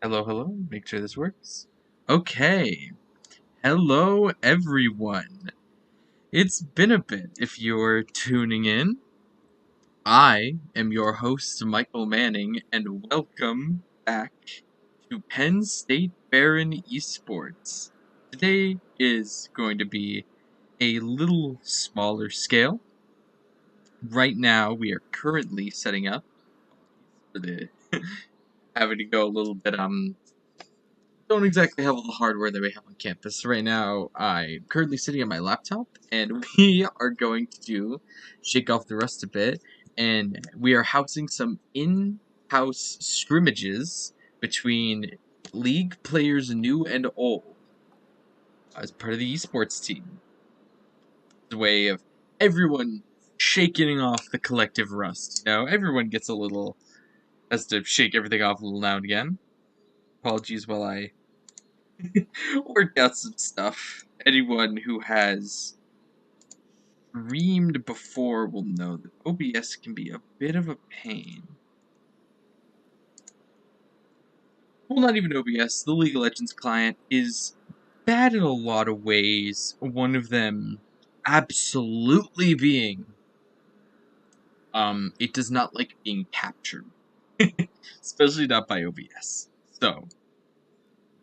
Hello, hello. Make sure this works. Okay. Hello, everyone. It's been a bit if you're tuning in. I am your host, Michael Manning, and welcome back to Penn State Behrend Esports. Today is going to be a little smaller scale. Right now, we are currently setting up for the having to go a little bit don't exactly have all the hardware that we have on campus. Right now, I'm currently sitting on my laptop, and we are going to shake off the rust a bit, and we are housing some in-house scrimmages between league players new and old as part of the esports team. It's a way of everyone shaking off the collective rust. Everyone gets has to shake everything off a little now and again. Apologies while I work out some stuff. Anyone who has streamed before will know that OBS can be a bit of a pain. Well, not even OBS, the League of Legends client is bad in a lot of ways. One of them absolutely being it does not like being captured. Especially not by OBS. So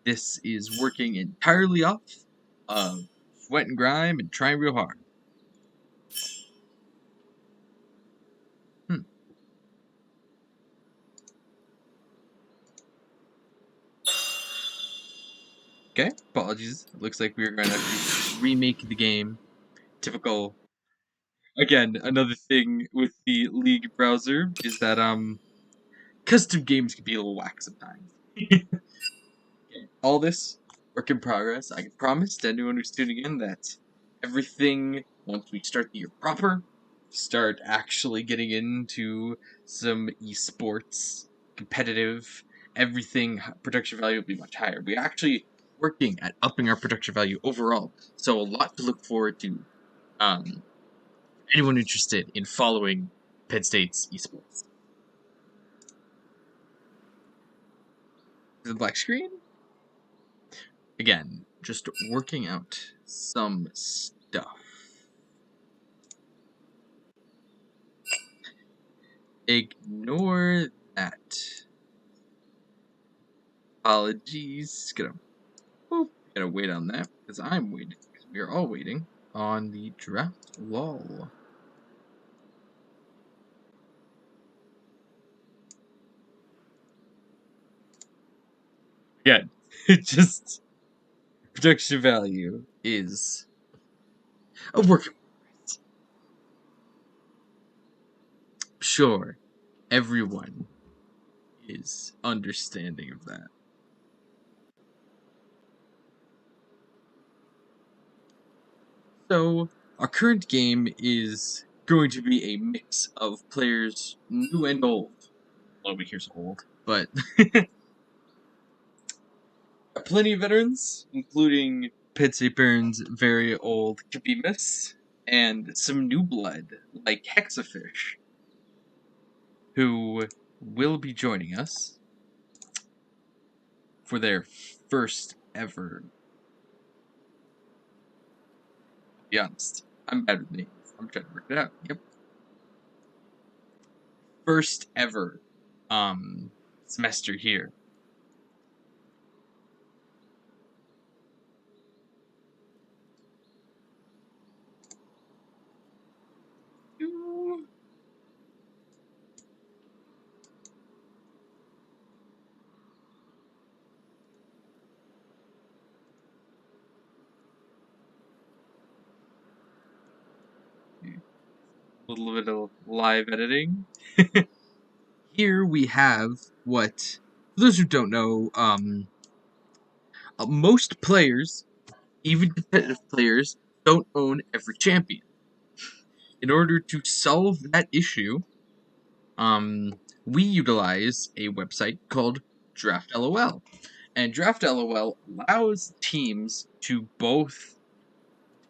this is working entirely off of sweat and grime and trying real hard. Okay, apologies. It looks like we're going to remake the game. Typical. Again, another thing with the League browser is that custom games can be a little whack sometimes. Okay. All this work in progress. I can promise to anyone who's tuning in that everything, once we start the year proper, start actually getting into some esports, competitive, everything, production value will be much higher. We're actually working at upping our production value overall, so a lot to look forward to. Anyone interested in following Penn State's esports? The black screen? Again, just working out some stuff. Ignore that. Apologies. Gotta wait on that because I'm waiting. Because we are all waiting on the draft lull. Again, just production value is a work in progress. Sure, everyone is understanding of that. So, our current game is going to be a mix of players new and old. Nobody here's old, but plenty of veterans, including Penn State Behrend's very old Cabemus, and some new blood like Hexafish, who will be joining us for their first ever. To be honest, I'm bad with names. I'm trying to work it out. Yep. First ever semester here. A little bit of live editing. Here we have what, for those who don't know, most players, even competitive players, don't own every champion. In order to solve that issue, we utilize a website called Draft LOL. And Draft LOL allows teams to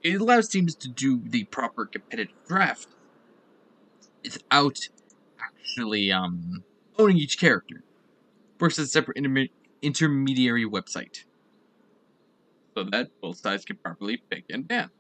do the proper competitive draft without actually owning each character. Works as a separate intermediary website so that both sides can properly pick and ban.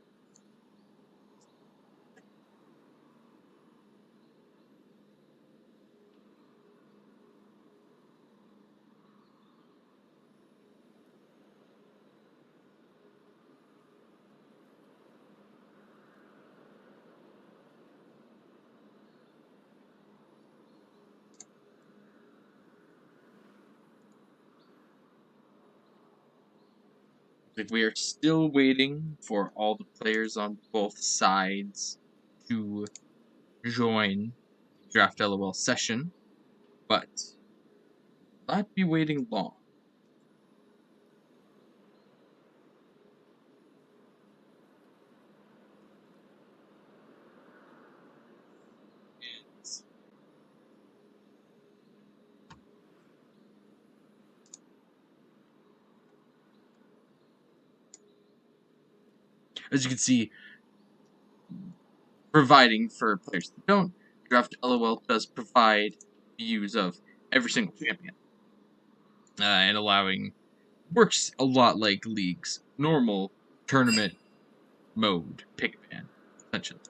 Like we are still waiting for all the players on both sides to join the Draft LOL session, but not be waiting long. As you can see, providing for players that don't, Draft LOL does provide views of every single champion, and allowing works a lot like League's normal tournament mode pick ban, essentially.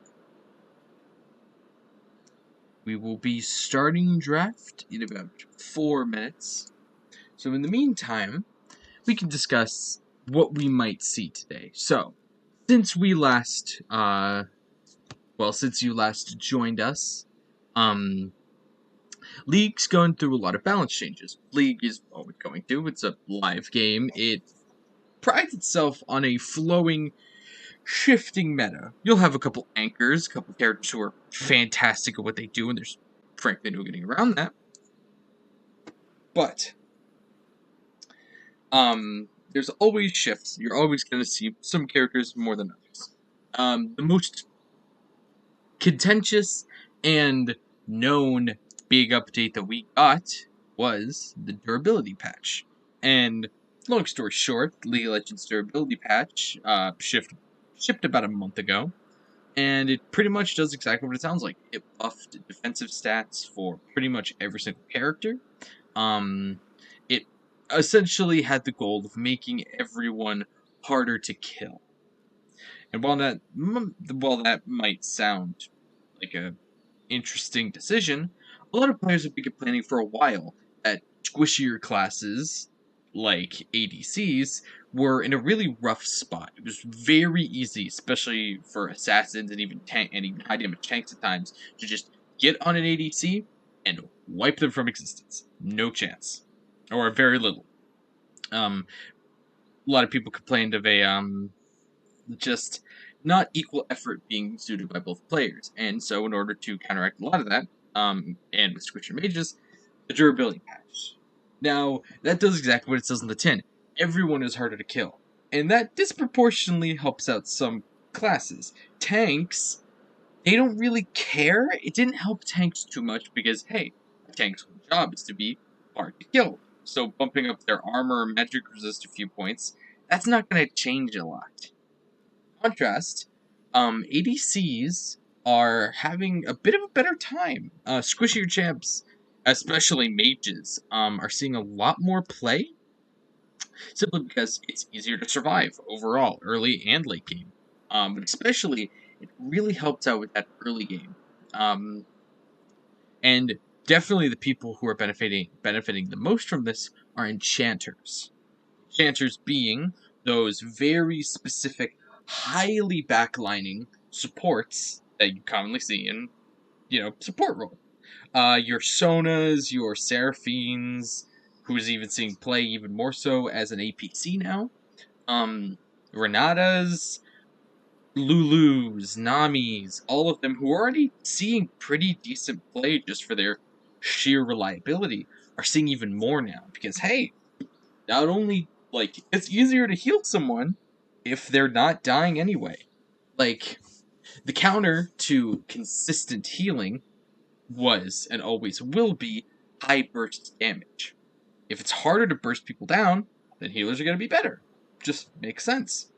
We will be starting draft in about 4 minutes. So in the meantime, we can discuss what we might see today. So, since we last, since you last joined us, League's going through a lot of balance changes. League is always going to. It's a live game. It prides itself on a flowing, shifting meta. You'll have a couple anchors, a couple characters who are fantastic at what they do, and there's frankly no getting around that. But there's always shifts. You're always going to see some characters more than others. The most contentious and known big update that we got was the durability patch. And long story short, League of Legends durability patch shipped about a month ago, and it pretty much does exactly what it sounds like. It buffed defensive stats for pretty much every single character. It essentially had the goal of making everyone harder to kill. And while that might sound like a interesting decision, a lot of players have been complaining for a while that squishier classes like ADCs were in a really rough spot. It was very easy, especially for assassins and even high damage tanks at times, to just get on an ADC and wipe them from existence. No chance, or very little. A lot of people complained of a just not equal effort being suited by both players, and so in order to counteract a lot of that, and with Scrimmages, the durability patch. Now, that does exactly what it says on the tin. Everyone is harder to kill, and that disproportionately helps out some classes. Tanks, they don't really care. It didn't help tanks too much because, hey, a tank's whole job is to be hard to kill. So bumping up their armor or magic resist a few points, that's not going to change a lot. Contrast, ADCs are having a bit of a better time. Squishier champs, especially mages, are seeing a lot more play, simply because it's easier to survive overall, early and late game. But especially, it really helps out with that early game. And definitely the people who are benefiting the most from this are enchanters. Enchanters being those very specific, highly backlining supports that you commonly see in, support role. Your Sonas, your Seraphines, who's even seeing play even more so as an APC now. Renatas, Lulus, Namis, all of them who are already seeing pretty decent play just for their sheer reliability are seeing even more now because, hey, not only, it's easier to heal someone if they're not dying anyway. Like, the counter to consistent healing was and always will be high burst damage. If it's harder to burst people down, then healers are going to be better. Just makes sense.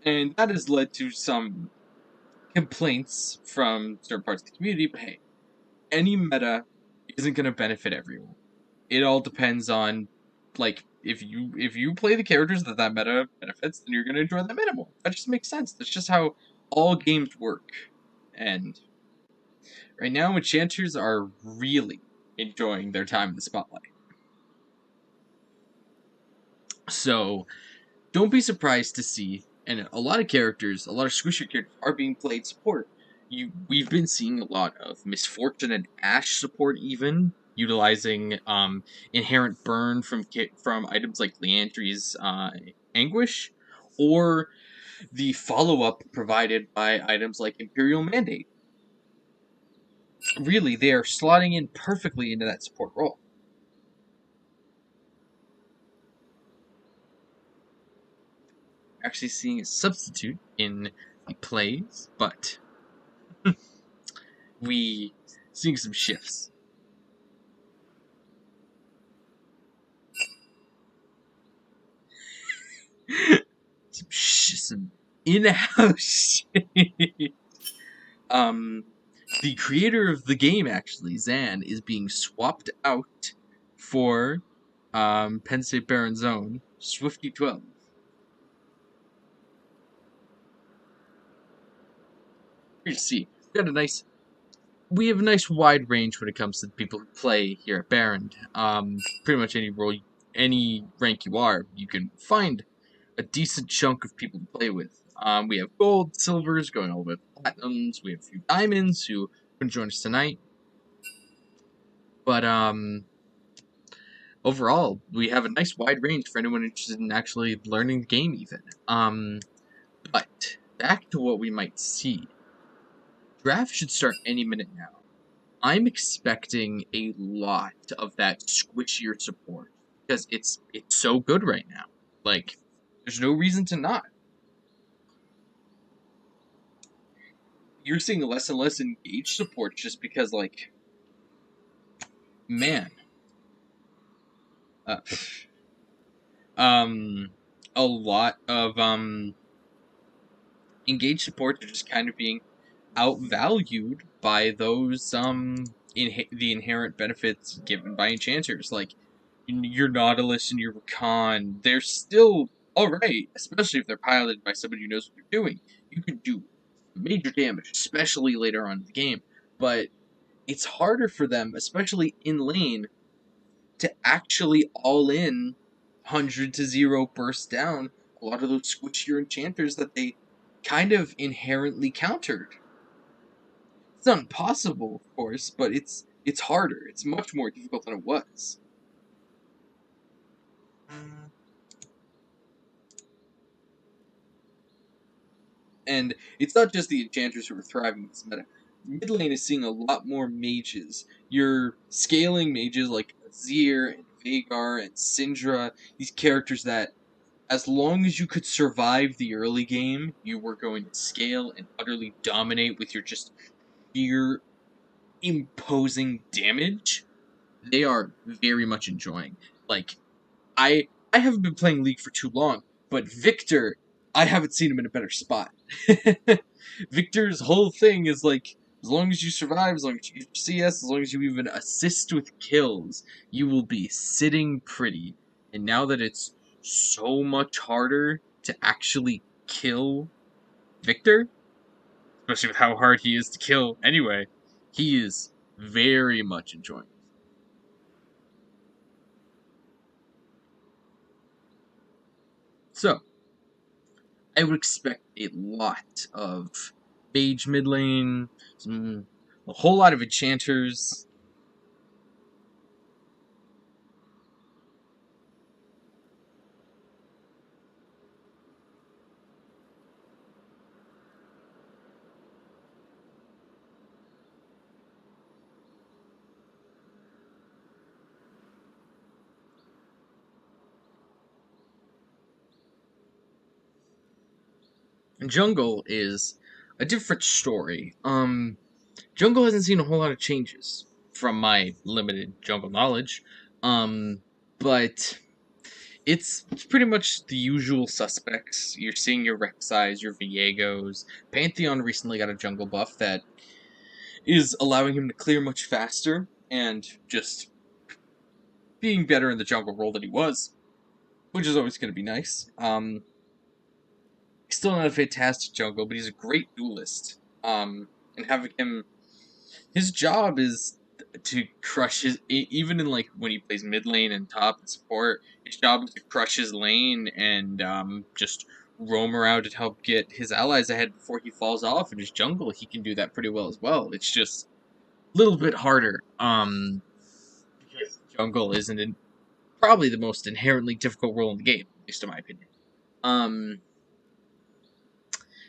And that has led to some complaints from certain parts of the community, but hey, any meta isn't going to benefit everyone. it all depends on, like, if you play the characters that meta benefits, then you're gonna enjoy that meta more. That just makes sense. That's just how all games work. And right now, enchanters are really enjoying their time in the spotlight. So don't be surprised to see, and a lot of characters, a lot of squishy characters are being played support. We've been seeing a lot of Misfortune and Ash support, even utilizing inherent burn from items like Leandri's Anguish, or the follow up provided by items like Imperial Mandate. Really, they are slotting in perfectly into that support role. Actually, seeing a substitute in the plays, but we seeing some shifts. some in-house shit. The creator of the game, actually, Zan, is being swapped out for Penn State Behrend's own Swifty 12. You see, we have a nice wide range when it comes to the people who play here at Behrend. Pretty much any role, any rank you are, you can find a decent chunk of people to play with. We have gold, silvers, going all the way to platinums. We have a few diamonds who can join us tonight. But overall, we have a nice wide range for anyone interested in actually learning the game, even. But back to what we might see. Draft should start any minute now. I'm expecting a lot of that squishier support because it's so good right now. Like, there's no reason to not. You're seeing less and less engaged support just because, like, man, uh, a lot of engaged supports are just kind of being outvalued by those the inherent benefits given by enchanters, like your Nautilus and your Rakan. They're still alright, especially if they're piloted by somebody who knows what they're doing. You can do major damage, especially later on in the game, but it's harder for them, especially in lane, to actually all in 100 to 0 burst down a lot of those squishier enchanters that they kind of inherently countered. It's not impossible, of course, but it's harder. It's much more difficult than it was. And it's not just the enchanters who are thriving in this meta. Mid lane is seeing a lot more mages. You're scaling mages like Azir and Vhagar and Syndra, these characters that, as long as you could survive the early game, you were going to scale and utterly dominate with your just sheer imposing damage. They are very much enjoying. Like, I haven't been playing League for too long, but Victor, I haven't seen him in a better spot. Victor's whole thing is like, as long as you survive, as long as you get CS, as long as you even assist with kills, you will be sitting pretty. And now that it's so much harder to actually kill Victor, especially with how hard he is to kill anyway, he is very much enjoying it. So, I would expect a lot of mage mid lane, a whole lot of enchanters. Jungle is a different story. Jungle hasn't seen a whole lot of changes from my limited jungle knowledge. But it's pretty much the usual suspects. You're seeing your Rek'Sais, your Viegos. Pantheon recently got a jungle buff that is allowing him to clear much faster and just being better in the jungle role than he was, which is always going to be nice. Still not a fantastic jungle, but he's a great duelist. And having him, his job is to crush his, even in like when he plays mid lane and top and support, his job is to crush his lane and just roam around and help get his allies ahead before he falls off. In his jungle, he can do that pretty well as well. It's just a little bit harder. Because jungle isn't probably the most inherently difficult role in the game, at least in my opinion.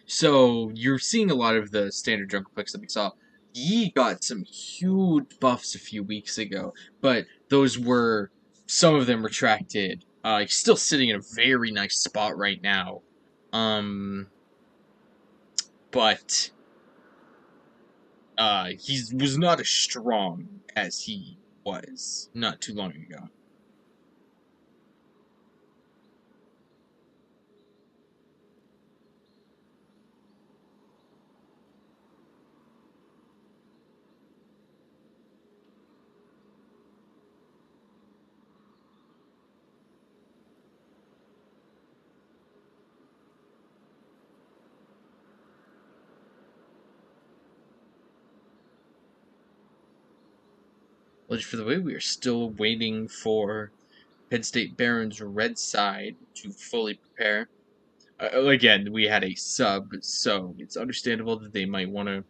So you're seeing a lot of the standard jungle picks that we saw. Yi got some huge buffs a few weeks ago, but those were, some of them retracted. He's still sitting in a very nice spot right now. But he was not as strong as he was not too long ago. Well, for the way we are still waiting for Penn State Behrend's red side to fully prepare. Again, we had a sub, so it's understandable that they might want to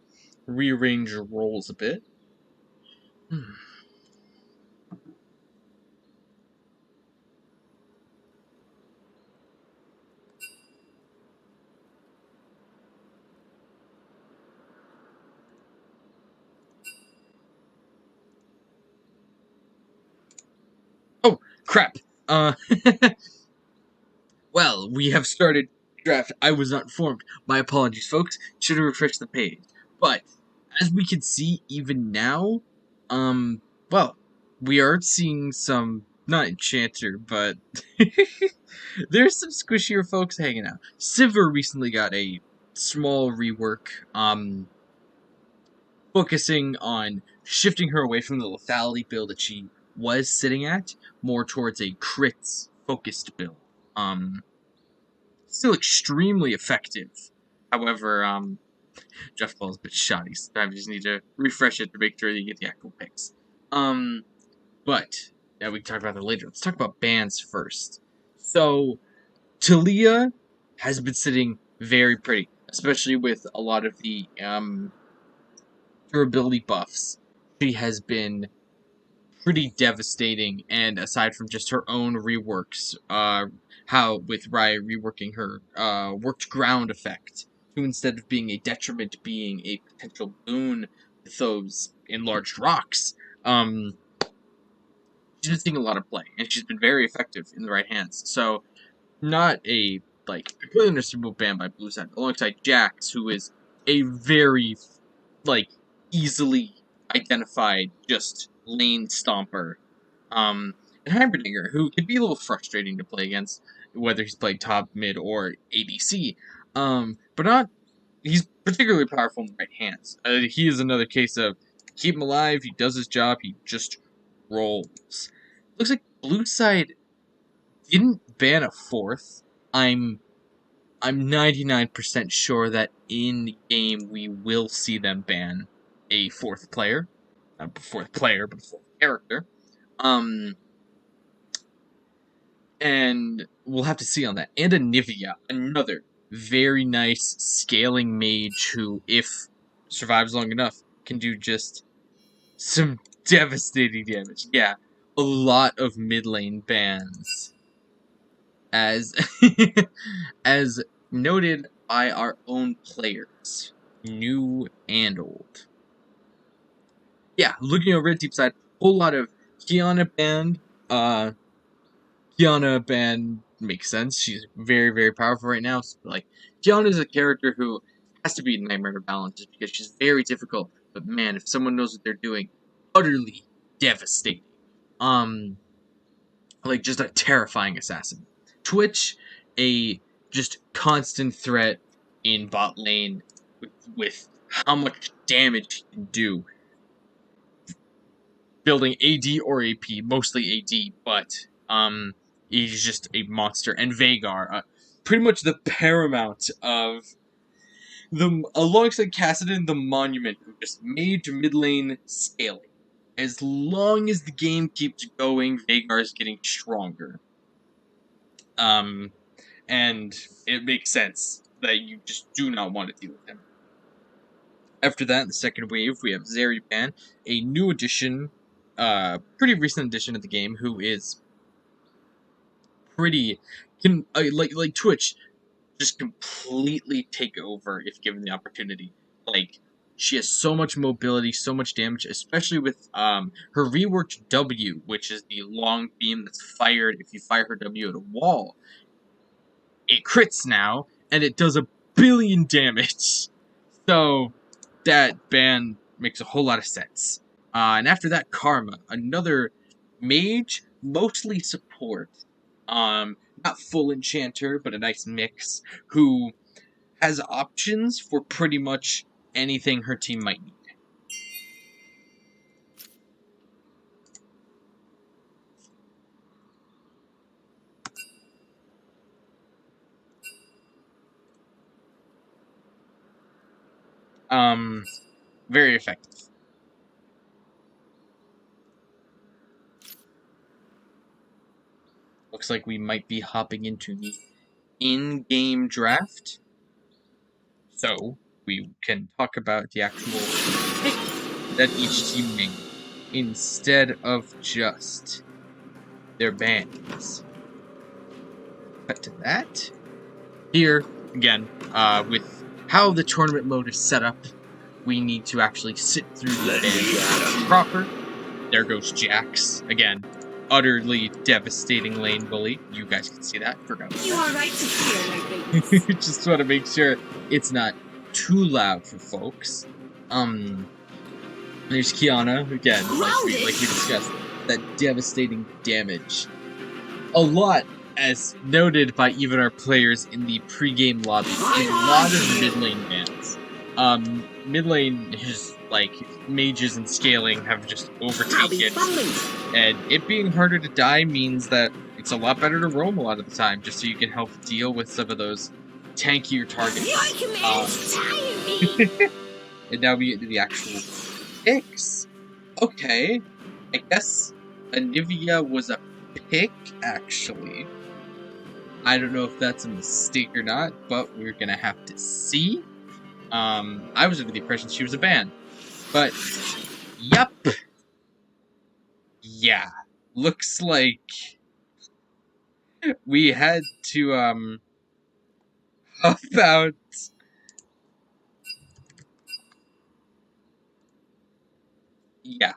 rearrange roles a bit. Oh, crap. Well, we have started draft. I was not informed. My apologies, folks. Should have refreshed the page. But as we can see, even now, well, we are seeing some, not enchanter, but there's some squishier folks hanging out. Sivir recently got a small rework, focusing on shifting her away from the lethality build that she was sitting at, more towards a crits focused build. Still extremely effective. However, Jeff Paul's a bit shoddy. Sometimes you just need to refresh it to make sure you get the actual picks. But yeah, we can talk about that later. Let's talk about bans first. So Talia has been sitting very pretty, especially with a lot of the durability buffs. She has been pretty devastating, and aside from just her own reworks, how with Riot reworking her worked ground effect to, instead of being a detriment, being a potential boon with those enlarged rocks. She's been seeing a lot of play, and she's been very effective in the right hands. So, not a like completely understandable ban by Blue Side, alongside Jax, who is a very like easily identified just lane stomper. And Heimerdinger, who can be a little frustrating to play against, whether he's played top, mid, or ADC. But not, he's particularly powerful in the right hands. He is another case of keep him alive, he does his job, he just rolls. Looks like Blue Side didn't ban a fourth. I'm 99% sure that in game we will see them ban a fourth player. Not a fourth player, but a fourth character. And we'll have to see on that. And a Nivea, another very nice scaling mage who, if survives long enough, can do just some devastating damage. Yeah, a lot of mid lane bans. As as noted by our own players, new and old. Yeah, looking over at Deep Side, whole lot of Kiana banned. Kiana banned makes sense. She's very, very powerful right now. So, like, Kiana is a character who has to be Nightmare to balance just because she's very difficult. But man, if someone knows what they're doing, utterly devastating. Like just a terrifying assassin. Twitch, a just constant threat in bot lane with how much damage he can do. building AD or AP, mostly AD, but he's just a monster. And Vagar, pretty much the paramount of alongside Kassadin, the monument who just made mid lane scaling. As long as the game keeps going, Vagar is getting stronger. And it makes sense that you just do not want to deal with him. After that, in the second wave, we have Zeriban, a new addition, pretty recent addition of the game, who is pretty, like Twitch, just completely take over if given the opportunity. Like, she has so much mobility, so much damage, especially with her reworked W, which is the long beam that's fired if you fire her W at a wall. It crits now, and it does 1 billion damage. So that ban makes a whole lot of sense. And after that, Karma, another mage, mostly support. Not full enchanter, but a nice mix, who has options for pretty much anything her team might need. Very effective. Looks like we might be hopping into the in-game draft. So, we can talk about the actual pick that each team made, instead of just their bans. Cut to that. Here, again, with how the tournament mode is set up, we need to actually sit through the bans proper. There goes Jax. Again, utterly devastating lane bully. You guys can see that. Forgot about You are right to fear my greatness. Just want to make sure it's not too loud for folks. There's Kiana, again, like we discussed, that devastating damage. A lot, as noted by even our players in the pre-game lobby, a lot of mid lane bans. Mid lane is like mages and scaling have just overtaken, and it being harder to die means that it's a lot better to roam a lot of the time, just so you can help deal with some of those tankier targets. And now we get to the actual picks. Okay, I guess Anivia was a pick, actually. I don't know if that's a mistake or not, but we're gonna have to see. I was under the impression she was a ban. But, yep. Yeah. Looks like we had to, about... Yeah.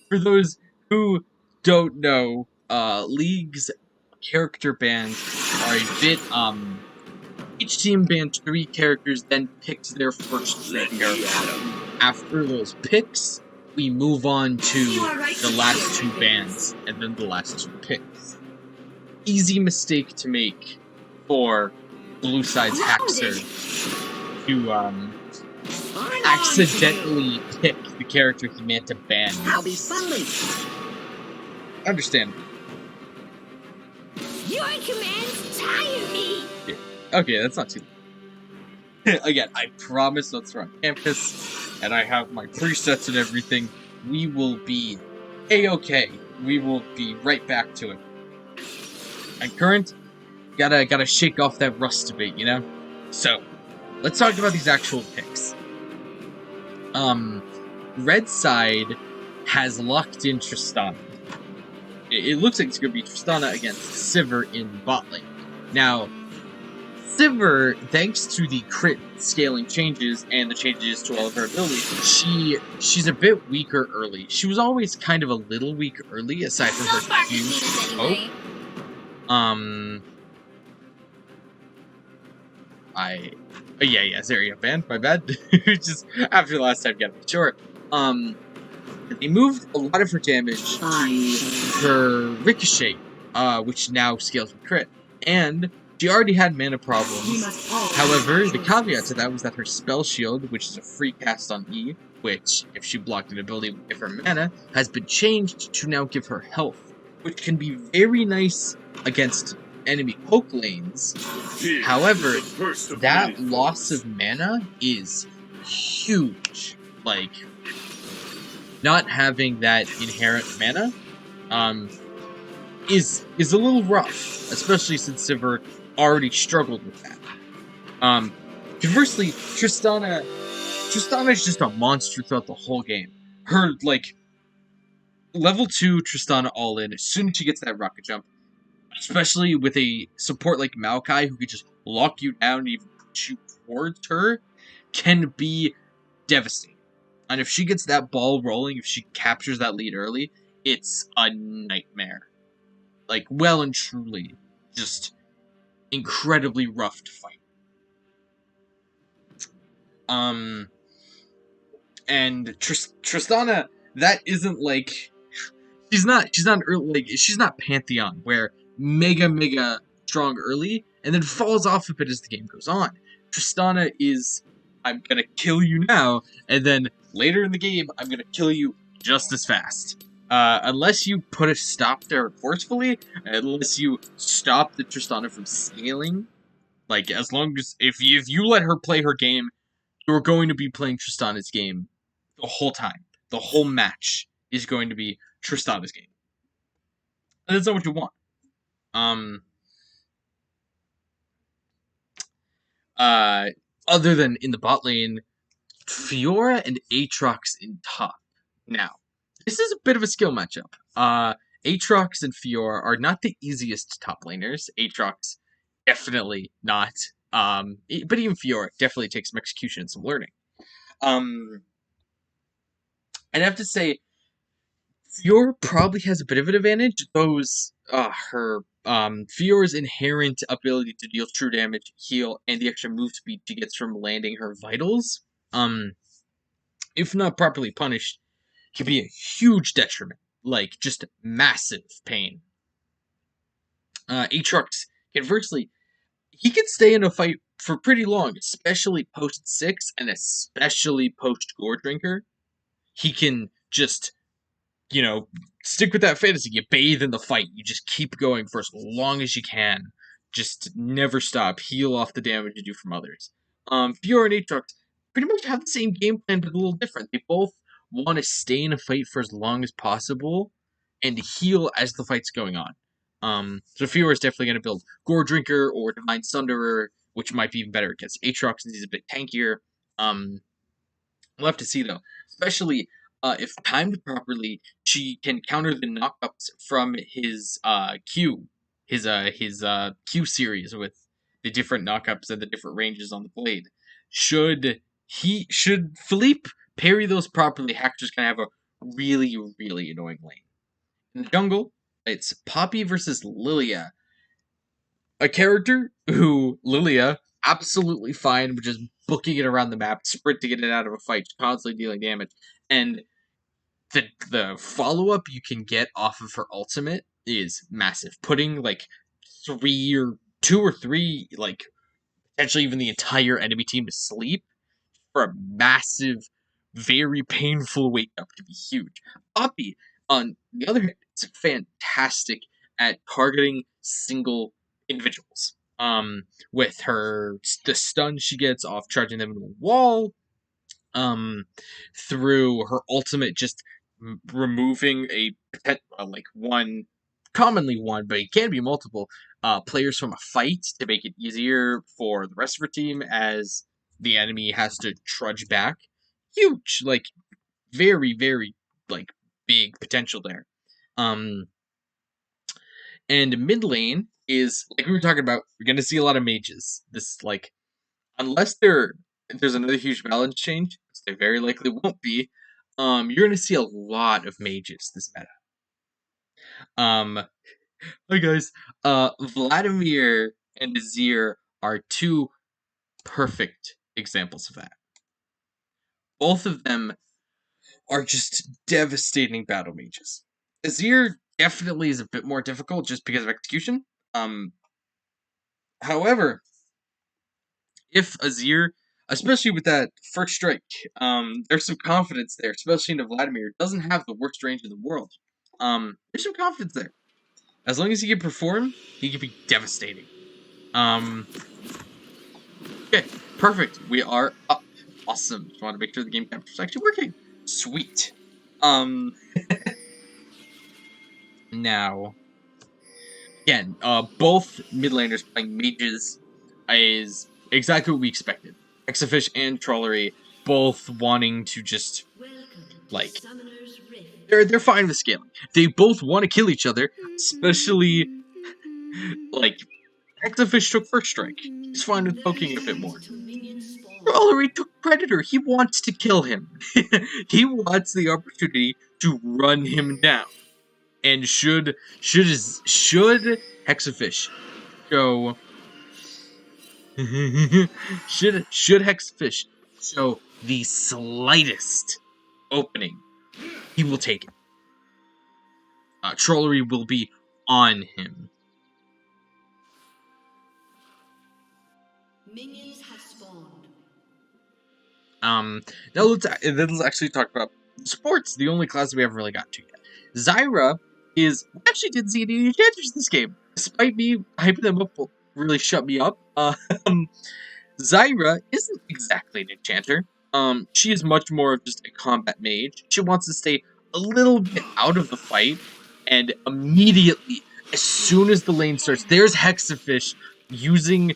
For those who don't know, League's character bans are a bit, each team banned 3 characters, then picked their first 3 characters. After those picks, we move on to the last 2 bans, and then the last 2 picks. Easy mistake to make for Blue Side's Haxer to, accidentally pick the character he meant to ban. Understand. Your commands tire me. Yeah. Okay, that's not too late. Again, I promise once we're on campus and I have my presets and everything, we will be A-okay. We will be right back to it. And current, gotta shake off that rust a bit, you know? So, let's talk about these actual picks. Red side has locked in Tristana. It looks like it's going to be Tristana against Sivir in bot lane. Now, Sivir, thanks to the crit scaling changes and the changes to all of her abilities, she's a bit weaker early. She was always kind of a little weak early, aside from her huge scope. Yeah, Zarya banned, my bad. Just after the last time, getting short. They moved a lot of her damage to her Ricochet, which now scales with crit. And she already had mana problems. However, the caveat to that was that her Spell Shield, which is a free cast on E, which, if she blocked an ability would give her mana, has been changed to now give her health, which can be very nice against enemy poke lanes. However, that loss of mana is huge. Like, not having that inherent mana is a little rough, especially since Sivir already struggled with that. Conversely, Tristana is just a monster throughout the whole game. Her, like, level 2 Tristana all in, as soon as she gets that rocket jump, especially with a support like Maokai who could just lock you down and even shoot towards her, can be devastating. And if she gets that ball rolling, if she captures that lead early, it's a nightmare. Like, well and truly, just incredibly rough to fight. And Tristana, that isn't like she's not early, like she's not Pantheon where mega strong early and then falls off a bit as the game goes on. Tristana is, I'm gonna kill you now, and then later in the game I'm gonna kill you just as fast. Unless you put a stop to her forcefully, unless you stop the Tristana from scaling, like as long as if you let her play her game, you're going to be playing Tristana's game the whole time. The whole match is going to be Tristana's game. And that's not what you want. Other than in the bot lane, Fiora and Aatrox in top. Now, this is a bit of a skill matchup. Aatrox and Fiora are not the easiest top laners. Aatrox, definitely not. But even Fiora definitely takes some execution and some learning. I'd have to say Fiora probably has a bit of an advantage. Fiora's inherent ability to deal true damage, heal, and the extra move speed she gets from landing her vitals, if not properly punished, can be a huge detriment. Like, just massive pain. Aatrox, conversely, he can stay in a fight for pretty long, especially post 6 and especially post Gore Drinker. He can just, stick with that fantasy. You bathe in the fight. You just keep going for as long as you can. Just never stop. Heal off the damage you do from others. Fiora and Aatrox pretty much have the same game plan, but a little different. They both want to stay in a fight for as long as possible and heal as the fight's going on. So Fiora is definitely going to build Gore Drinker or Divine Sunderer, which might be even better against Aatrox since he's a bit tankier. We'll have to see though. Especially if timed properly, she can counter the knockups from his Q, his Q series with the different knockups and the different ranges on the blade. Should Philippe parry those properly, Hector's gonna have a really annoying lane. In the jungle, it's Poppy versus Lilia, a character who Lilia absolutely fine with just booking it around the map, sprinting it out of a fight, constantly dealing damage, and the follow up you can get off of her ultimate is massive. Putting like 2 or 3, like potentially even the entire enemy team to sleep for a massive, very painful wake up to be huge. Poppy, on the other hand, is fantastic at targeting single individuals. With the stun she gets off charging them into a wall, through her ultimate just removing commonly one, but it can be multiple players from a fight to make it easier for the rest of her team as the enemy has to trudge back. Huge, like very like big potential there. And mid lane is like we were talking about. We're gonna see a lot of mages. This unless there's another huge balance change, which there very likely won't be. You're gonna see a lot of mages this meta. Hi guys. Vladimir and Azir are two perfect examples of that. Both of them are just devastating battle mages. Azir definitely is a bit more difficult just because of execution. However, if Azir Especially with that first strike. There's some confidence there, especially into Vladimir. Doesn't have the worst range in the world. There's some confidence there. As long as he can perform, he can be devastating. Okay, perfect. We are up. Awesome. Just want to make sure the game capture is actually working. Sweet. Now, again, both mid laners playing mages is exactly what we expected. Hexafish and Trollery both wanting to just, like, they're fine with scaling. They both want to kill each other, especially, like, Hexafish took first strike. He's fine with poking a bit more. Trollery took Predator. He wants to kill him. He wants the opportunity to run him down. And should Hexafish show should Hexafish show the slightest opening, he will take it. Trollery will be on him. Minions have spawned. Now let's actually talk about sports, the only class we haven't really got to yet. Zyra is... We actually didn't see any enchanters in this game. Despite me hyping them up, will really shut me up. Zyra isn't exactly an enchanter. She is much more of just a combat mage. She wants to stay a little bit out of the fight, and immediately, as soon as the lane starts, there's Hexafish using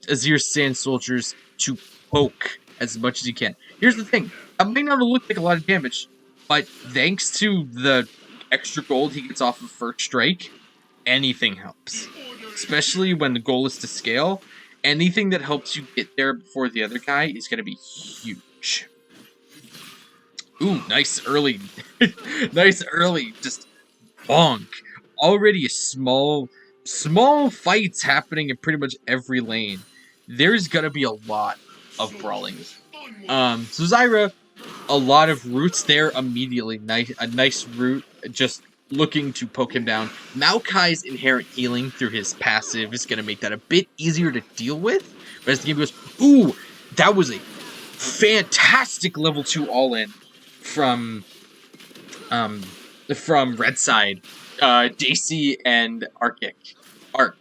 Azir's Sand Soldiers to poke as much as you can. Here's the thing. That might not look like a lot of damage, but thanks to the extra gold he gets off of first strike, anything helps. Especially when the goal is to scale. Anything that helps you get there before the other guy is going to be huge. Ooh, nice early. Nice early. Just bonk. Already a small fights happening in pretty much every lane. There's going to be a lot of brawling. So Zyra, a lot of roots there immediately. A nice root, just looking to poke him down. Maokai's inherent healing through his passive is going to make that a bit easier to deal with. But as the game goes, ooh, that was a fantastic level 2 all-in from Red Side. JC and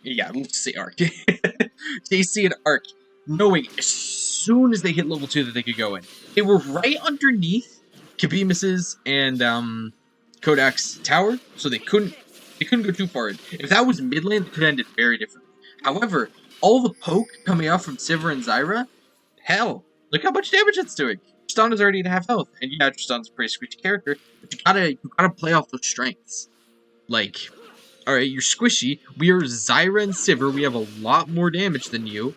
yeah, let's say Arc. JC and Arc, knowing as soon as they hit level 2 that they could go in. They were right underneath Kabimus's and Kodak's tower, so they couldn't go too far in. If that was mid lane, it could have ended very differently. However, all the poke coming out from Sivir and Zyra, hell, look how much damage it's doing. Tristan is already at half health, and yeah, Tristan's a pretty squishy character, but you gotta play off those strengths. Like, alright, you're squishy. We are Zyra and Sivir. We have a lot more damage than you.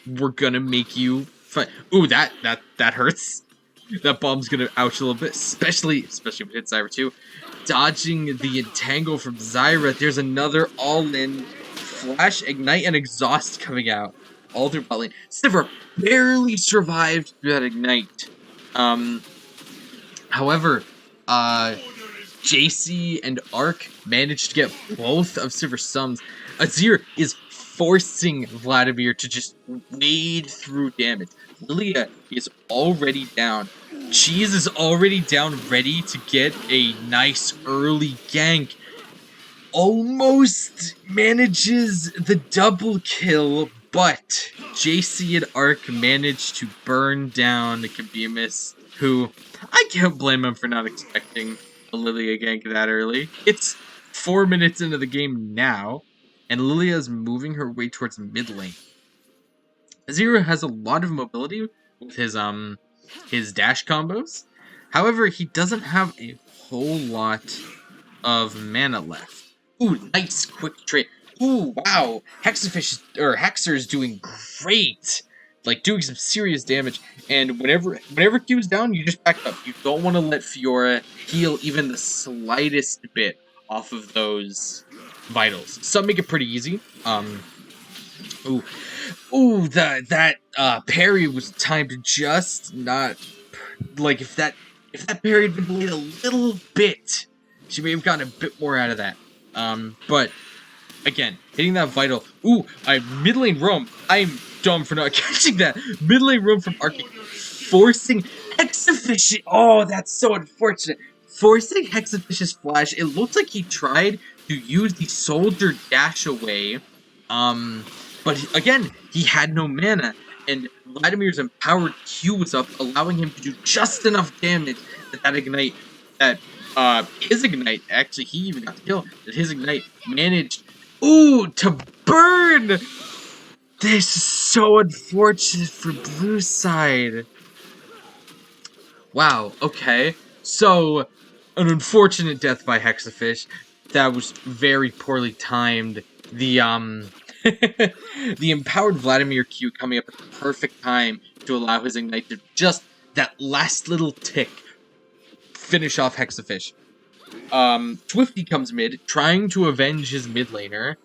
We're gonna make you fight. Ooh, that hurts. That bomb's gonna ouch a little bit, especially if it hits Zyra too. Dodging the entangle from Zyra. There's another all-in flash, ignite, and exhaust coming out. All through bot lane. Sivir barely survived through that ignite. However, JC and Arc managed to get both of Sivir's summons. Azir is forcing Vladimir to just wade through damage. Lilia is already down. Cheese is already down, ready to get a nice early gank. Almost manages the double kill, but JC and Arc managed to burn down Kabimus, who I can't blame him for not expecting a Lilia gank that early. It's 4 minutes into the game now, and Lilia's moving her way towards mid lane. Azir has a lot of mobility with his dash combos. However, he doesn't have a whole lot of mana left. Ooh, nice quick trade. Ooh, wow. Hexer is doing great. Like, doing some serious damage. And whenever Q's down, you just back up. You don't want to let Fiora heal even the slightest bit off of those vitals. Some make it pretty easy. Ooh, that parry was timed just not... Like, if that parry had been delayed a little bit, she may have gotten a bit more out of that. But again, hitting that vital. Ooh, mid lane roam. I'm dumb for not catching that. Mid lane roam from Arctic. Forcing Hexafish's. Oh, that's so unfortunate. Forcing Hexafish's flash. It looks like he tried to use the soldier dash away. But again, he had no mana. And Vladimir's empowered Q was up, allowing him to do just enough damage that ignite, his ignite, actually, he even got the kill, that his ignite managed, to burn! This is so unfortunate for blue side. Wow, okay. So, an unfortunate death by Hexafish. That was very poorly timed. The, the empowered Vladimir Q coming up at the perfect time to allow his ignite to just that last little tick finish off Hexafish. Swifty comes mid, trying to avenge his mid laner.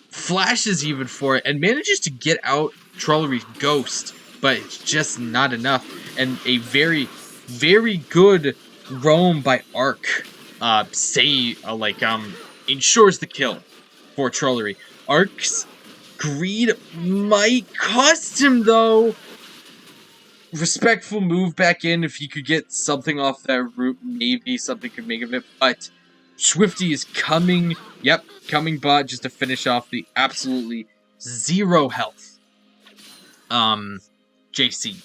Flashes even for it, and manages to get out Trollery's ghost, but it's just not enough. And a very, very good roam by Arc, ensures the kill for Trollery. Arc's greed might cost him, though. Respectful move back in. If he could get something off that route, maybe something could make of it. But Swifty is coming. Yep, coming bot just to finish off the absolutely zero health. JC.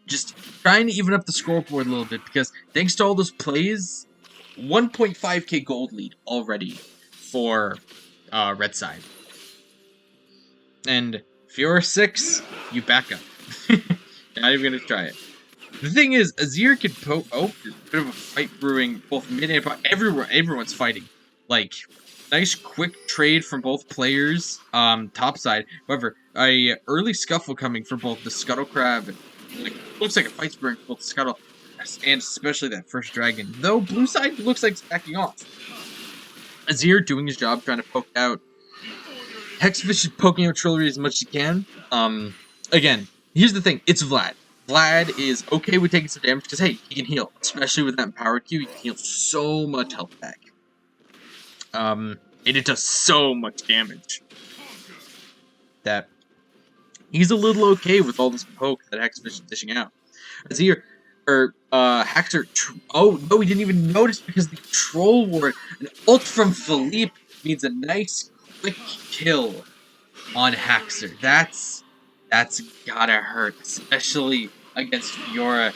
Just trying to even up the scoreboard a little bit because thanks to all those plays, 1.5k gold lead already for red side. And if you're 6, you back up. Not even gonna try it. The thing is, Azir can poke. Oh, there's a bit of a fight brewing, both mid and bot. Everyone's fighting. Like, nice quick trade from both players. Top side. However, a early scuffle coming for both the Scuttle Crab and looks like a fight's brewing for both the Scuttle and especially that first dragon. Though blue side looks like it's backing off. Azir doing his job, trying to poke out. Hexafish is poking out Trillery as much as he can. Again, here's the thing. It's Vlad. Vlad is okay with taking some damage because, hey, he can heal. Especially with that empowered Q, he can heal so much health back. And it does so much damage that he's a little okay with all this poke that Hexafish is dishing out. Azir, Hexer, oh, no, we didn't even notice because the Troll Ward, an ult from Philippe means a nice quick kill on Hexer. That's gotta hurt, especially against Fiora.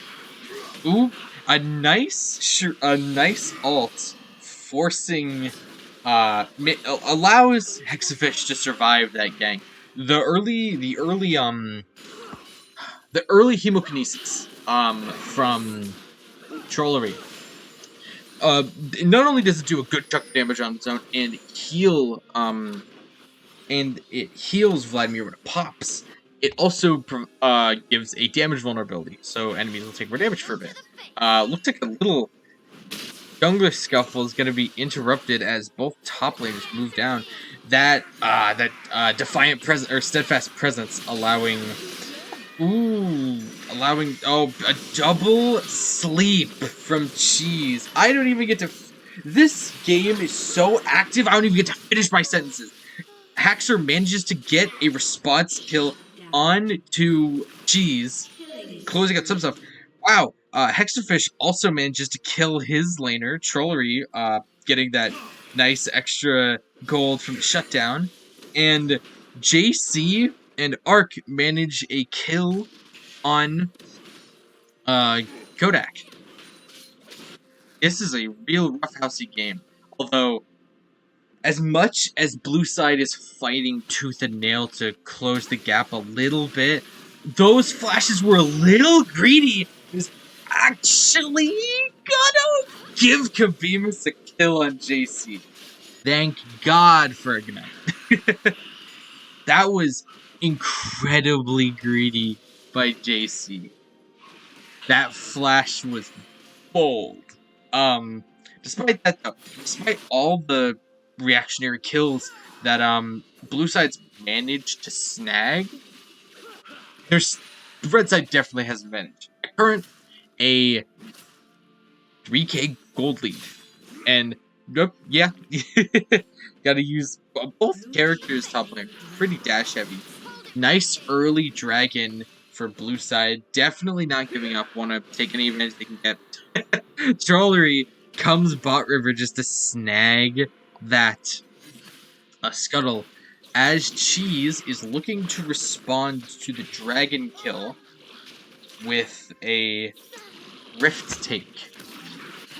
Ooh, a nice ult forcing, allows Hexafish to survive that gank. The early hemokinesis, from Trollery. Not only does it do a good chunk of damage on its own and heal, and it heals Vladimir when it pops, it also gives a damage vulnerability, so enemies will take more damage for a bit. Looks like a little jungler scuffle is going to be interrupted as both top laners move down. That defiant presence or steadfast presence allowing a double sleep from Cheese. I don't even get to. This game is so active. I don't even get to finish my sentences. Haxer manages to get a response kill on to Cheese, closing out some stuff. Wow, Hexafish also manages to kill his laner, Trollery, getting that nice extra gold from the shutdown. And JC and Arc manage a kill on Kodak. This is a real roughhousey game. Although, as much as blue side is fighting tooth and nail to close the gap a little bit, those flashes were a little greedy. Is actually gonna give Kabimus a kill on JC. Thank God for Ignite. That was incredibly greedy by JC. That flash was bold. Despite that though, despite all the reactionary kills that blue side's managed to snag, the red side definitely has advantage. Current a 3k gold lead, and Yep, yeah. Gotta use both characters top lane. Pretty dash heavy. Nice early dragon for blue side. Definitely not giving up. Want to take any advantage they can get. Trollery comes bot river just to snag that scuttle. As Cheese is looking to respond to the dragon kill with a rift take.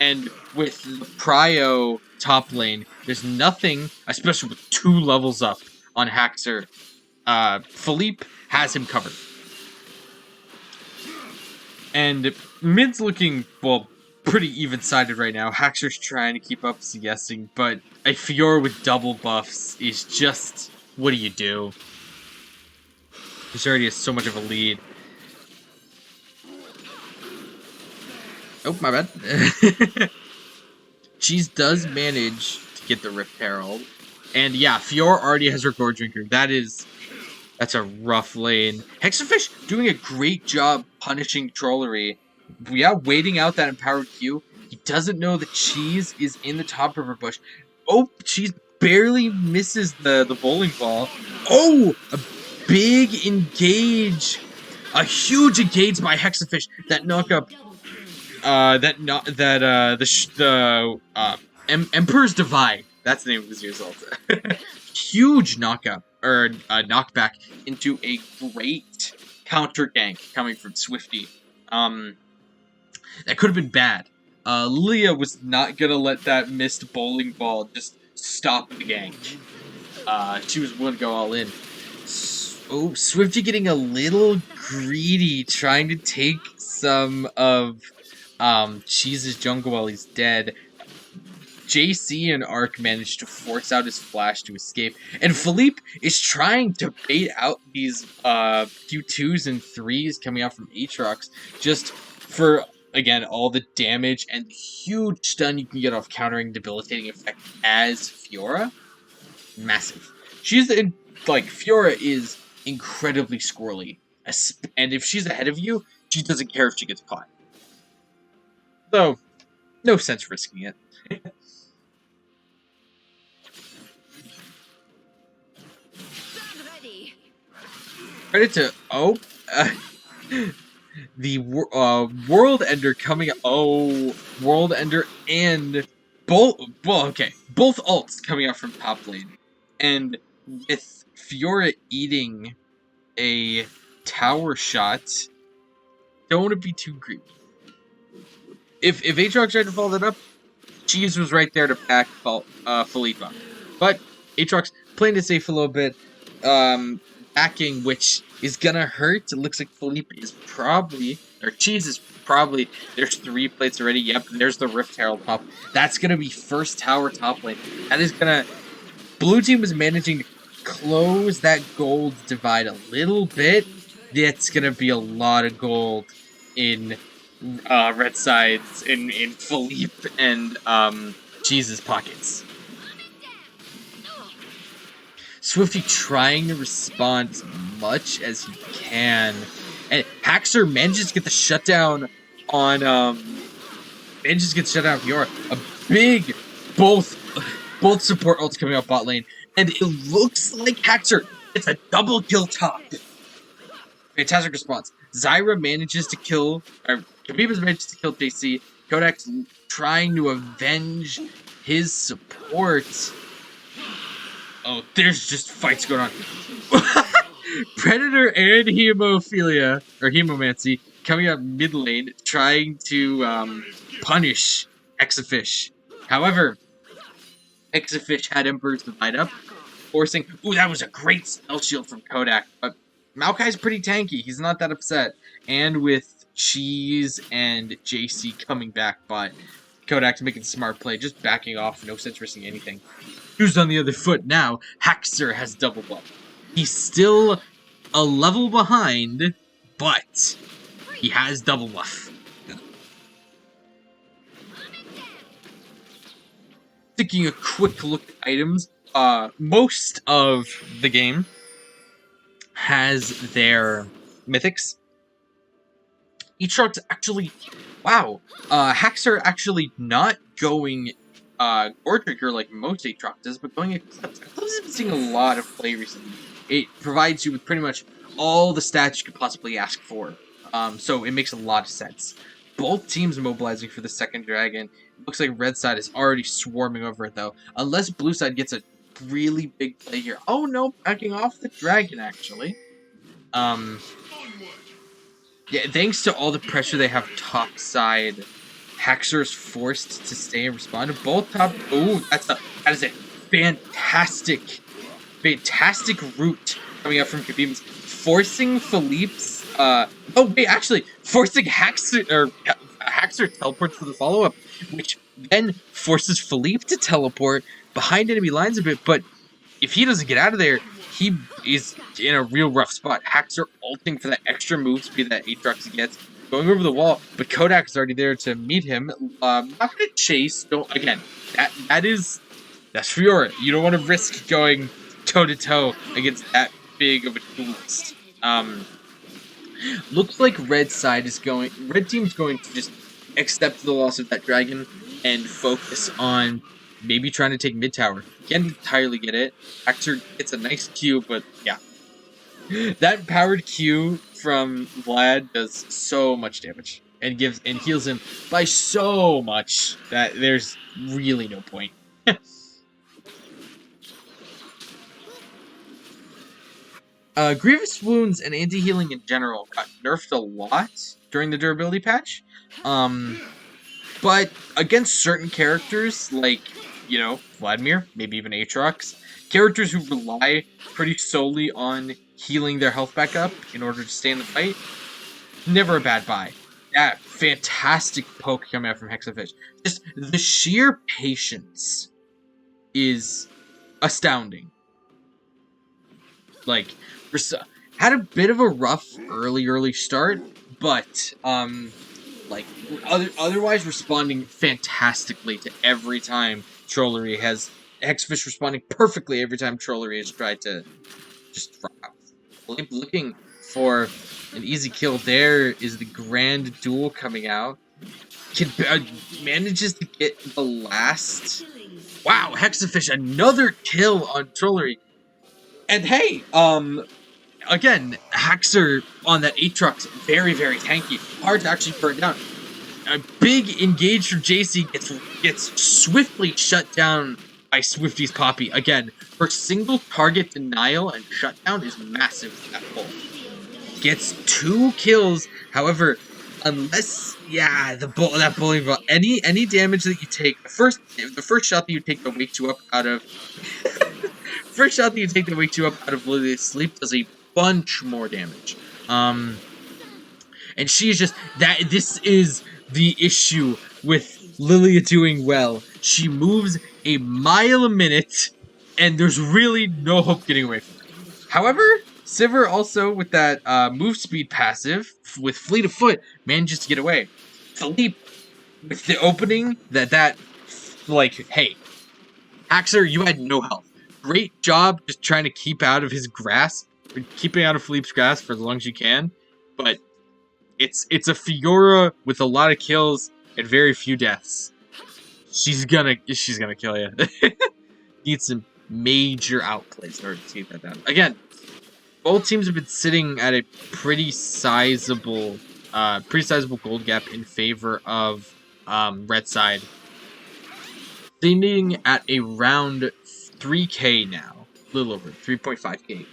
And with the Prio top lane, there's nothing, especially with 2 levels up on Haxer. Philippe has him covered. And mid's looking, well, pretty even-sided right now. Haxer's trying to keep up guessing, but a Fiora with double buffs is just, what do you do? He already has so much of a lead. Oh, my bad. Cheese does manage to get the Rift Herald. And yeah, Fiora already has her Gore Drinker. That's a rough lane. Hexafish doing a great job punishing Trollery. Yeah, waiting out that empowered Q. He doesn't know that Cheese is in the top river bush. Oh, Cheese barely misses the bowling ball. Oh, a big engage. A huge engage by Hexafish. That knockup. Emperor's Divide. That's the name of his result. Huge knockup or knockback into a great counter gank coming from Swifty. That could have been bad. Leah was not gonna let that missed bowling ball just stop the gank. She was willing to go all in. Oh, Swifty getting a little greedy, trying to take some of Cheese's jungle while he's dead. JC and Ark managed to force out his flash to escape, and Philippe is trying to bait out these Q2s and 3s coming out from Aatrox just for, again, all the damage and the huge stun you can get off countering debilitating effect as Fiora. Massive. Fiora is incredibly squirrely, and if she's ahead of you, she doesn't care if she gets caught. So, no sense risking it. Credit to the World Ender coming up. Oh, World Ender and both. Well, okay, both ults coming out from top lane, and with Fiora eating a tower shot, don't want to be too greedy. If Aatrox tried to follow that up, Cheese was right there to back Philippe up, but Aatrox playing it safe a little bit. Backing, which is gonna hurt. It looks like Philippe is probably, or Cheese is probably, there's 3 plates already. Yep, and there's the Rift Herald top. That's gonna be first tower top lane. That is gonna, blue team is managing to close that gold divide a little bit. That's gonna be a lot of gold in red sides, in Philippe and Cheese's pockets. Swifty trying to respond as much as he can. And Haxer manages to get the shutdown on Fiora. A big both support ults coming out bot lane. And it looks like Haxer, it's a double kill top. Fantastic response. Zyra manages to kill, or Khabib's manages to kill JC. Kodak's trying to avenge his support. Oh, there's just fights going on. Predator and Hemophilia, or Hemomancy, coming up mid lane, trying to punish Hexafish. However, Hexafish had Emperor's Divide up, forcing... Ooh, that was a great spell shield from Kodak, but Maokai's pretty tanky. He's not that upset. And with Cheese and JC coming back, but Kodak's making a smart play, just backing off, no sense risking anything. Who's on the other foot now? Haxer has double buff. He's still a level behind, but he has double buff. Taking a quick look at items, most of the game has their mythics. Each chart's actually, wow, Haxer actually not going Gore Trigger like most Aatrox does, but going Eclipse. Eclipse has been seeing a lot of play recently. It provides you with pretty much all the stats you could possibly ask for. So it makes a lot of sense. Both teams mobilizing for the second dragon. Looks like red side is already swarming over it though. Unless blue side gets a really big play here. Oh no, backing off the dragon actually. Yeah, thanks to all the pressure they have top side, Haxor's forced to stay and respond to both top. Oh, that is a fantastic route coming out from Khabib's, forcing Philippe's. Oh wait, actually forcing Haxor teleports for the follow up, which then forces Philippe to teleport behind enemy lines a bit. But if he doesn't get out of there, he is in a real rough spot. Haxor ulting for that extra move speed that Aatrox gets, going over the wall, but Kodak is already there to meet him. Not gonna chase. Don't again. That's Fiora. You don't want to risk going toe to toe against that big of a duelist. Looks like red team's going to just accept the loss of that dragon and focus on maybe trying to take mid tower. Can't entirely get it. Haxor gets a nice Q, but yeah. That powered Q from Vlad does so much damage and heals him by so much that there's really no point. Grievous wounds and anti-healing in general got nerfed a lot during the durability patch. But against certain characters, like, you know, Vladimir, maybe even Aatrox, characters who rely pretty solely on healing their health back up in order to stay in the fight, never a bad buy. Yeah, fantastic poke coming out from Hexafish. Just the sheer patience is astounding. Like, had a bit of a rough early start, but like otherwise responding fantastically to every time Trollery has Hexafish responding perfectly every time Trollery has tried to just drop out. Looking for an easy kill. There is the grand duel coming out. Manages to get the last. Wow, Hexafish, another kill on Trollery. And hey, again, Haxor on that Aatrox, very, very tanky. Hard to actually burn down. A big engage from JC gets swiftly shut down by Swifty's Poppy. Again, her single target denial and shutdown is massive for that pull. Gets 2 kills, however, unless that bullying ball, any damage that you take, the first shot that you take that wakes you up out of first shot that you take that wakes you up out of Lily's sleep does a bunch more damage. And she's just this is the issue with Lilia doing well. She moves a mile a minute, and there's really no hope getting away from her. However, Sivir also, with that move speed passive, with Fleet of Foot, manages to get away. Philippe, with the opening, like, hey, Haxor, you had no health. Great job just trying to keep out of his grasp, keeping out of Philippe's grasp for as long as you can, but it's a Fiora with a lot of kills and very few deaths. She's gonna kill you. Need some major outplays in order to keep that down. Again, both teams have been sitting at a pretty sizable gold gap in favor of red side. Sitting at around 3k now, a little over 3.5k.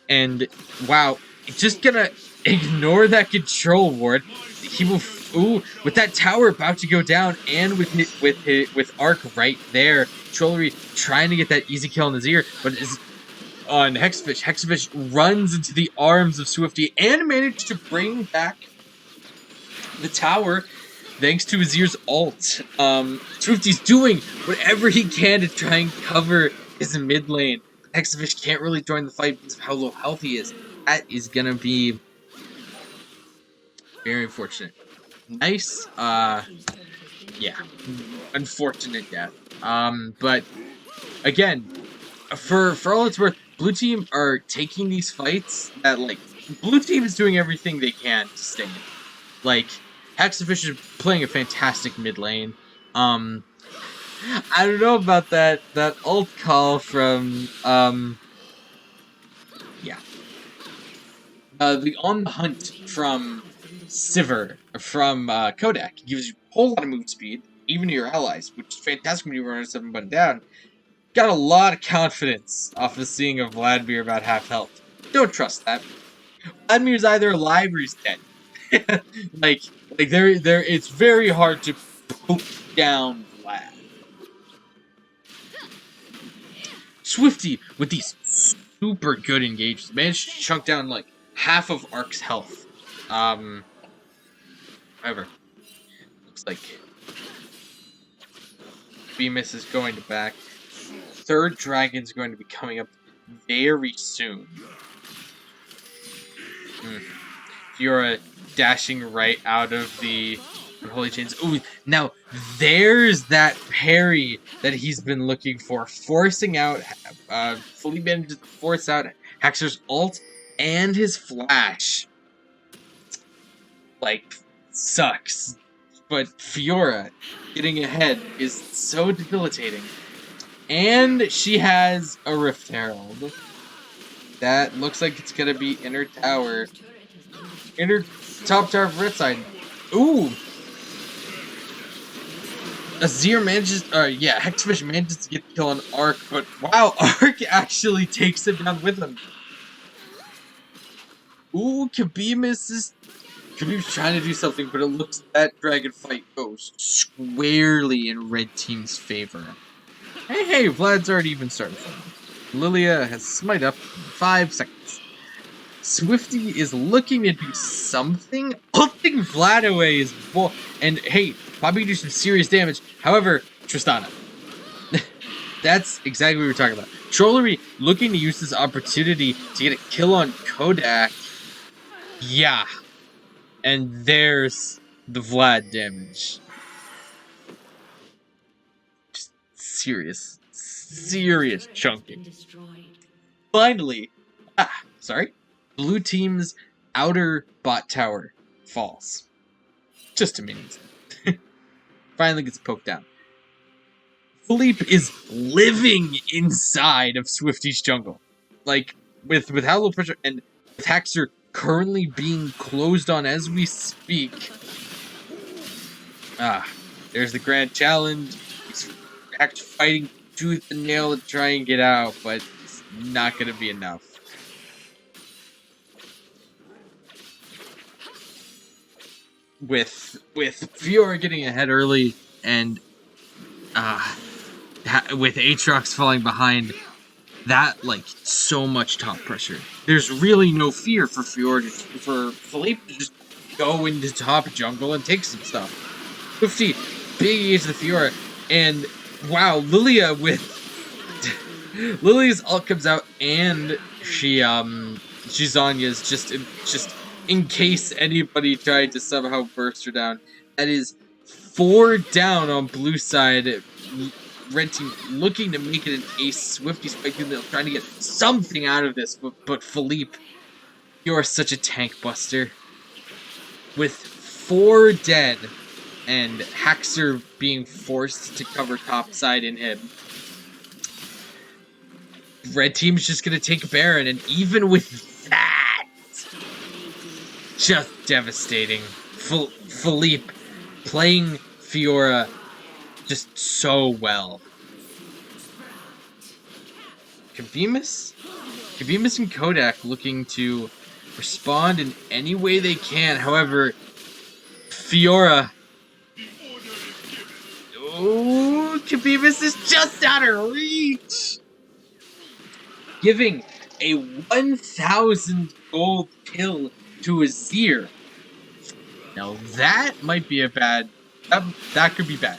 And wow, just gonna ignore that control ward. He will, with that tower about to go down, and with Arc right there, Trollery trying to get that easy kill on his ear, but is on Hexafish. Hexafish runs into the arms of Swifty and managed to bring back the tower thanks to Azir's ult. Swifty's doing whatever he can to try and cover his mid lane. Hexafish can't really join the fight because of how low health he is. That is gonna be very unfortunate. Nice, yeah, unfortunate death. But again, for all it's worth, blue team are taking these fights that, like, blue team is doing everything they can to stay in. Like, Hexafish is playing a fantastic mid lane. I don't know about that ult call from yeah. The On the Hunt from Sivir from Kodak gives you a whole lot of move speed, even to your allies, which is fantastic when you run a 7-button down. Got a lot of confidence off of seeing a Vladimir about half health. Don't trust that. Vladimir's either alive or he's dead. like there it's very hard to poke down Vlad. Swifty with these super good engagements managed to chunk down like half of Ark's health. However, looks like Bemis is going to back. Third dragon's going to be coming up very soon. Fiora dashing right out of the Unholy Chains. Ooh, now there's that parry that he's been looking for. Forcing out, fully managed to force out Hexer's ult and his flash. Like, sucks. But Fiora getting ahead is so debilitating. And she has a Rift Herald. That looks like it's gonna be inner tower. Inner top tower of Red side. Ooh! Azir manages, Hexafish manages to get the kill on Ark, but wow, Ark actually takes him down with him. Ooh, Khabib's trying to do something, but it looks that dragon fight goes squarely in red team's favor. Hey, Vlad's already even started fighting. Lilia has smite up in 5 seconds. Swifty is looking to do something. Ulting Vlad away is bull. And hey, probably do some serious damage. However, Tristana. That's exactly what we were talking about. Trollery looking to use this opportunity to get a kill on Kodak. Yeah. And there's the Vlad damage. Just serious chunking. Finally, blue team's outer bot tower falls. Just a minute. Finally gets poked down. Philippe is living inside of Swifty's jungle. Like, with how low pressure, and with Hexer currently being closed on as we speak. There's the grand challenge. He's actually fighting tooth and nail to try and get out, but it's not going to be enough. With Fiora getting ahead early and with Aatrox falling behind, that, like, so much top pressure. There's really no fear for Philippe to just go into top jungle and take some stuff. 50, big age of the Fiora, and wow, Lilia with Lilia's ult comes out, and Zanya's just in case anybody tried to somehow burst her down. That is 4 down on blue side. Red team looking to make it an ace. Swifty spiking them, trying to get something out of this, but Philippe, you're such a tank buster. With 4 dead and Hexer being forced to cover top side in him, red team's just gonna take Behrend, and even with that, just devastating. Philippe playing Fiora just so well. Khabib's and Kodak looking to respond in any way they can. However, Fiora. Oh, Khabib's is just out of reach. Giving a 1,000 gold kill to Azir. Now that might be a bad. That could be bad.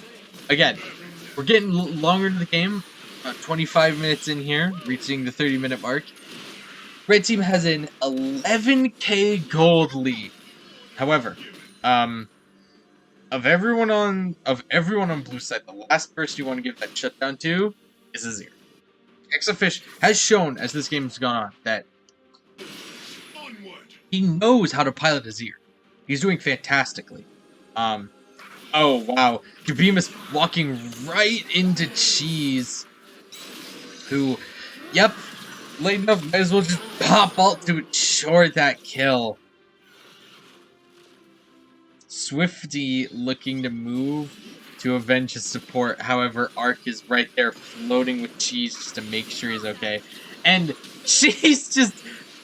Again, we're getting longer into the game. About 25 minutes in here, reaching the 30-minute mark. Red team has an 11k gold lead. However, of everyone on blue side, the last person you want to give that shutdown to is Azir. Hexafish has shown as this game's gone on that he knows how to pilot Azir. He's doing fantastically. Oh wow, Gabimus walking right into Cheese, who, yep, late enough, might as well just pop alt to ensure that kill. Swifty looking to move to avenge his support. However, Ark is right there floating with Cheese just to make sure he's okay. And Cheese just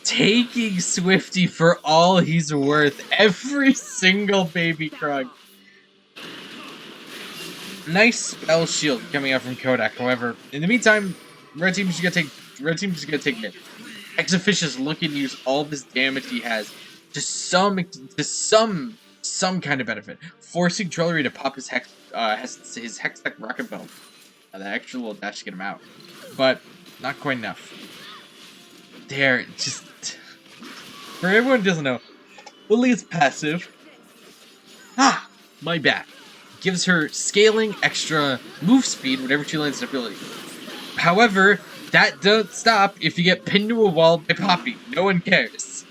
taking Swifty for all he's worth. Every single baby Krug. Nice spell shield coming out from Kodak. However, in the meantime, Red Team's just gonna take mid. Exafish is looking to use all this damage he has to some kind of benefit, forcing Trollery to pop his his Hex Tech Rocket Belt. That extra little dash to get him out, but not quite enough. There, just for everyone who doesn't know, Lily is passive. Ah, my bad. Gives her scaling, extra move speed whenever she lands an ability. However, that doesn't stop if you get pinned to a wall by Poppy. No one cares.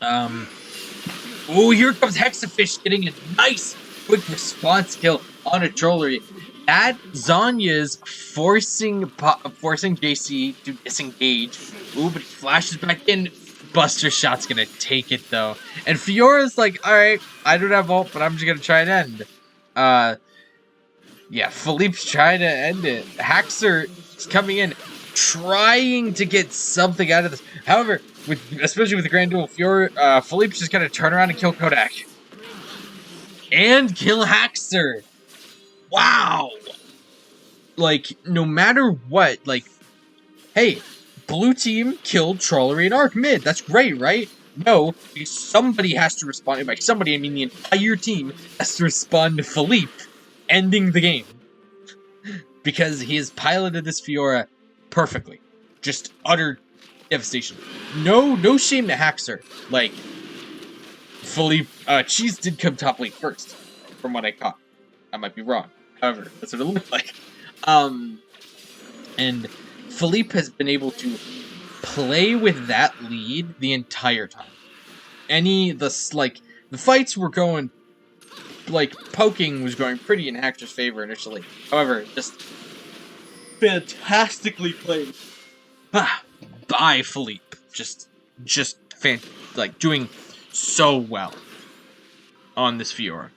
Oh, here comes Hexafish getting a nice quick response kill on a Trollery. That Zanya's forcing JC to disengage. Ooh, but he flashes back in. Buster Shot's gonna take it though. And Fiora's like, alright, I don't have ult, but I'm just gonna try and end. Yeah, Philippe's trying to end it. Haxer is coming in, trying to get something out of this. However, especially with the Grand Duel, Philippe's just gonna turn around and kill Kodak. And kill Haxer. Wow! Like, no matter what, like, hey, blue team killed Trollery and Arc mid. That's great, right? No, because somebody has to respond. And by somebody, I mean the entire team has to respond to Philippe ending the game. Because he has piloted this Fiora perfectly. Just utter devastation. No shame to Haxer. Like, Philippe, Cheese did come top lane first, from what I caught. I might be wrong. However, that's what it looked like. And Philippe has been able to play with that lead the entire time. The fights were going, like, poking was going pretty in Haxer's favor initially. However, just fantastically played by Philippe. Doing so well on this Fiora.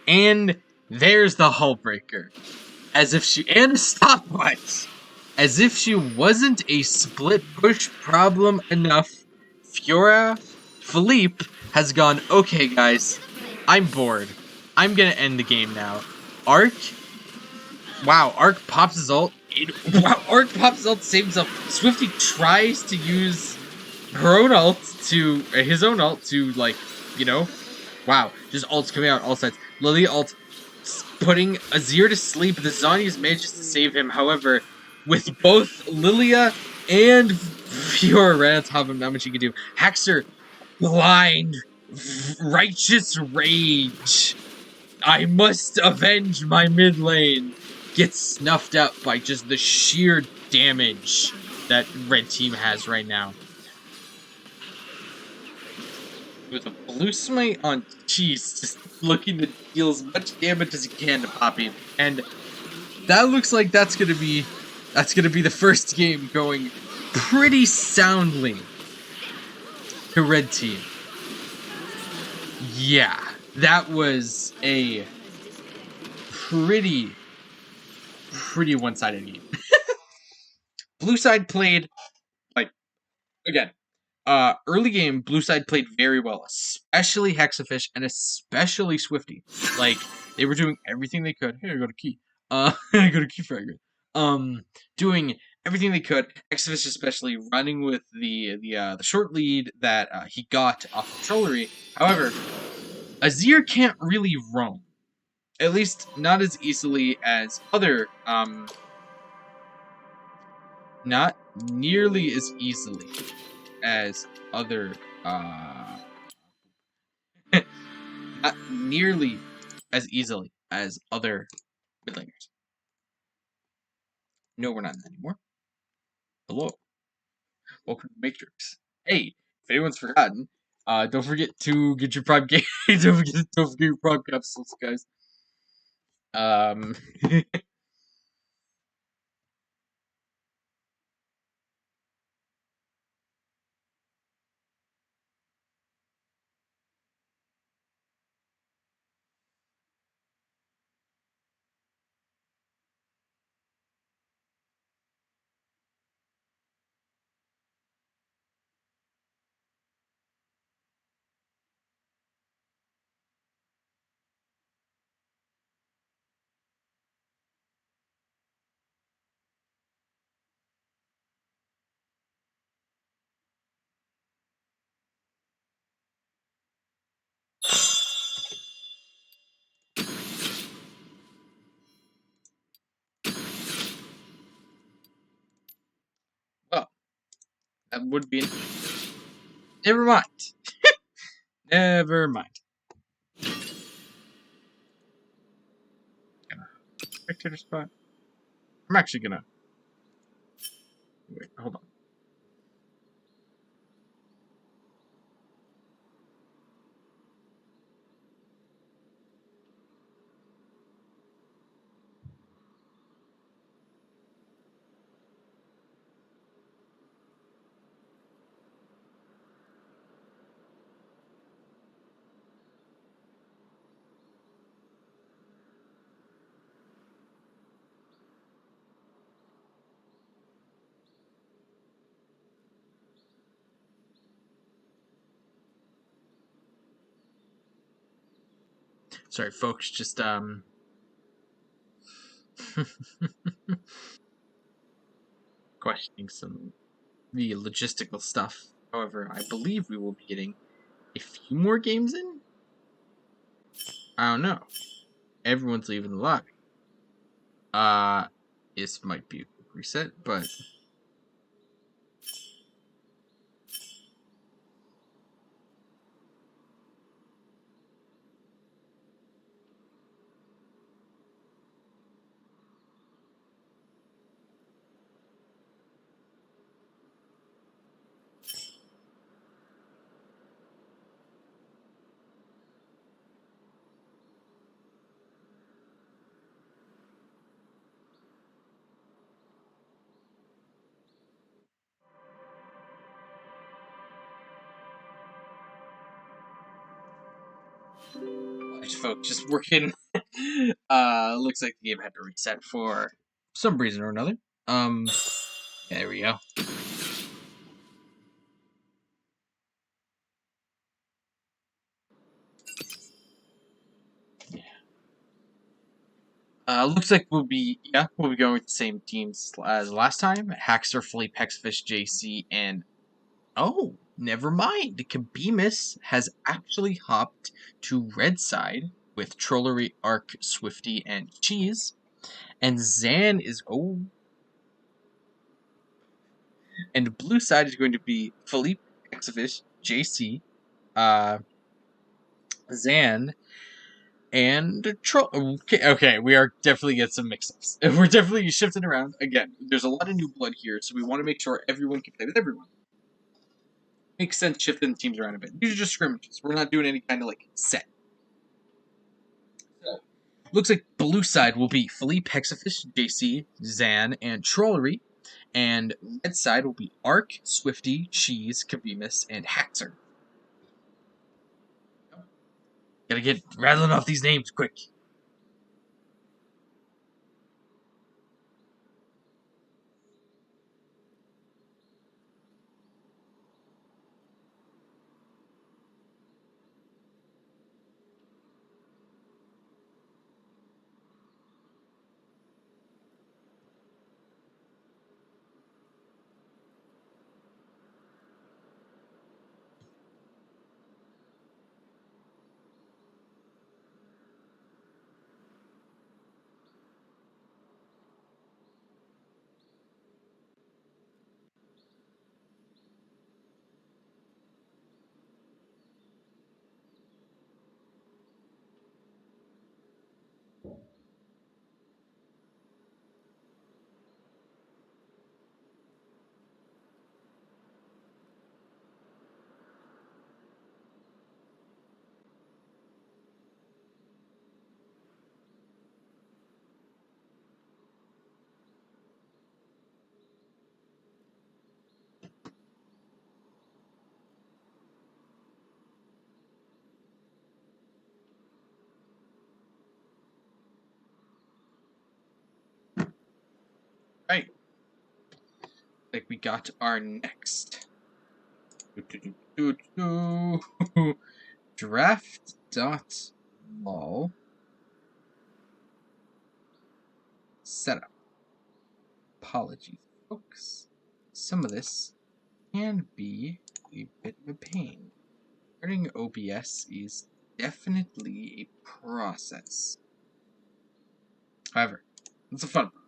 And there's the Hullbreaker. And a stopwatch. As if she wasn't a split push problem enough, Philippe has gone, okay guys, I'm bored. I'm gonna end the game now. Arc pops his ult. Arc pops his ult, saves himself. Swifty tries to use her own ult his own ult to, like, you know, wow, just ults coming out on all sides. Lily ult putting Azir to sleep. The Zhonya's manages to save him. However, with both Lilia and Fiora right on top of him, not much you can do. Haxer, blind, righteous rage. I must avenge my mid lane. Gets snuffed out by just the sheer damage that Red Team has right now. With a blue smite on Cheese, just looking to deal as much damage as he can to Poppy. And that looks like that's gonna be the first game going pretty soundly to Red Team. Yeah, that was a pretty one-sided game. Blue side played, like, again, early game, blue side played very well, especially Hexafish and especially Swifty. Like, they were doing everything they could. Here, I got a key. I got a key fragment. Doing everything they could. Hexafish especially running with the short lead that he got off of Trollery. However, Azir can't really roam. At least not as easily as other not nearly as easily as other not nearly as easily as other mid laners. No, we're not in that anymore. Hello. welcome to Matrix. Hey, if anyone's forgotten, don't forget to get your Prime game. Don't forget your Prime capsules, guys. Um, well, that would be. Never mind. Never mind. Spectator spot. I'm actually gonna wait. Hold on. Sorry, folks. Just questioning some the logistical stuff. However, I believe we will be getting a few more games in. I don't know. Everyone's leaving the lobby. This might be a quick reset, but folks, just working. Looks like the game had to reset for some reason or another. There we go. Looks like we'll be going with the same teams as last time. Haxer, Philippe, Hexfish, JC, and oh, never mind. Cabemus has actually hopped to red side with Trollery, Arc, Swifty, and Cheese. And Zan is and the blue side is going to be Philippe, Hexfish, JC, uh, Zan, and Troll. Okay, we are definitely getting some mix-ups. We're definitely shifting around again. There's a lot of new blood here, so we want to make sure everyone can play with everyone. Makes sense shifting the teams around a bit. These are just scrimmages. We're not doing any kind of like set. So, looks like blue side will be Philippe, Hexafish, JC, Zan, and Trollery. And red side will be Arc, Swifty, Cheese, Cabemus, and Haxer. Gotta get rattling off these names quick. Right. Like we got our next draft.lol setup. Apologies, folks. Some of this can be a bit of a pain. Starting OBS is definitely a process. However, it's a fun process.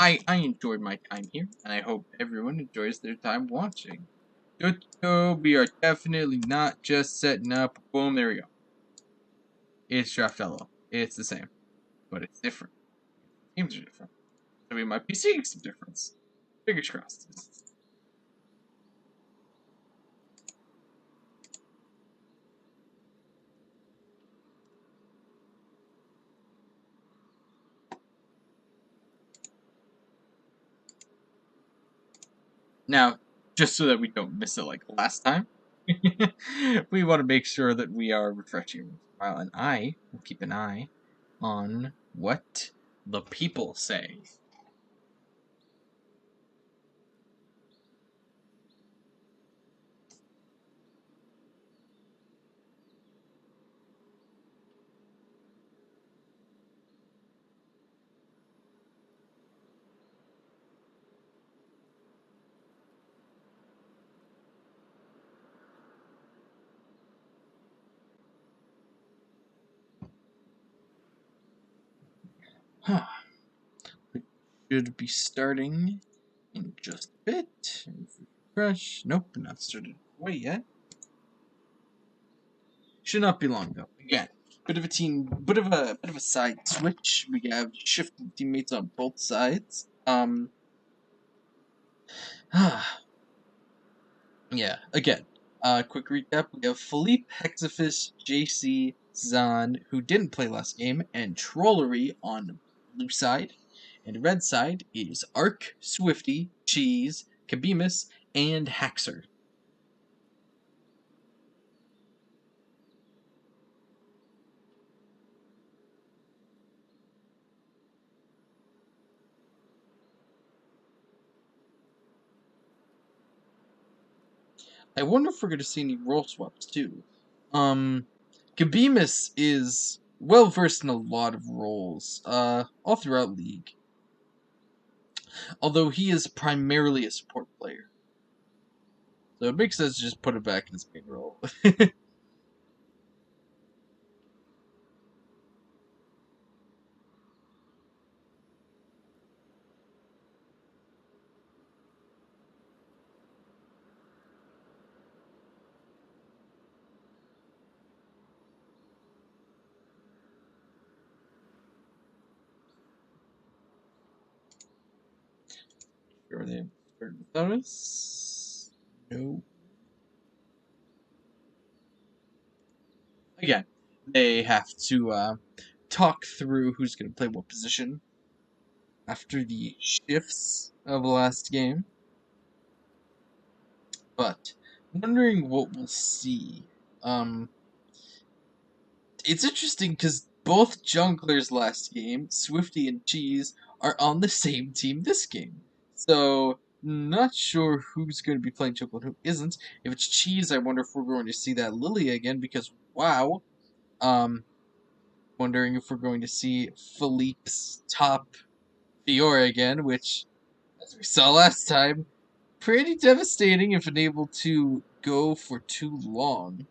I enjoyed my time here, and I hope everyone enjoys their time watching. We are definitely not just setting up. Boom, there we go. It's Draftello. It's the same, but it's different. Games are different. So we might be seeing some difference. Fingers crossed. Now, just so that we don't miss it like last time, we want to make sure that we are refreshing a while, and I will keep an eye on what the people say. Huh. We should be starting in just a bit. Refresh. Nope, not started quite yet. Should not be long though. Again, bit of a side switch. We have shifting teammates on both sides. Yeah. Again, quick recap. We have Philippe, Hexafish, JC, Zahn, who didn't play last game, and Trollery on blue side. And red side is Ark, Swifty, Cheese, Kabimus, and Haxer. I wonder if we're going to see any role swaps too. Kabimus is well versed in a lot of roles, all throughout League. Although he is primarily a support player. So it makes sense to just put it back in his main role. Are they started without us? No. Again, they have to talk through who's going to play what position after the shifts of the last game. But wondering what we'll see. It's interesting because both junglers last game, Swifty and Cheese, are on the same team this game. So not sure who's going to be playing jungle and who isn't. If it's Cheese, I wonder if we're going to see that Lily again because wow. Wondering if we're going to see Philippe's top Fiora again, which, as we saw last time, pretty devastating if unable to go for too long.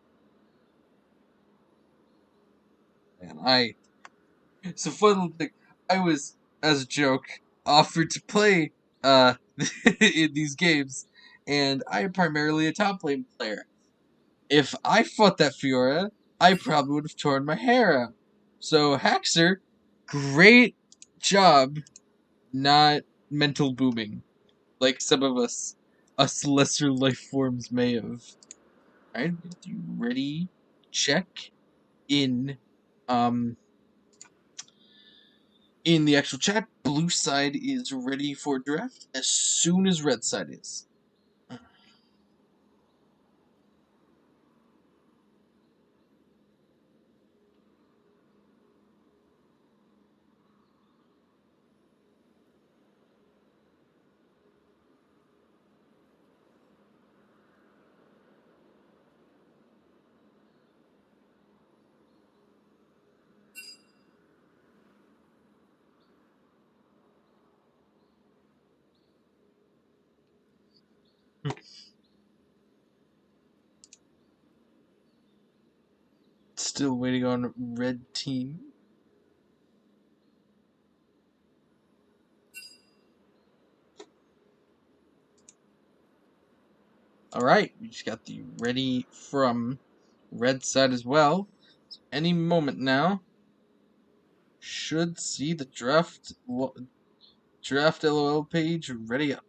And so fun little thing, I was, as a joke, offered to play in these games, and I am primarily a top lane player. If I fought that Fiora, I probably would have torn my hair out. So Haxer, great job not mental booming like some of us lesser life forms may have. Alright, you ready? Check in in the actual chat. Blue side is ready for draft as soon as red side is. Still waiting on red team. Alright, we just got the ready from red side as well. Any moment now. Should see the draft LOL page ready up.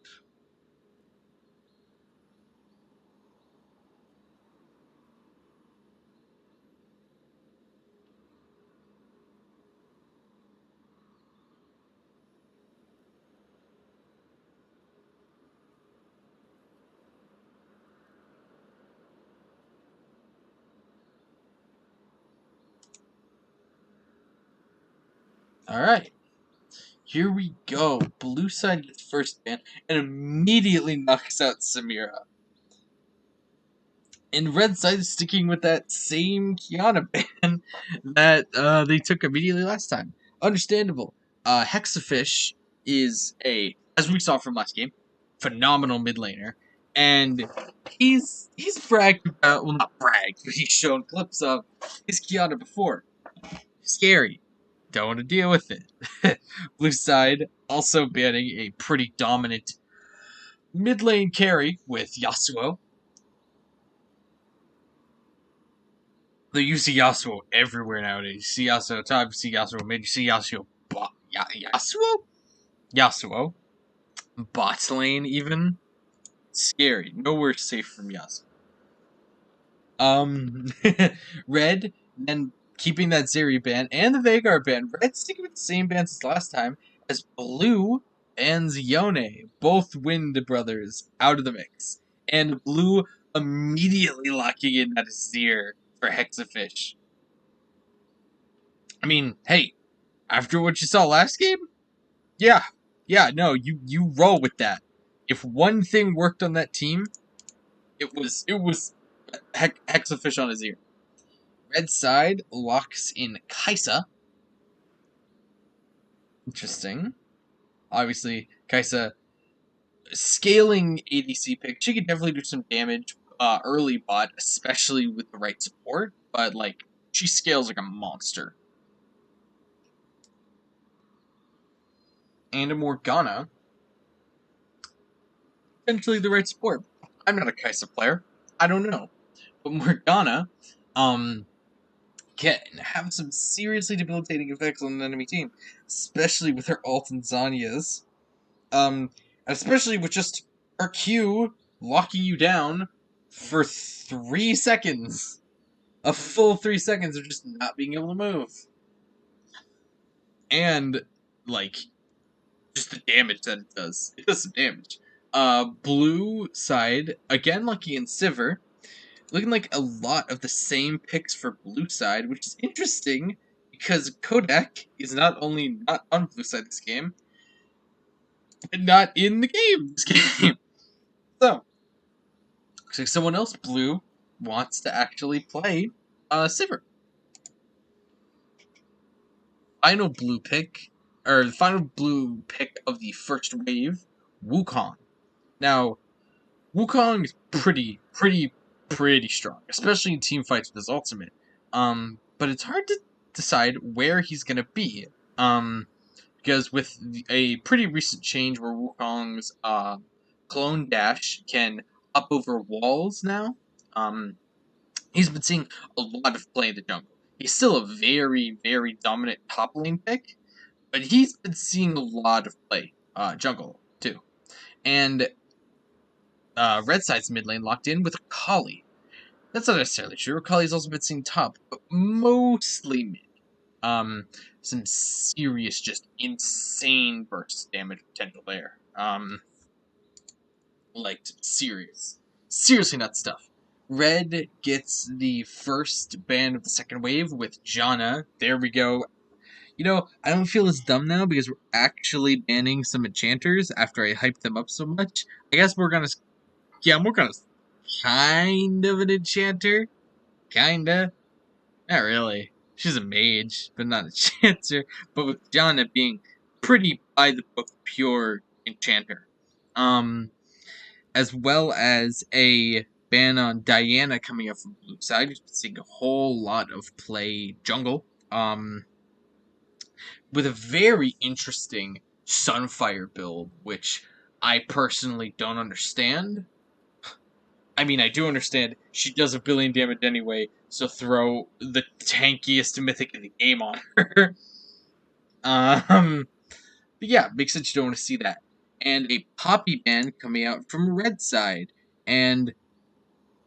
Alright. Here we go. Blue side gets first ban and immediately knocks out Samira. And red side is sticking with that same Kiana ban that they took immediately last time. Understandable. Hexafish is as we saw from last game, phenomenal mid laner. And he's bragged about, well, not bragged, but he's shown clips of his Kiana before. Scary. Don't want to deal with it. Blue side also banning a pretty dominant mid lane carry with Yasuo. You see Yasuo everywhere nowadays. You see Yasuo top, you see Yasuo mid, you see Yasuo bot. Yasuo? Yasuo. Bot lane, even. Scary. Nowhere safe from Yasuo. Red, then keeping that Zeri ban and the Veigar ban. Red sticking with the same bans as last time, as Blue bans Yone, both Wind brothers, out of the mix. And Blue immediately locking in that Azir for Hexafish. I mean, hey, after what you saw last game, yeah, no, you roll with that. If one thing worked on that team, it was Hexafish on his ear. Red side locks in Kaisa. Interesting. Obviously, Kaisa scaling ADC pick. She could definitely do some damage early bot, especially with the right support. But like, she scales like a monster. And a Morgana. Potentially the right support. I'm not a Kaisa player. I don't know. But Morgana, can have some seriously debilitating effects on an enemy team, especially with her ult and Zanya's. Especially with just her Q locking you down for 3 seconds. A full 3 seconds of just not being able to move. And, like, just the damage that it does. It does some damage. Blue side, again lucky in Sivir. Looking like a lot of the same picks for blue side, which is interesting because Kodak is not only not on blue side this game, but not in the game this game. So, looks like someone else blue wants to actually play Sivir. Final blue pick, or the final blue pick of the first wave, Wukong. Now, Wukong is pretty strong, especially in team fights with his ultimate. But it's hard to decide where he's gonna be. Because with a pretty recent change where Wukong's clone dash can up over walls now, he's been seeing a lot of play in the jungle. He's still a very dominant top lane pick, but he's been seeing a lot of play jungle too. And red side's mid lane locked in with Akali. That's not necessarily true. Akali's also been seen top, but mostly mid. Some serious, just insane burst damage potential there. Like, seriously nuts stuff. Red gets the first ban of the second wave with Janna. There we go. You know, I don't feel as dumb now because we're actually banning some enchanters after I hyped them up so much. I guess we're gonna kind of an enchanter. Kinda. Not really. She's a mage, but not a enchanter. But with Janna being pretty by the book pure enchanter. As well as a ban on Diana coming up from blue side. He's been seeing a whole lot of play jungle. With a very interesting Sunfire build, which I personally don't understand. I mean, I do understand she does 1 billion damage anyway, so throw the tankiest mythic in the game on her. But yeah, makes sense you don't want to see that. And a Poppy ban coming out from red side, and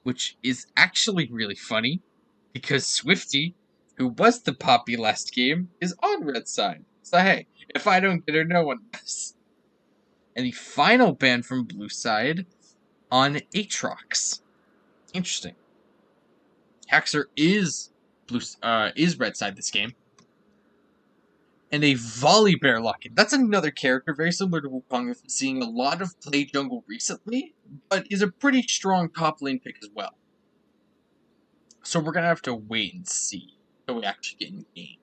which is actually really funny, because Swifty, who was the Poppy last game, is on red side. So hey, if I don't get her, no one does. And the final ban from blue side on Aatrox. Interesting. Haxor is red side this game. And a Volley Bear lock-in. That's another character very similar to Wukong. I've been seeing a lot of play jungle recently, but is a pretty strong top lane pick as well. So we're gonna have to wait and see until we actually get in game.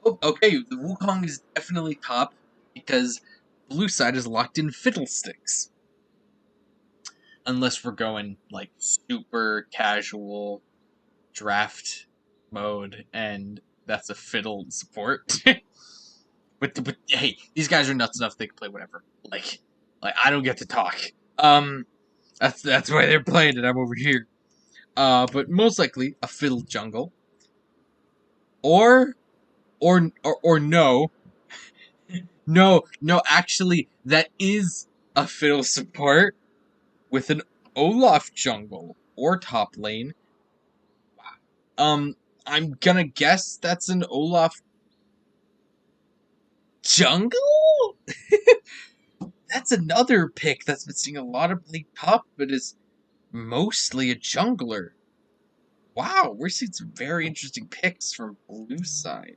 Oh, okay, the Wukong is definitely top because blue side is locked in Fiddlesticks. Unless we're going like super casual draft mode, and that's a fiddle support. but hey, these guys are nuts enough they can play whatever. Like I don't get to talk. That's why they're playing it. I'm over here. But most likely a fiddle jungle, or no, no. Actually, that is a fiddle support with an Olaf jungle or top lane. I'm gonna guess that's an Olaf jungle? That's another pick that's been seeing a lot of play top, but is mostly a jungler. Wow, we're seeing some very interesting picks from blue side.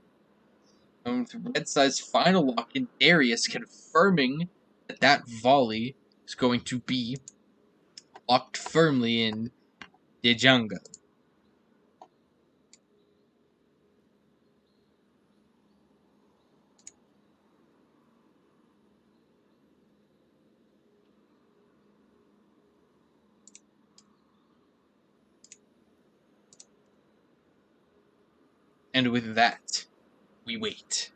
With red side's final lock in Darius confirming that volley is going to be locked firmly in the jungle. And with that, we wait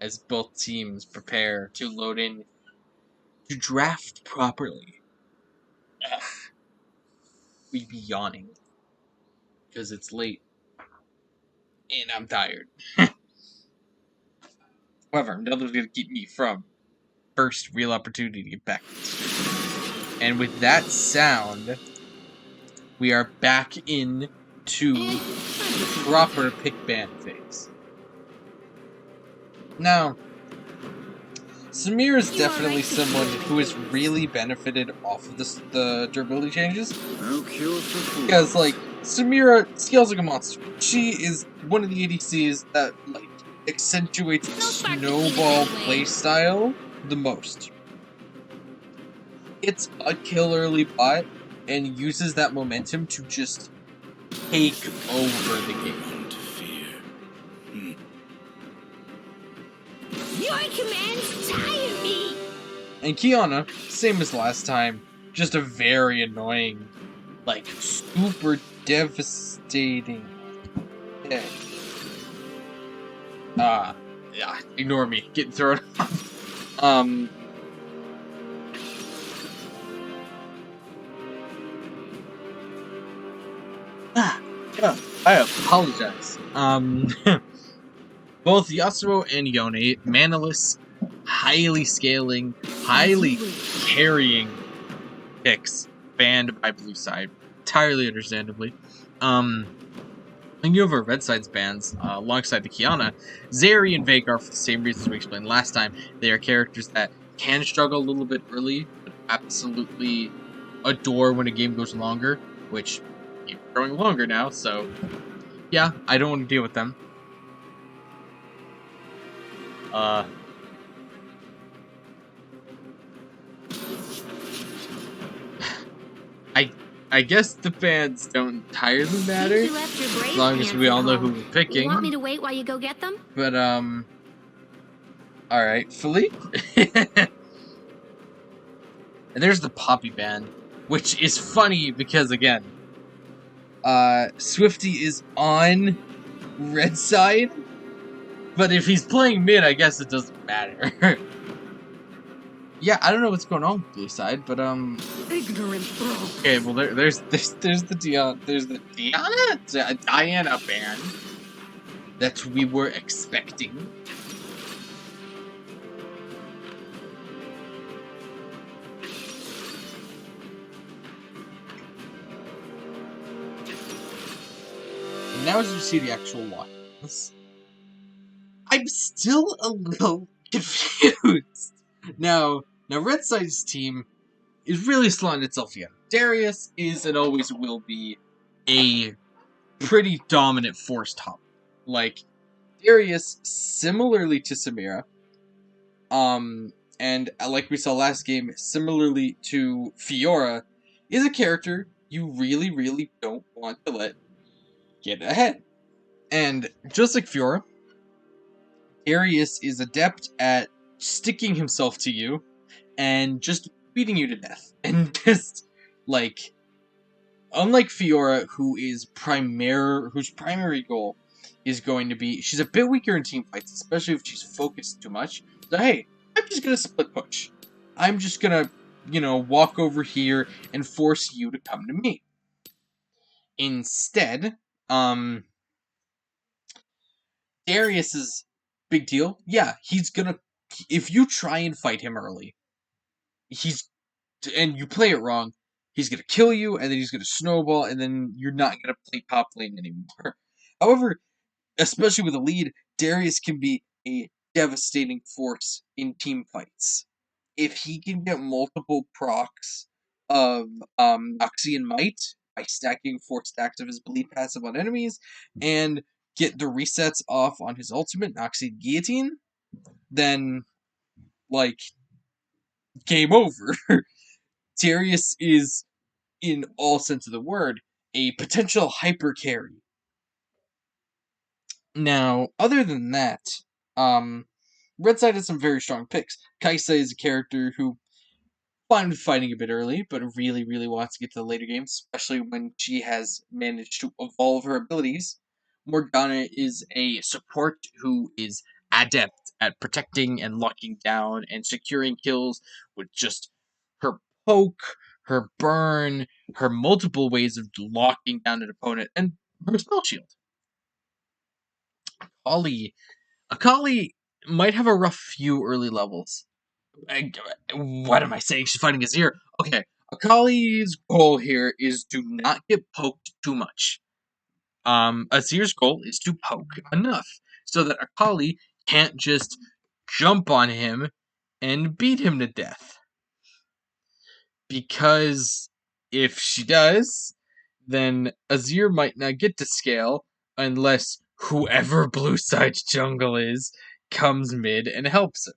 as both teams prepare to load in to draft properly. Ugh. We'd be yawning because it's late and I'm tired. However, nothing's going to keep me from first real opportunity to get back. And with that sound, we are back in to proper pick ban phase. Now, Samir is definitely someone who has really benefited off of the durability changes. Because, like, Samira scales like a monster. She is one of the ADCs that, like, accentuates the snowball playstyle the most. It's a kill early bot and uses that momentum to just take over the game. Your commands tire me! And Kiana, same as last time, just a very annoying, like, super devastating pick. Yeah, ignore me, getting thrown off. Yeah, I apologize. Both Yasuo and Yone, manaless, highly scaling, highly carrying picks banned by blue side, entirely understandably. And you have our red side's bans alongside the Kiana, Zeri and Veigar for the same reasons we explained last time. They are characters that can struggle a little bit early, but absolutely adore when a game goes longer, which keep growing longer now, so yeah, I don't want to deal with them. I guess the fans don't entirely matter, Seems you left your brave as long as pants we at all know who home. we're You picking. want me to wait while you go get them? But, alright, Philippe? And there's the Poppy Band, which is funny because, again, Swifty is on red side, but if he's playing mid, I guess it doesn't matter. Yeah, I don't know what's going on with blue side, but Ignorant bro. okay, well there's the Diana band that we were expecting. And now as you see the actual lines, I'm still a little confused. Now red side's team is really slotting itself together. Darius is and always will be a pretty dominant force top. Like, Darius, similarly to Samira, and like we saw last game, similarly to Fiora, is a character you really, really don't want to let get ahead. And just like Fiora, Darius is adept at sticking himself to you and just beating you to death. And just, like, unlike Fiora, whose primary goal is going to be, she's a bit weaker in team fights, especially if she's focused too much. So hey, I'm just gonna split push. I'm just gonna, walk over here and force you to come to me. Instead, Darius's big deal, yeah, he's gonna, if you try and fight him early, and you play it wrong, he's gonna kill you, and then he's gonna snowball, and then you're not gonna play top lane anymore. However, especially with a lead, Darius can be a devastating force in team fights. If he can get multiple procs of Noxie and Might by stacking 4 stacks of his bleed passive on enemies, and get the resets off on his ultimate, Noxie Guillotine, then, like, game over. Darius is, in all sense of the word, a potential hyper carry. Now, other than that, Red Side has some very strong picks. Kaisa is a character who fine with fighting a bit early, but really, really wants to get to the later games, especially when she has managed to evolve her abilities. Morgana is a support who is adept at protecting and locking down and securing kills with just her poke, her burn, her multiple ways of locking down an opponent, and her spell shield. Akali might have a rough few early levels. What am I saying? She's fighting Azir. Okay, Akali's goal here is to not get poked too much. Azir's goal is to poke enough so that Akali can't just jump on him and beat him to death. Because if she does, then Azir might not get to scale unless whoever Blue Side's jungle is comes mid and helps him.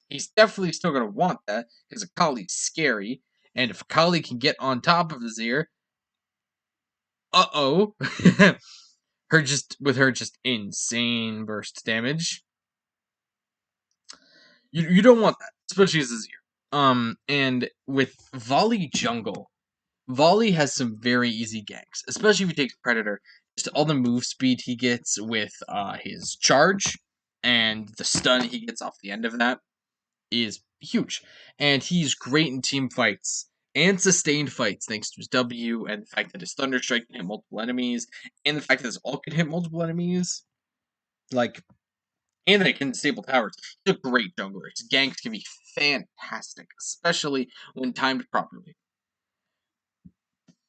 He's definitely still going to want that because Akali's scary, and if Akali can get on top of Azir, her just insane burst damage. You don't want that, especially as Azir. And with Volley jungle, Volley has some very easy ganks, especially if he takes Predator. Just all the move speed he gets with his charge and the stun he gets off the end of that is huge. And he's great in team fights and sustained fights thanks to his W and the fact that his Thunder Strike can hit multiple enemies and the fact that his ult can hit multiple enemies. Like, and that it can disable towers. He's a great jungler. His ganks can be fantastic, especially when timed properly.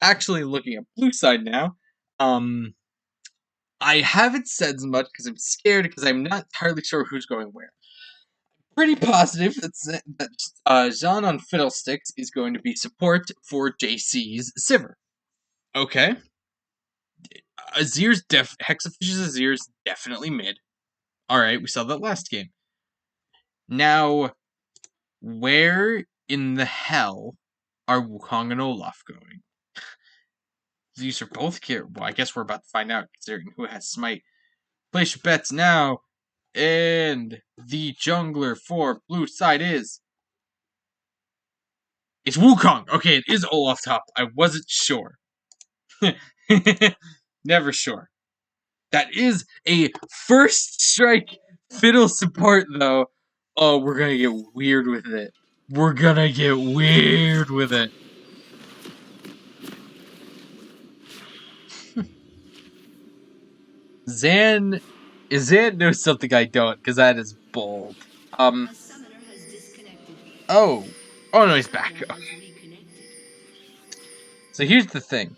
Actually, looking at blue side now, I haven't said as much because I'm scared because I'm not entirely sure who's going where. Pretty positive that Jean on Fiddlesticks is going to be support for JC's Sivir. Okay. Hexafish's Azir's definitely mid. Alright, we saw that last game. Now, where in the hell are Wukong and Olaf going? These are both care. Well, I guess we're about to find out, considering who has Smite. Place your bets now. And the jungler for blue side is... It's Wukong! Okay, it is Olaf top. I wasn't sure. Never sure. That is a first strike fiddle support, though. Oh, we're gonna get weird with it. We're gonna get weird with it. Zan knows something I don't, because that is bold. Oh no, he's back. So here's the thing.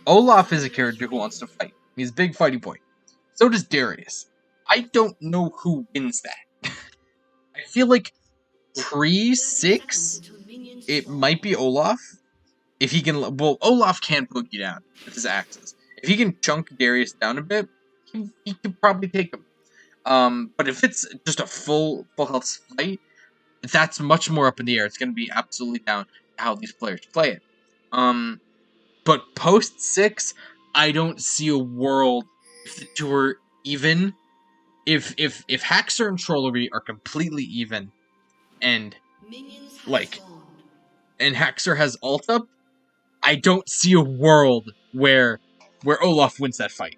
Olaf is a character who wants to fight. He's a big fighting boy. So does Darius. I don't know who wins that. I feel like pre-6, it might be Olaf. If he can, well, Olaf can poke you down with his axes. If he can chunk Darius down a bit, he could probably take him. But if it's just a full health fight, that's much more up in the air. It's going to be absolutely down to how these players play it. But post 6, I don't see a world if the two are even. If Haxor and Trollery are completely even, and and Haxor has ult up, I don't see a world where Olaf wins that fight.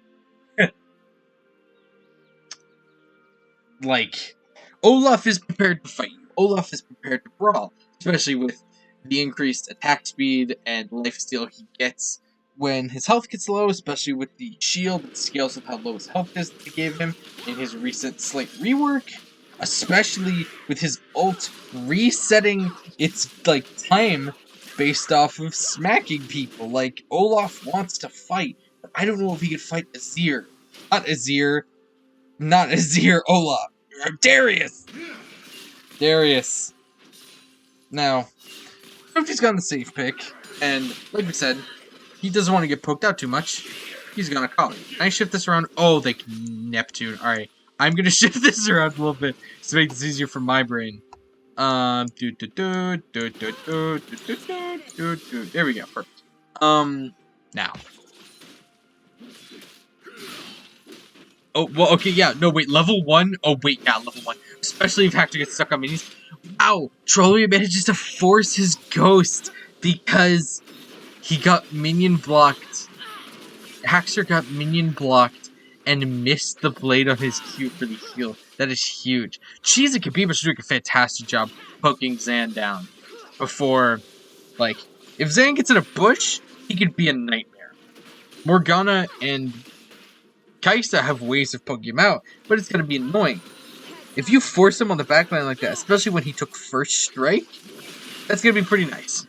Like, Olaf is prepared to fight you. Olaf is prepared to brawl, especially with the increased attack speed and lifesteal he gets when his health gets low, especially with the shield that scales with how low his health is that they gave him in his recent Slate rework, especially with his ult resetting its time based off of smacking people. Like, Olaf wants to fight, but I don't know if he could fight Azir. Not Azir, Olaf. Darius! Now, Swifty's got the safe pick, and like we said, he doesn't want to get poked out too much. He's gonna call it. Can I shift this around? Oh, they can Neptune. Alright, I'm gonna shift this around a little bit to make this easier for my brain. There we go, perfect. Now. Oh, well, okay, yeah, no, wait, level 1? Oh, wait, yeah, level 1. Especially if Hector gets stuck on minis. Wow, Trollery manages to force his ghost because he got minion blocked. Haxor got minion blocked and missed the blade on his Q for the heal. That is huge. Cheese and Kabiba's doing a fantastic job poking Zan down before, like, if Zan gets in a bush, he could be a nightmare. Morgana and Kaisa have ways of poking him out, but it's going to be annoying. If you force him on the backline like that, especially when he took first strike, that's going to be pretty nice.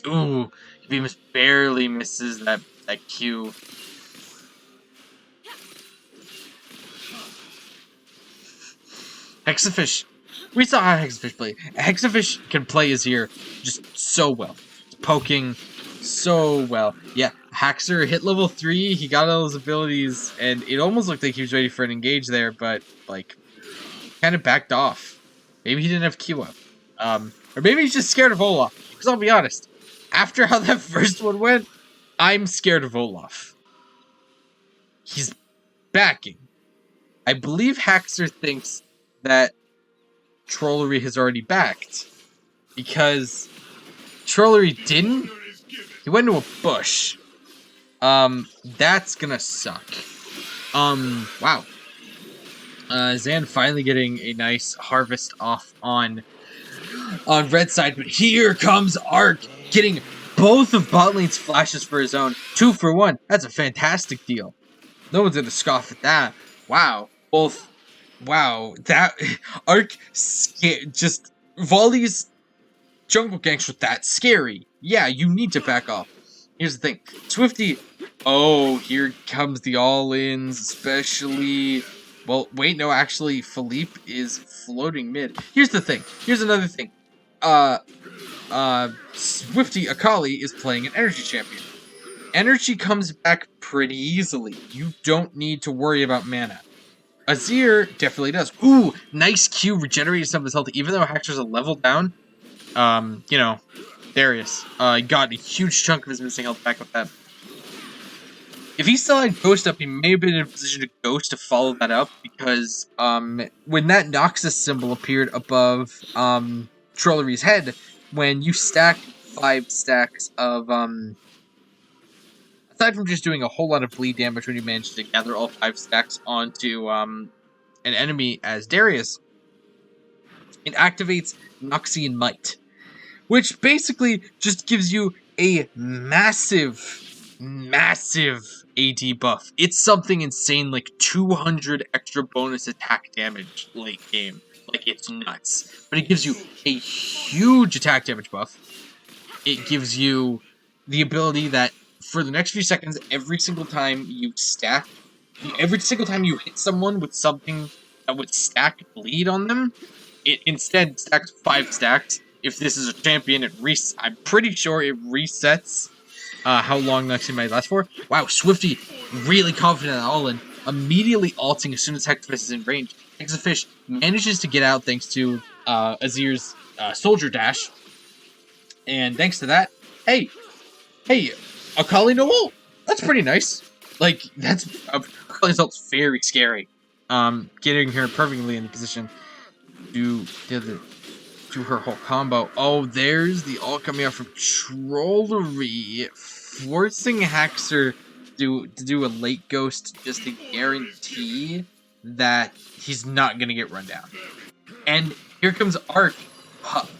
Ooh, Bemis barely misses that Q. Hexafish. We saw how Hexafish play. Hexafish can play Azir just so well. Poking so well. Yeah, Haxor hit level 3, he got all his abilities, and it almost looked like he was ready for an engage there, but, like, kind of backed off. Maybe he didn't have Q up. Or maybe he's just scared of Olaf. Because I'll be honest, after how that first one went, I'm scared of Olaf. He's backing. I believe Haxor thinks that Trollery has already backed. Because Trollery didn't. He went into a bush. That's gonna suck. Wow. Zan finally getting a nice harvest off on red side, but here comes Ark getting both of bot lane's flashes for his own. 2 for 1. That's a fantastic deal. No one's gonna scoff at that. Wow. Wow. That Ark just volleys jungle ganks with that. Scary. Yeah, you need to back off. Here's the thing. Swifty. Oh, here comes the all-ins, especially. Well, wait, no, actually, Philippe is floating mid. Here's the thing. Here's another thing. Swifty Akali is playing an energy champion. energy comes back pretty easily. You don't need to worry about mana. Azir definitely does. Ooh, nice Q, regenerated some of his health, even though Haxor's a level down. You know, Darius got a huge chunk of his missing health back with that. If he still had Ghost up, he may have been in a position to Ghost to follow that up, because when that Noxus symbol appeared above Trollery's head, when you stack 5 stacks of aside from just doing a whole lot of bleed damage when you manage to gather all 5 stacks onto an enemy as Darius, it activates Noxian Might, which basically just gives you a massive AD buff. It's something insane, like 200 extra bonus attack damage late game. Like, it's nuts. But it gives you a huge attack damage buff. It gives you the ability that for the next few seconds, every single time you hit someone with something that would stack bleed on them, it instead stacks 5 stacks. If this is a champion, I'm pretty sure it resets how long Noxian might last for. Wow, Swifty really confident at all in, immediately alting as soon as Hexafish is in range. Hexafish manages to get out thanks to Azir's Soldier Dash. And thanks to that, hey, Akali no ult. That's pretty nice. Like, Akali's ult's very scary. Getting her perfectly in the position to do her whole combo. Oh, there's the ult coming out from Trollery, forcing Haxor to do a late ghost just to guarantee that he's not gonna get run down. And here comes Ark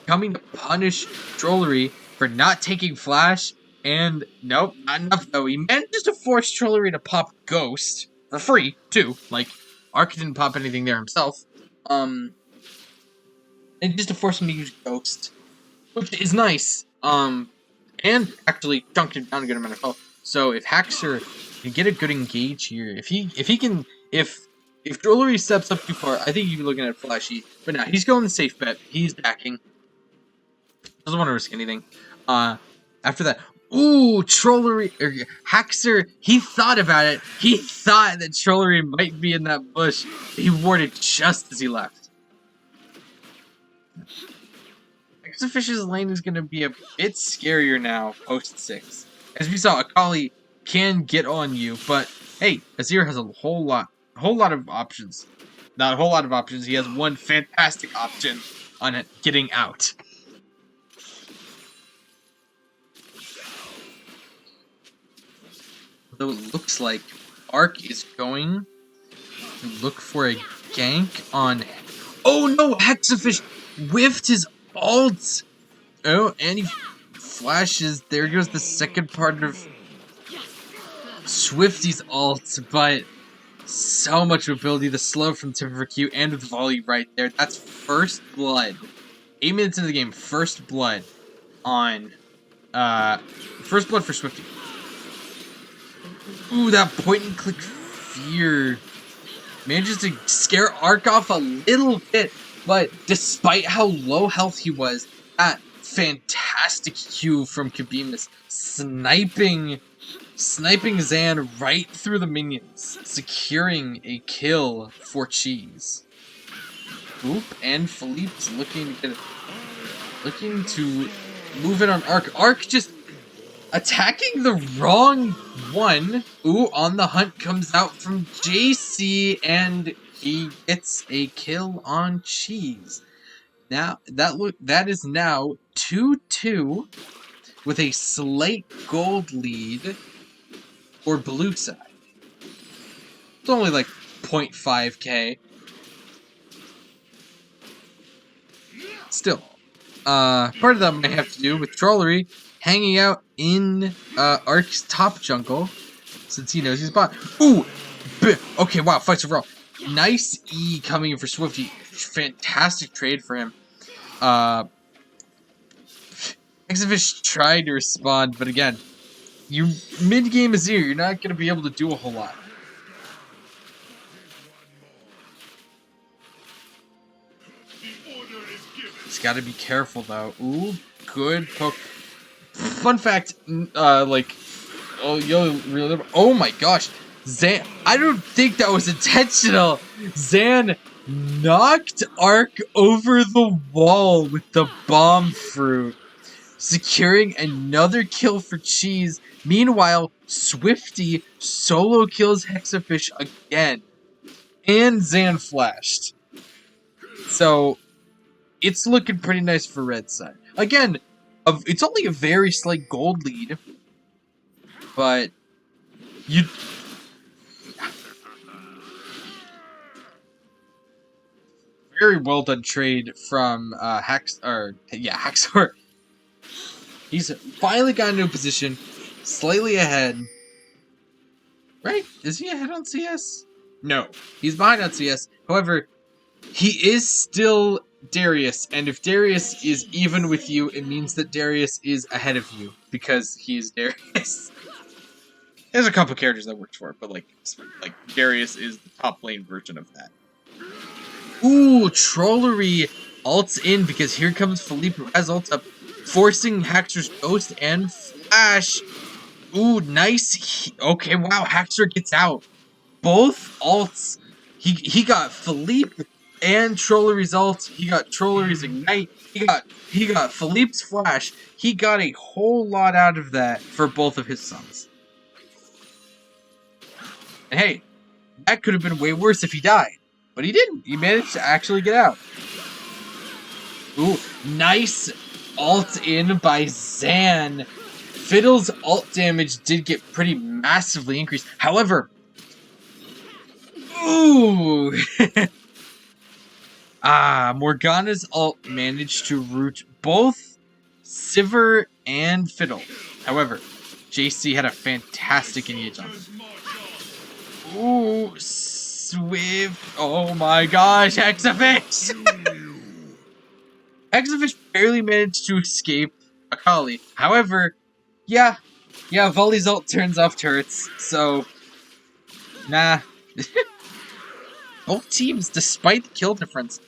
coming to punish Trollery for not taking flash. And nope, not enough though. He manages to force Trollery to pop Ghost for free too. Like, Ark didn't pop anything there himself. And just to force him to use Ghost, which is nice. And actually chunked him down a good amount of health. So if Haxor can get a good engage here, if Trollery steps up too far, I think you're looking at Flashy. But now he's going the safe bet. He's backing. Doesn't want to risk anything. After that, ooh, Trollery, Haxor, he thought about it. He thought that Trollery might be in that bush. He warded just as he left. Hexafish's lane is going to be a bit scarier now, post 6. As we saw, Akali can get on you, but hey, Azir has a whole lot of options. Not a whole lot of options, he has one fantastic option on it, getting out. Though it looks like Ark is going to look for a gank on... Oh no, Hexafish whiffed his ult! Oh, and he flashes. There goes the second part of Swifty's ult, but so much ability. The slow from Timber Q and with volley right there. That's first blood. 8 minutes into the game, first blood on first blood for Swifty. Ooh, that point and click fear manages to scare Ark off a little bit, but despite how low health he was, that fantastic Q from Kabimus, sniping Zan right through the minions, securing a kill for Cheese. Oop, and Philippe's looking to move it on Ark. Ark just attacking the wrong one. Ooh, on the hunt comes out from JC, and he gets a kill on Cheese. Now that is now 2-2 with a slight gold lead for blue side. It's only like 0.5k. Still, part of that might have to do with Trollery hanging out in Ark's top jungle, since he knows he's bot. Ooh! Okay, wow, fights overall. Nice E coming in for Swifty. Fantastic trade for him. Hexafish tried to respond, but again, you mid-game Azir, you're not going to be able to do a whole lot. He's got to be careful, though. Ooh, good poke. Fun fact, Oh my gosh. Zan, I don't think that was intentional. Zan knocked Ark over the wall with the bomb fruit, securing another kill for Cheese. Meanwhile, Swifty solo kills Hexafish again, and Zan flashed. So, it's looking pretty nice for Red side. Again, it's only a very slight gold lead, but you... Very well done trade from Haxor. He's finally got into a position, slightly ahead. Right? Is he ahead on CS? No, he's behind on CS. However, he is still Darius, and if Darius is even with you, it means that Darius is ahead of you because he is Darius. There's a couple characters that worked for it, but like Darius is the top lane version of that. Ooh, Trollery ults in because here comes Philippe who has ult up, forcing Haxor's Ghost and Flash. Ooh, nice. Okay, wow, Haxor gets out. Both ults. He got Philippe and Trollery's ult. He got Trollery's Ignite. He got Philippe's Flash. He got a whole lot out of that for both of his sons. And hey, that could have been way worse if he died. But he didn't. He managed to actually get out. Ooh, nice ult in by Zan. Fiddle's ult damage did get pretty massively increased. However, ooh. Morgana's ult managed to root both Sivir and Fiddle. However, JC had a fantastic engage on him. Ooh, Swift. Oh my gosh, Hexafish! Hexafish barely managed to escape Akali. However, yeah, Volley's ult turns off turrets, so nah. Both teams, despite the kill difference,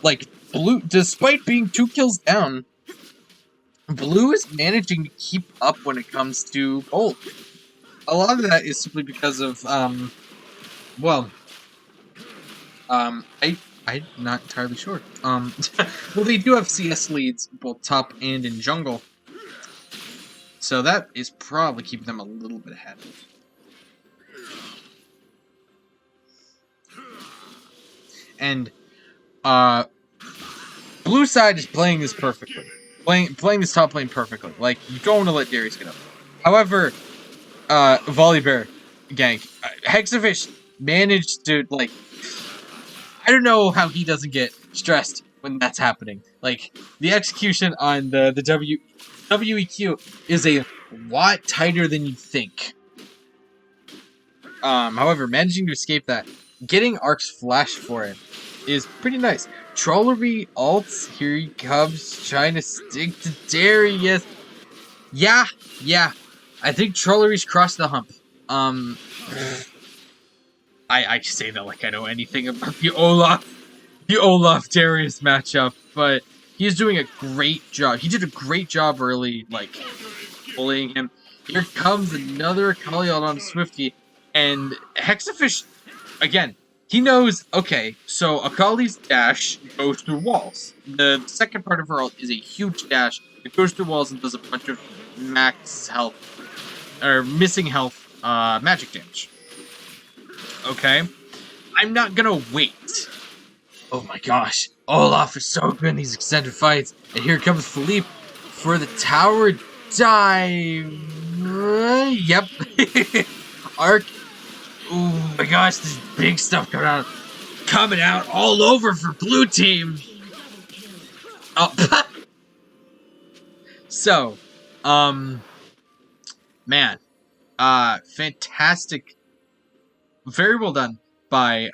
like Blue, despite being 2 kills down, Blue is managing to keep up when it comes to gold. A lot of that is simply because of I'm not entirely sure. Well, they do have CS leads both top and in jungle, so that is probably keeping them a little bit ahead. And blue side is playing this perfectly, playing this top lane perfectly. Like, you don't want to let Darius get up. However, Volibear gank, Hexafish managed to, like, I don't know how he doesn't get stressed when that's happening. Like, the execution on the WEQ is a lot tighter than you'd think. However, managing to escape that, getting Ark's flash for it, is pretty nice. Trollery ults, here he comes, trying to stick to Darius. Yeah, I think Trollery's crossed the hump. I say that like I know anything about the Olaf Darius matchup, but he's doing a great job. He did a great job early, like, bullying him. Here comes another Akali ult on Swifty, and Hexafish, again, he knows, okay, so Akali's dash goes through walls. The second part of her ult is a huge dash. It goes through walls and does a bunch of max health, or missing health, magic damage. Okay? I'm not gonna wait. Oh my gosh. Olaf is so good in these extended fights. And here comes Philippe for the tower dive. Yep. Ark. Oh my gosh, this big stuff coming out all over for blue team. Oh. So, man, fantastic. Very well done by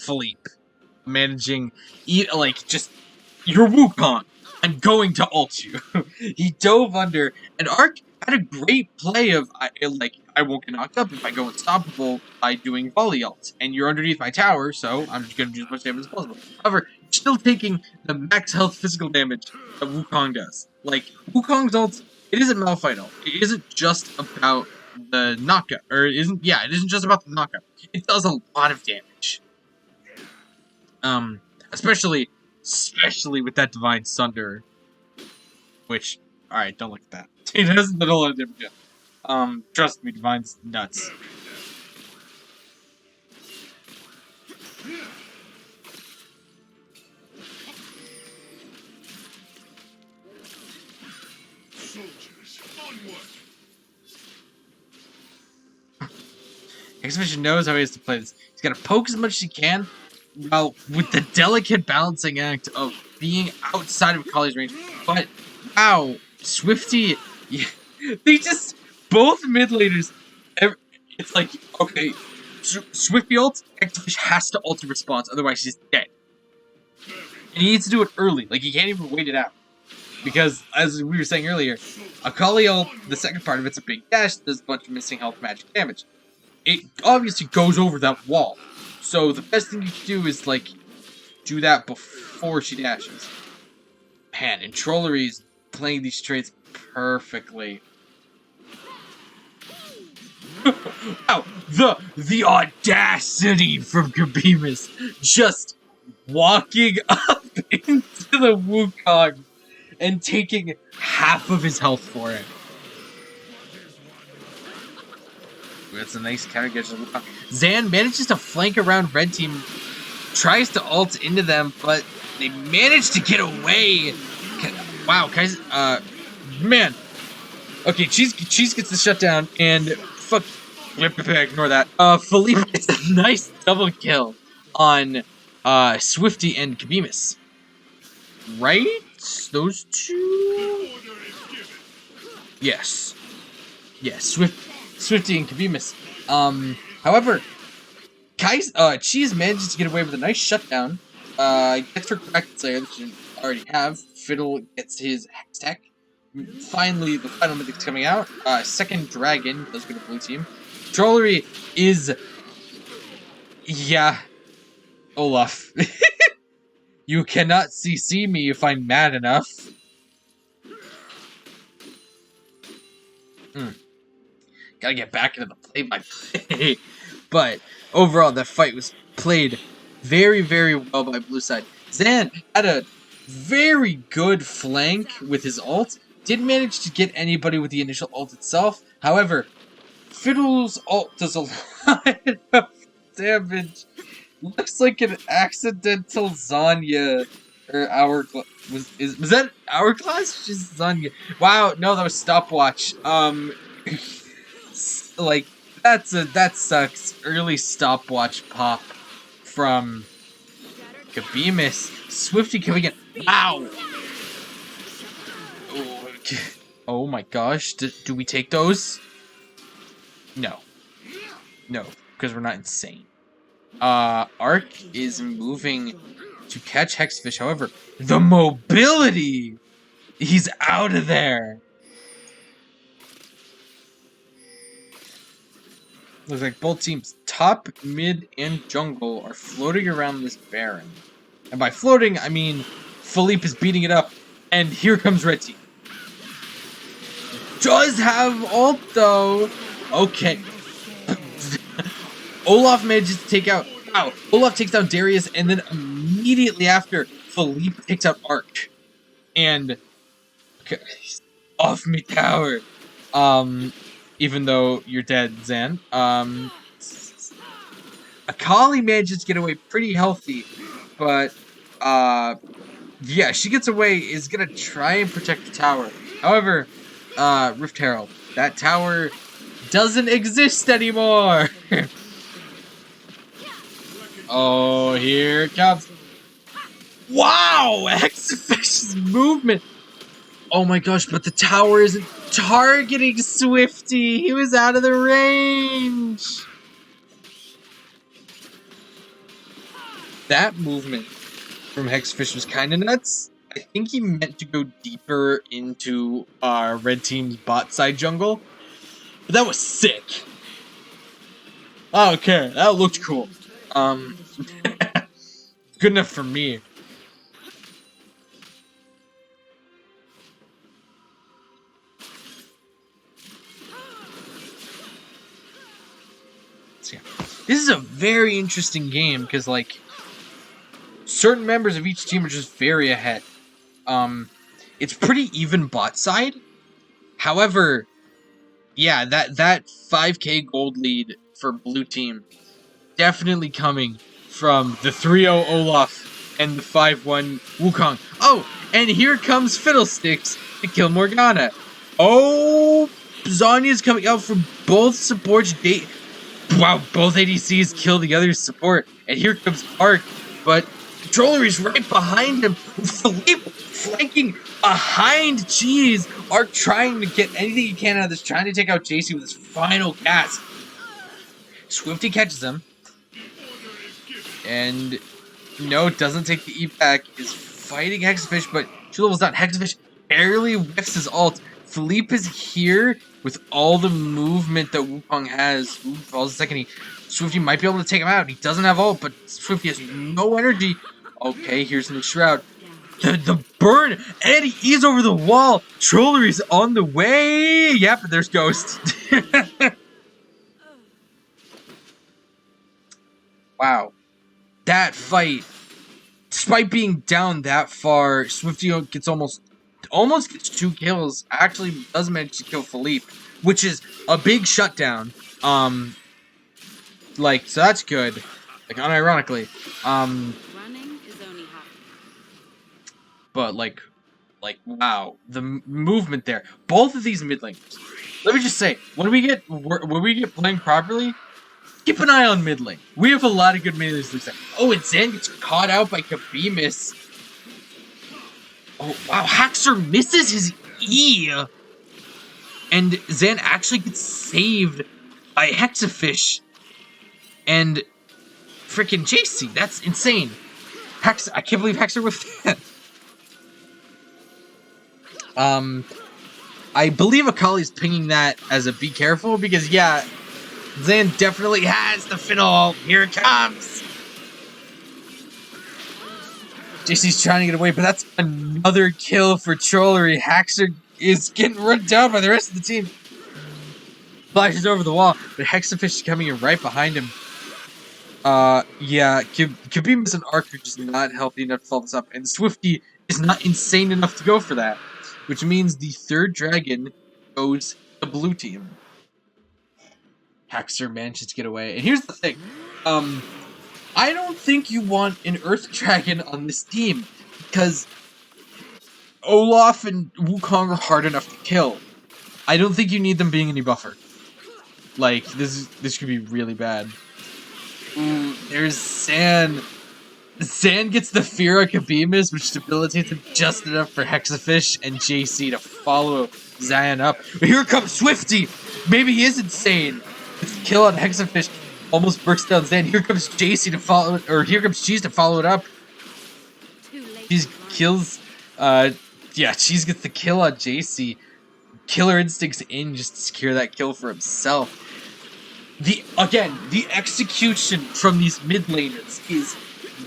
Philippe, managing, just, your Wukong, I'm going to ult you. He dove under, and Ark had a great play of, I won't get knocked up if I go unstoppable by doing volley ult, and you're underneath my tower, so I'm just going to do as much damage as possible. However, you're still taking the max health physical damage that Wukong does. Like, Wukong's ult it isn't Malphite. It isn't just about the knockout, or it isn't. Yeah, it isn't just about the knockout. It does a lot of damage. Especially with that Divine Sunder, which, all right, don't look at that. It doesn't do a lot of damage. Trust me, Divine's nuts. Xvision knows how he has to play this. He's got to poke as much as he can, while with the delicate balancing act of being outside of Kali's range. But wow, Swifty, yeah, they just both mid laners. It's like, okay, Swifty ult, Xfish has to ult in response, otherwise he's dead. And he needs to do it early. Like, he can't even wait it out. Because, as we were saying earlier, Akali ult, the second part of it's a big dash, there's a bunch of missing health magic damage. It obviously goes over that wall. So the best thing you can do is, like, do that before she dashes. Man, and Trollery's playing these traits perfectly. Wow, the audacity from Kabimus just walking up into the Wukong and taking half of his health for it. That's a nice counter get to Wukong. Zan manages to flank around red team, tries to ult into them, but they manage to get away. Wow, guys, man. Okay, Cheese gets the shutdown, and fuck, ignore that. Philippe gets a nice double kill on Swifty and Kabimus. Right? Those two? Yes. Yes, Swifty and Kabimus. However, Cheese manages to get away with a nice shutdown. Gets her Kraken Slayer that she didn't already have. Fiddle gets his Hex Tech. Finally, the final mythic's coming out. Second Dragon does go to blue team. Trollery is... Yeah. Olaf. You cannot CC me if I'm mad enough. Gotta get back into the play-by-play. But overall, that fight was played very, very well by blue side. Zan had a very good flank with his ult. Didn't manage to get anybody with the initial ult itself. However, Fiddle's ult does a lot of damage. Looks like an accidental Zanya or Hourglass. Was that Hourglass? Just Zanya. Wow, no, that was Stopwatch. Like, that sucks. Early Stopwatch pop from Kabimus. Swifty coming in. Wow. Oh my gosh. Do we take those? No. No, because we're not insane. Arc is moving to catch Hexfish. However, the mobility! He's out of there! Looks like both teams, top, mid, and jungle, are floating around this Behrend. And by floating, I mean Philippe is beating it up, and here comes red team. Does have ult, though! Okay. Olaf manages to take out... Wow, Olaf takes down Darius, and then immediately after, Philippe takes out Arc. And... Okay, off me tower. Even though you're dead, Zan. Akali manages to get away pretty healthy, but, yeah, she gets away, is gonna try and protect the tower. However, Rift Herald, that tower doesn't exist anymore! Oh, here it comes. Wow! Xfish's movement! Oh my gosh, but the tower isn't targeting Swifty! He was out of the range! That movement from Hexfish was kind of nuts. I think he meant to go deeper into red team's bot side jungle. But that was sick. I don't care. That looked cool. Good enough for me. So yeah, this is a very interesting game because like certain members of each team are just very ahead. It's pretty even bot side. However, yeah, that 5K gold lead for blue team definitely coming from the 3-0 Olaf and the 5-1 Wukong. Oh, and here comes Fiddlesticks to kill Morgana. Oh, Zonya's coming out from both supports. Wow, both ADCs kill the other support. And here comes Ark, but Controllery's right behind him. Philippe flanking behind Cheese. Ark trying to get anything he can out of this, trying to take out JC with his final cast. Swifty catches him. And no, doesn't take the E back. Is fighting Hexafish, but 2 levels down. Hexafish barely whiffs his ult. Philippe is here with all the movement that Wukong has. Ooh, falls a second. Swifty might be able to take him out. He doesn't have ult, but Swifty has no energy. Okay, here's the Shroud. The burn! And he's over the wall! Trollery's on the way! Yep, there's Ghost. Wow. That fight, despite being down that far, Swifty gets almost gets 2 kills. Actually doesn't manage to kill Philippe, which is a big shutdown. Like, so that's good. Like, unironically. Running is only half. But like, wow, the movement there. Both of these mid laners. Let me just say, when we get playing properly, keep an eye on mid lane. We have a lot of good mid laners this time. Oh, and Zan gets caught out by Kabimis. Oh, wow, Haxor misses his E. And Zan actually gets saved by Hexafish. And freaking JC. That's insane. I can't believe Haxor was that. I believe Akali's pinging that as a be careful because, yeah, Zan definitely has the fiddle. Here it comes. JC's trying to get away, but that's another kill for Trollery. Haxor is getting run down by the rest of the team. Flashes over the wall, but Hexafish is coming in right behind him. Yeah, Kabimis and Ark are just not healthy enough to follow this up, and Swifty is not insane enough to go for that, which means the 3rd dragon goes to blue team. Haxor manages to get away, and here's the thing, I don't think you want an Earth Dragon on this team, because Olaf and Wukong are hard enough to kill. I don't think you need them being any buffer. Like, this could be really bad. Ooh, there's Zan. Zan gets the Fear of Kabimis, which debilitates him just enough for Hexafish and JC to follow Zan up. But here comes Swifty! Maybe he is insane. It's a kill on Hexafish. Almost bursts down Zan. Here comes JC to follow it, or here comes Cheese to follow it up. Cheese kills, yeah, Cheese gets the kill on JC. Killer Instinct's in just to secure that kill for himself. Again, the execution from these mid laners is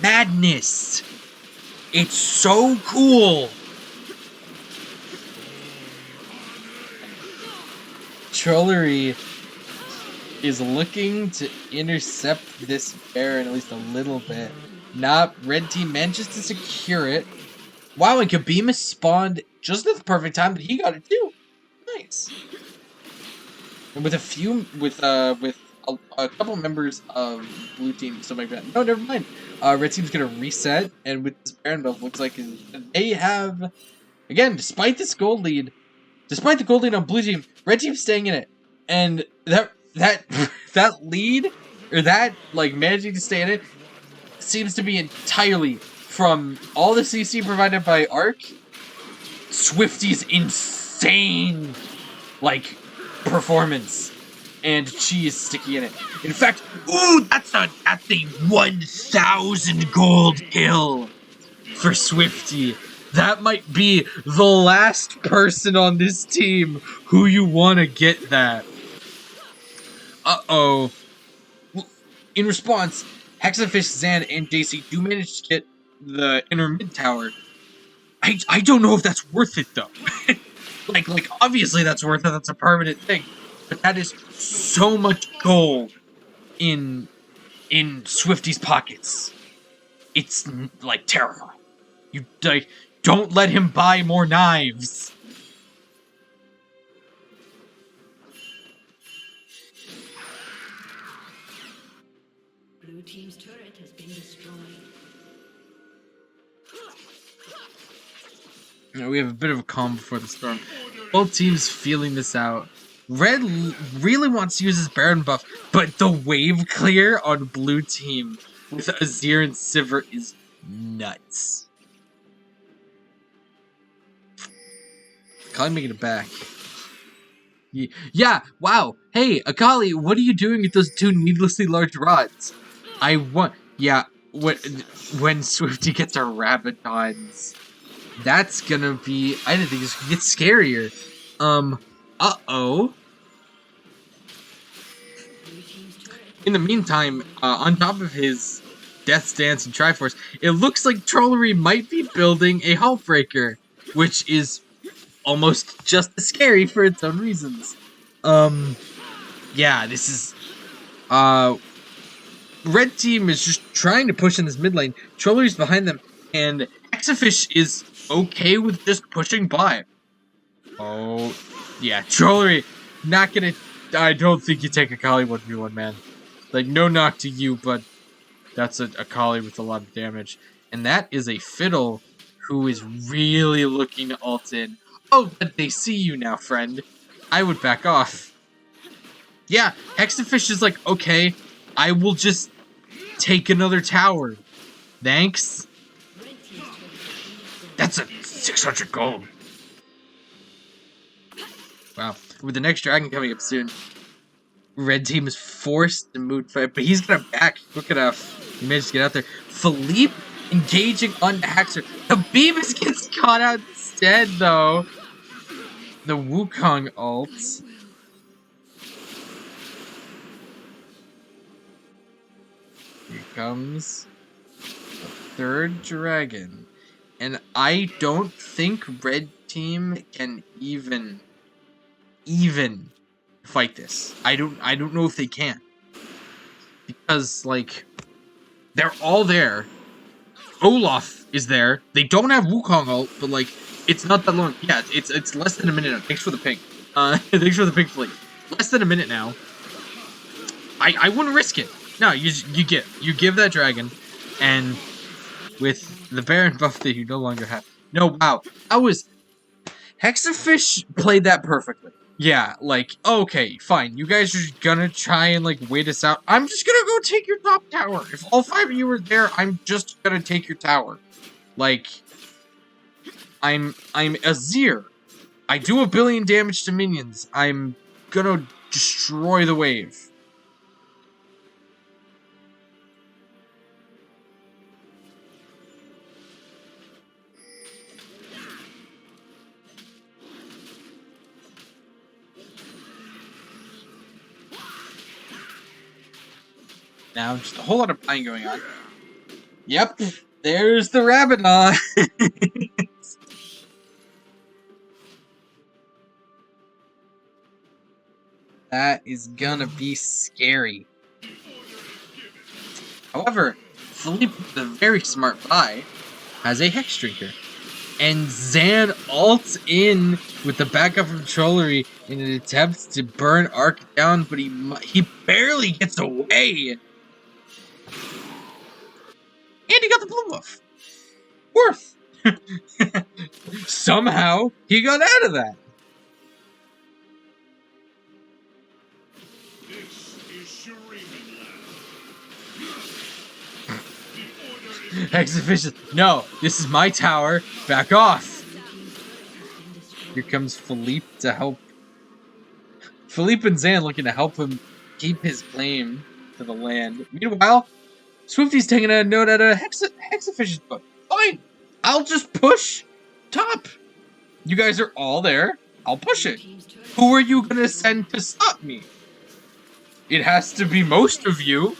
madness. It's so cool. Trollery is looking to intercept this Behrend at least a little bit. Red team manages to secure it. Wow, and Kabimis spawned just at the perfect time, but he got it too. Nice. And with a couple members of blue team still might be no, never mind. Red team's gonna reset, and with this Behrend buff, looks like they have, again, despite the gold lead on blue team, red team's staying in it, and that lead, or that, like, managing to stay in it seems to be entirely from all the CC provided by Ark, Swifty's insane, like, performance, and she is sticky in it. In fact, ooh, that's a 1,000 gold kill for Swifty. That might be the last person on this team who you want to get that. Uh-oh. In response, Hexafish, Zan, and JC do manage to get the inner mid tower. I don't know if that's worth it, though. like, obviously that's worth it. That's a permanent thing. But that is so much gold in Swifty's pockets. It's like terrifying. You like don't let him buy more knives. Blue team's turret has been destroyed. We have a bit of a calm before the storm. Both teams feeling this out. Red really wants to use his Behrend buff, but the wave clear on blue team with Azir and Sivir is nuts. Akali making it back. Yeah, wow. Hey, Akali, what are you doing with those two needlessly large rods? I want... Yeah, when Swifty gets our Rabadons, that's gonna be... I didn't think this could get scarier. Uh-oh. In the meantime, on top of his Death's Dance and Triforce, it looks like Trollery might be building a Hullbreaker, which is almost just as scary for its own reasons. Yeah, this is... Red team is just trying to push in this mid lane. Trollery's behind them, and Hexafish is okay with just pushing by. Oh, yeah, Trollery, not gonna... I don't think you take Akali 1v1, man. Like, no knock to you, but that's a Akali with a lot of damage. And that is a Fiddle who is really looking to ult in. Oh, but they see you now, friend. I would back off. Yeah, Hexafish is like, okay, I will just take another tower. Thanks. That's a 600 gold. Wow. With the next dragon coming up soon, Red team is forced to move fight, but he's gonna back quick enough. He managed to get out there. Philippe engaging on Haxer. The Beavis gets caught out instead, though. The Wukong ult. Here comes the third dragon. And I don't think Red team can even fight this. I don't know if they can. Because, like, they're all there. Olaf is there. They don't have Wukong ult, but, like, it's not that long. Yeah, it's less than a minute now. Thanks for the ping. Thanks for the ping fleet. Less than a minute now. I wouldn't risk it. No, you give that dragon, and with the Behrend buff that you no longer have. No, wow. Hexafish played that perfectly. Yeah, like, okay, fine. You guys are gonna try and, like, wait us out. I'm just gonna go take your top tower. If all 5 of you are there, I'm just gonna take your tower. Like, I'm Azir. I do 1 billion damage to minions. I'm gonna destroy the wave. Now, just a whole lot of buying going on. Yep, there's the Rabadon. That is gonna be scary. However, Philippe, the very smart buy, has a Hex Drinker. And Zan ults in with the backup from Trollery in an attempt to burn Arc down, but he barely gets away. And he got the blue buff. Worth. Somehow, he got out of that. Hexafish, no, this is my tower. Back off. Here comes Philippe to help. Philippe and Zan looking to help him keep his claim to the land. Meanwhile, Swifty's taking a note at a Hexafish's book. Fine, I'll just push top. You guys are all there. I'll push it. Who are you gonna send to stop me? It has to be most of you.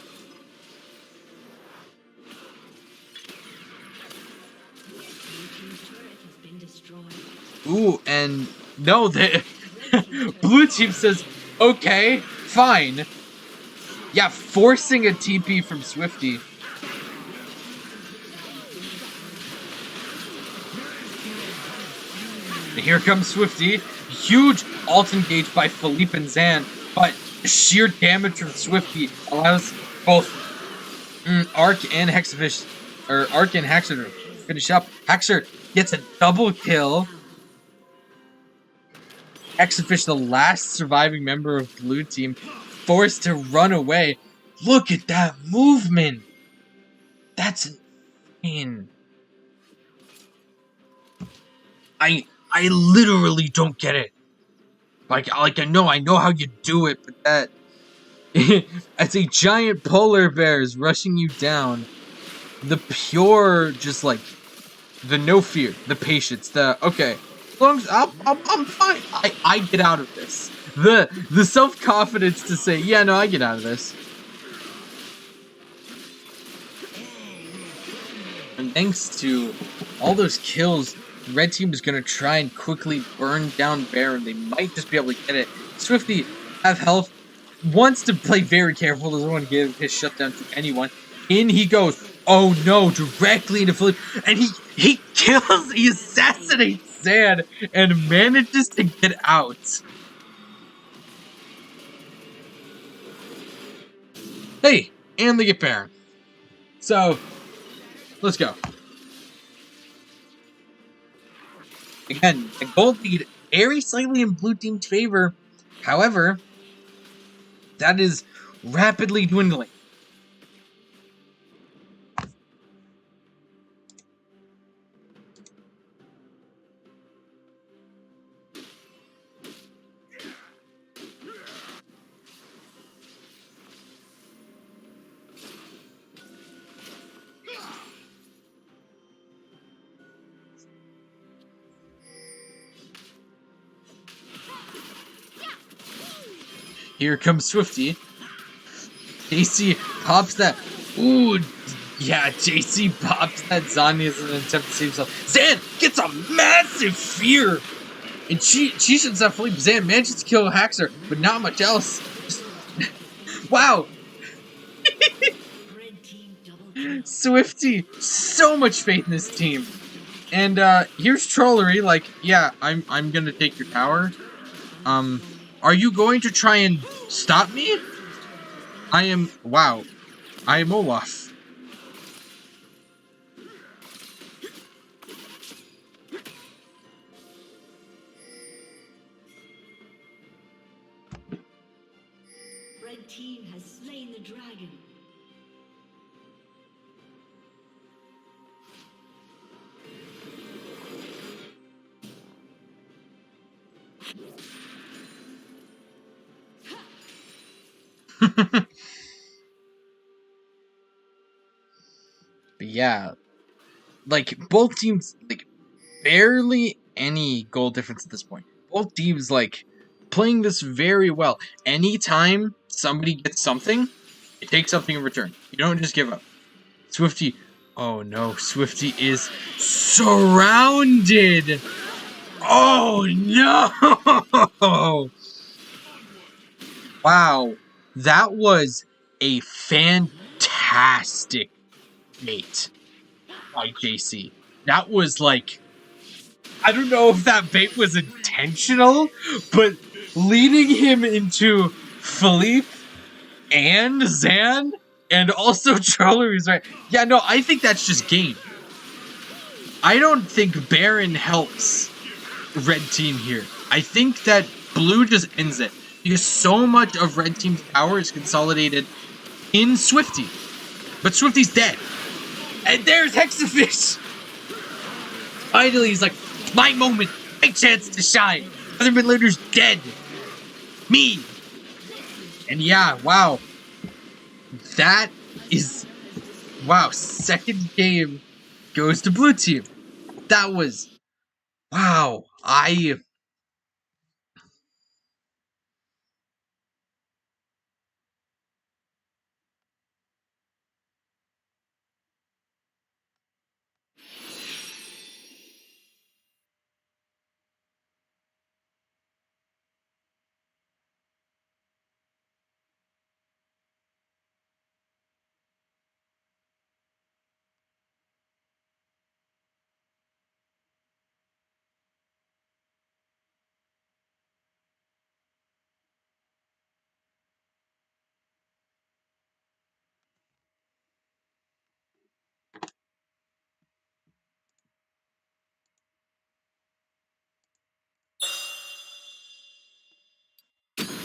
Ooh, and no, the blue team says, okay, fine. Yeah, forcing a TP from Swifty. And here comes Swifty. Huge alt engage by Philippe and Zan, but sheer damage from Swifty allows both Arc and Hexafish, or Arc and Haxer to finish up. Haxer gets a double kill. Hexafish, the last surviving member of Blue Team, forced to run away. Look at that movement! That's insane. I literally don't get it. Like I know how you do it, but that as a giant polar bear is rushing you down, the pure just like the no fear, the patience, the okay, as long as I'm fine. I get out of this. The self confidence to say, yeah, no, I get out of this. And thanks to all those kills, the red team is gonna try and quickly burn down Behrend. They might just be able to get it. Swifty have health, wants to play very careful, doesn't want to give his shutdown to anyone. In he goes. Oh no, directly into Philippe. And he kills, he assassinates Zan and manages to get out. Hey, and they get Behrend. So, let's go. Again, the gold lead very slightly in blue team's favor. However, that is rapidly dwindling. Here comes Swifty. JC pops that. Ooh, yeah, JC pops that Zanya as an attempt to save himself. Zan gets a massive fear. And she shouldn't have Philippe. Zan manages to kill Haxer, but not much else. Wow. Swifty, so much faith in this team. And here's Trollery, like, yeah, I'm gonna take your tower. Are you going to try and stop me? Wow. I am Olaf. Red team has slain the dragon. But yeah, like, both teams, like, barely any goal difference at this point. Both teams, like, playing this very well. Anytime somebody gets something, it takes something in return. You don't just give up. Swifty, oh no, Swifty is surrounded. Oh no! Wow, that was a fantastic bait by JC. That was like, I don't know if that bait was intentional, but leading him into Philippe and Zan and also Trollery's right. Yeah, no, I think that's just game. I don't think Behrend helps red team here. I think that blue just ends it because so much of red team's power is consolidated in Swifty. But Swifty's dead. And there's Hexafish! Finally, he's like, my moment, my chance to shine. Other mid laner's dead. Me. And yeah, wow. That is, wow, second game goes to blue team. That was, wow.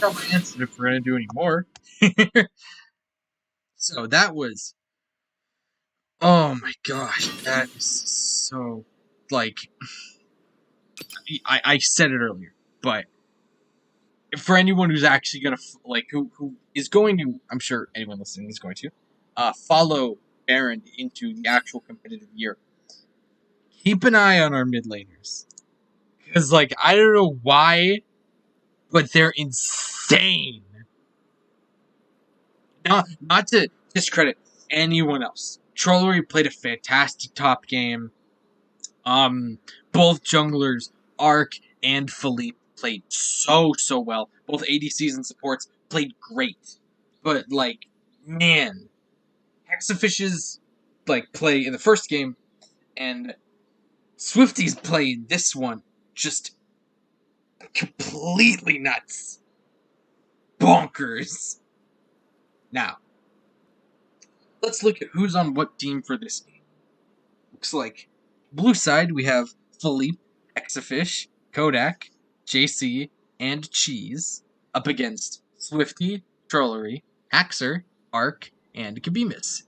tell my answer if we're gonna do any more. So that was, oh my gosh, that is so, like, I said it earlier, but for anyone who's actually gonna who is going to, I'm sure anyone listening is going to follow Behrend into the actual competitive year. Keep an eye on our mid laners, because like I don't know why, but they're insane. Not to discredit anyone else. Trollery played a fantastic top game. Both junglers, Ark and Philippe, played so well. Both ADCs and supports played great. But like, man, Hexafish's like play in the first game and Swifty's play in this one just completely nuts. Bonkers. Now, let's look at who's on what team for this game. Looks like blue side we have Philippe, Hexafish, Kodak, JC, and Cheese up against Swifty, Trollery, Haxer, Ark, and Gabimus.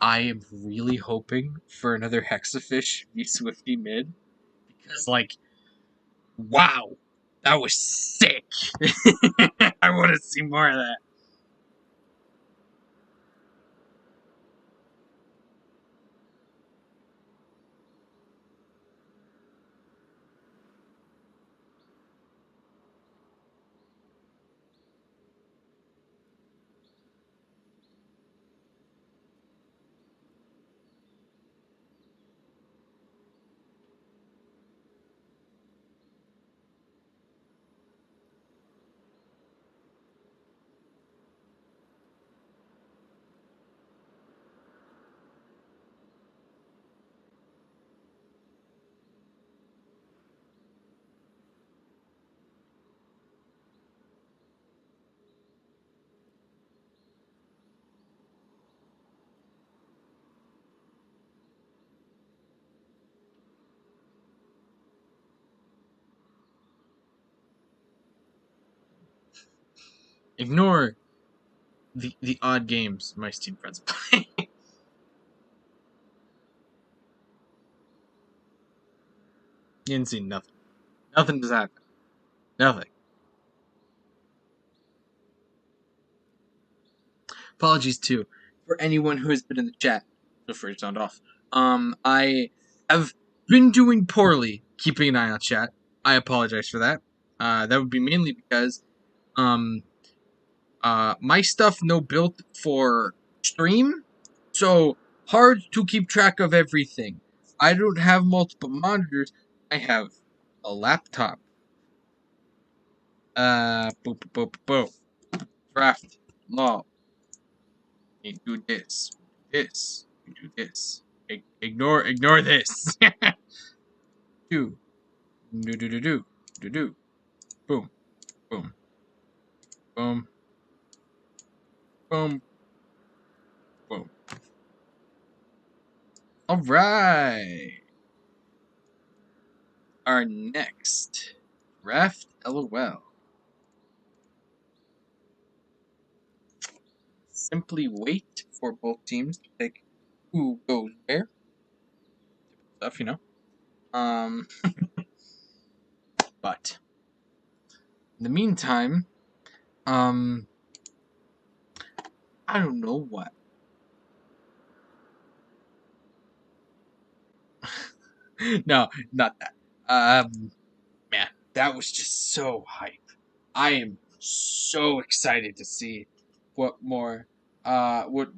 I am really hoping for another Hexafish v Swifty mid because, like, wow, that was sick. I want to see more of that. Ignore the odd games my Steam friends play. You didn't see nothing. Nothing just happened. Nothing. Apologies too for anyone who has been in the chat. Feel free to sound off. I have been doing poorly keeping an eye on chat. I apologize for that. That would be mainly because my stuff no built for stream, so hard to keep track of everything. I don't have multiple monitors. I have a laptop. Boop boop boop. Draft law. You do this. This. You do this. Ignore this. do. Do do do do. Do do. Boom. Boom. Boom. Boom. Boom. Alright. Our next draft LOL. Simply wait for both teams to pick who goes where. Stuff, you know. But in the meantime, I don't know what. No, not that. Man, that was just so hype. I am so excited to see what more, what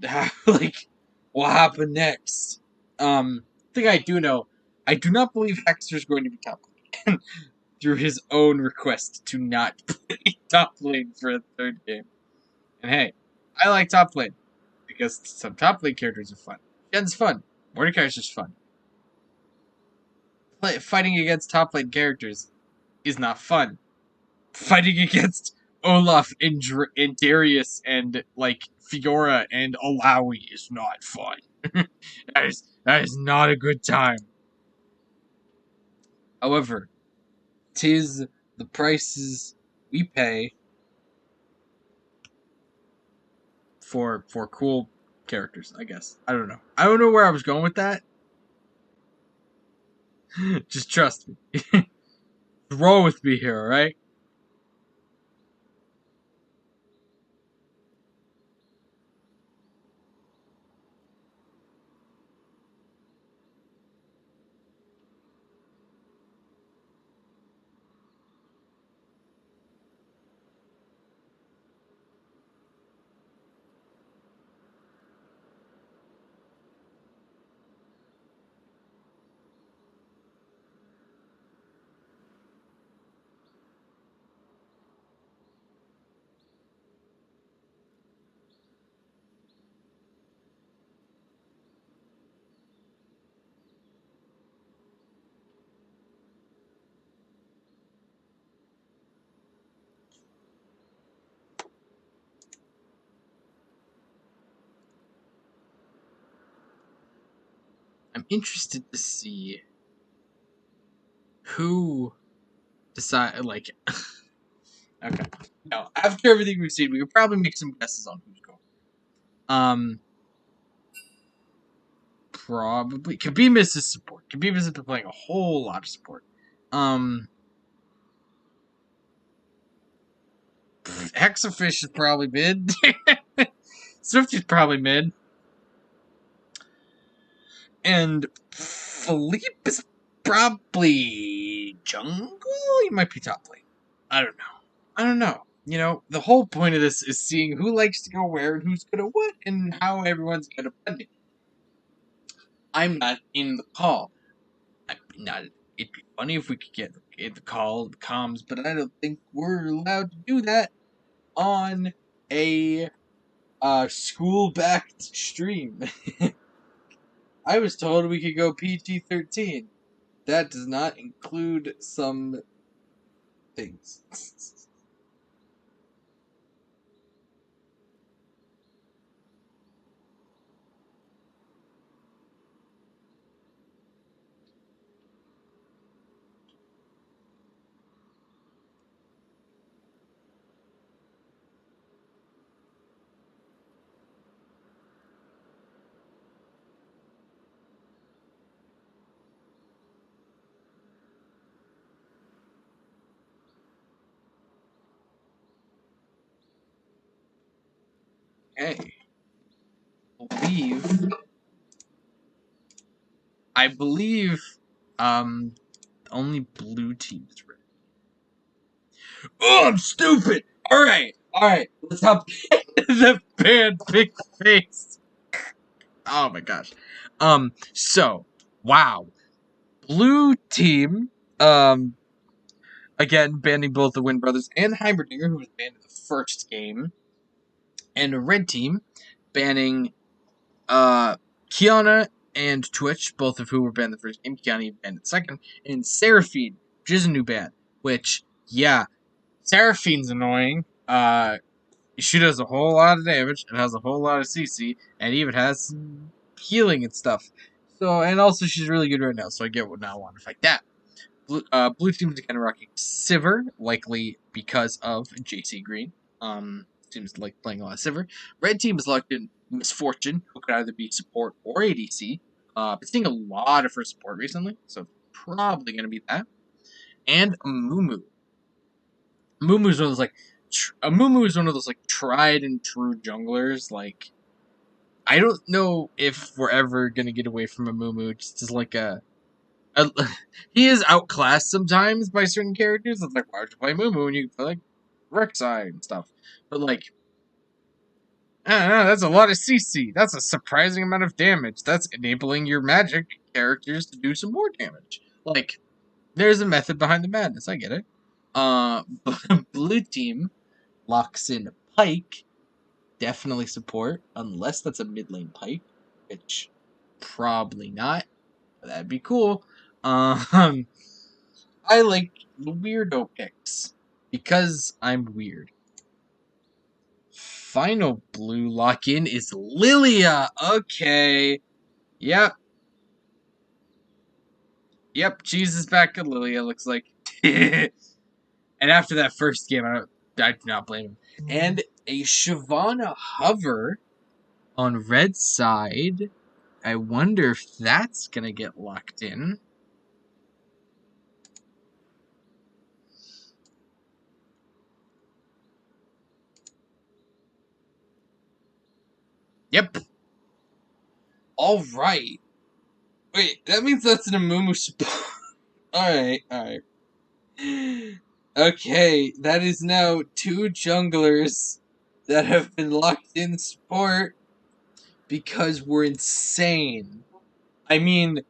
happen next. Thing I do know, I do not believe Hexer's going to be top lane through his own request to not play top lane for a third game. And hey, I like top lane because some top lane characters are fun. Gen's fun. Mordecai's just fun. Fighting against top lane characters is not fun. Fighting against Olaf and Darius and like Fiora and Alawi is not fun. that is not a good time. However, 'tis the prices we pay for cool characters, I guess. I don't know. I don't know where I was going with that. Just trust me. Roll with me here, alright? I'm interested to see who decide like okay. Now, after everything we've seen, we could probably make some guesses on who's going. Probably Kabima is support. Kabima has been playing a whole lot of support. Hexafish is probably mid. Swifty's probably mid. And Philippe is probably jungle? He might be top lane. I don't know. You know, the whole point of this is seeing who likes to go where and who's gonna what and how everyone's gonna play. I'm not in the call. I'm not. It'd be funny if we could get the call, the comms, but I don't think we're allowed to do that on a school-backed stream. I was told we could go PG-13. That does not include some things. Okay. I believe only blue team is ready. Oh, I'm stupid! Alright. Let's hop the band big face. Oh my gosh. So wow. Blue team, again, banning both the Wind Brothers and Heimerdinger, who was banned in the first game. And a red team banning Kiana and Twitch, both of who were banned in the first game. Kiana banned in the second. And Seraphine, which is a new ban. Which, yeah, Seraphine's annoying. She does a whole lot of damage and has a whole lot of CC, and even has some healing and stuff. So, and also she's really good right now, so I get what now I want to fight that. Blue team is again rocking Sivir, likely because of JC Green. Seems like playing a lot of Sivir. Red team is locked in Misfortune, who could either be support or ADC. Been seeing a lot of her support recently, so probably going to be that. And Mumu. Mumu is one of those Mumu is one of those like tried and true junglers. Like, I don't know if we're ever gonna get away from a Mumu just as like a he is outclassed sometimes by certain characters. It's like, why would you play Mumu when you play like Rek'Sai and stuff? But like, I don't know, that's a lot of CC. That's a surprising amount of damage. That's enabling your magic characters to do some more damage. Like, there's a method behind the madness. I get it. Blue team locks in Pike. Definitely support, unless that's a mid lane Pike, which probably not. That'd be cool. I like the weirdo picks because I'm weird. Final blue lock-in is Lilia. Okay. Yep. Cheese is back at Lilia, looks like. And after that first game, I do not blame him. And a Shyvana hover on red side. I wonder if that's gonna get locked in. Yep. All right. Wait, that means that's an Amumu support. Alright. Okay, that is now 2 junglers that have been locked in support because we're insane. I mean,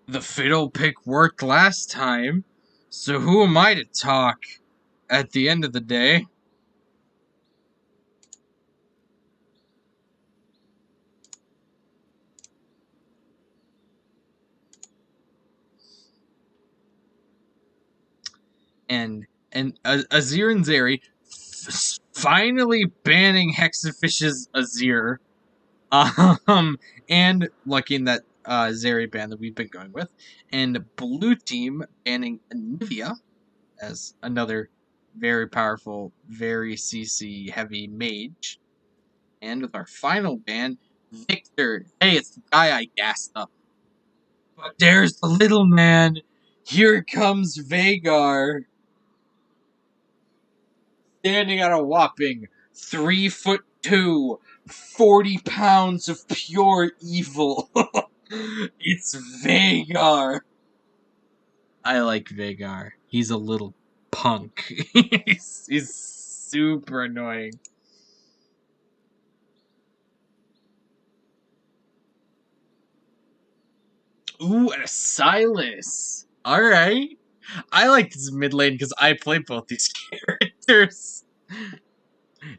the fiddle pick worked last time, so who am I to talk at the end of the day? And Azir and Zeri finally banning Hexafish's Azir. And lucky in that Zeri ban that we've been going with. And blue team banning Anivia as another very powerful, very CC heavy mage. And with our final ban, Victor. Hey, it's the guy I gassed up. But there's the little man. Here comes Vhagar. Standing at a whopping 3'2", 40 pounds of pure evil. It's Vhagar. I like Vhagar. He's a little punk. he's super annoying. Ooh, and a Silas. Alright. I like this mid lane because I play both these characters.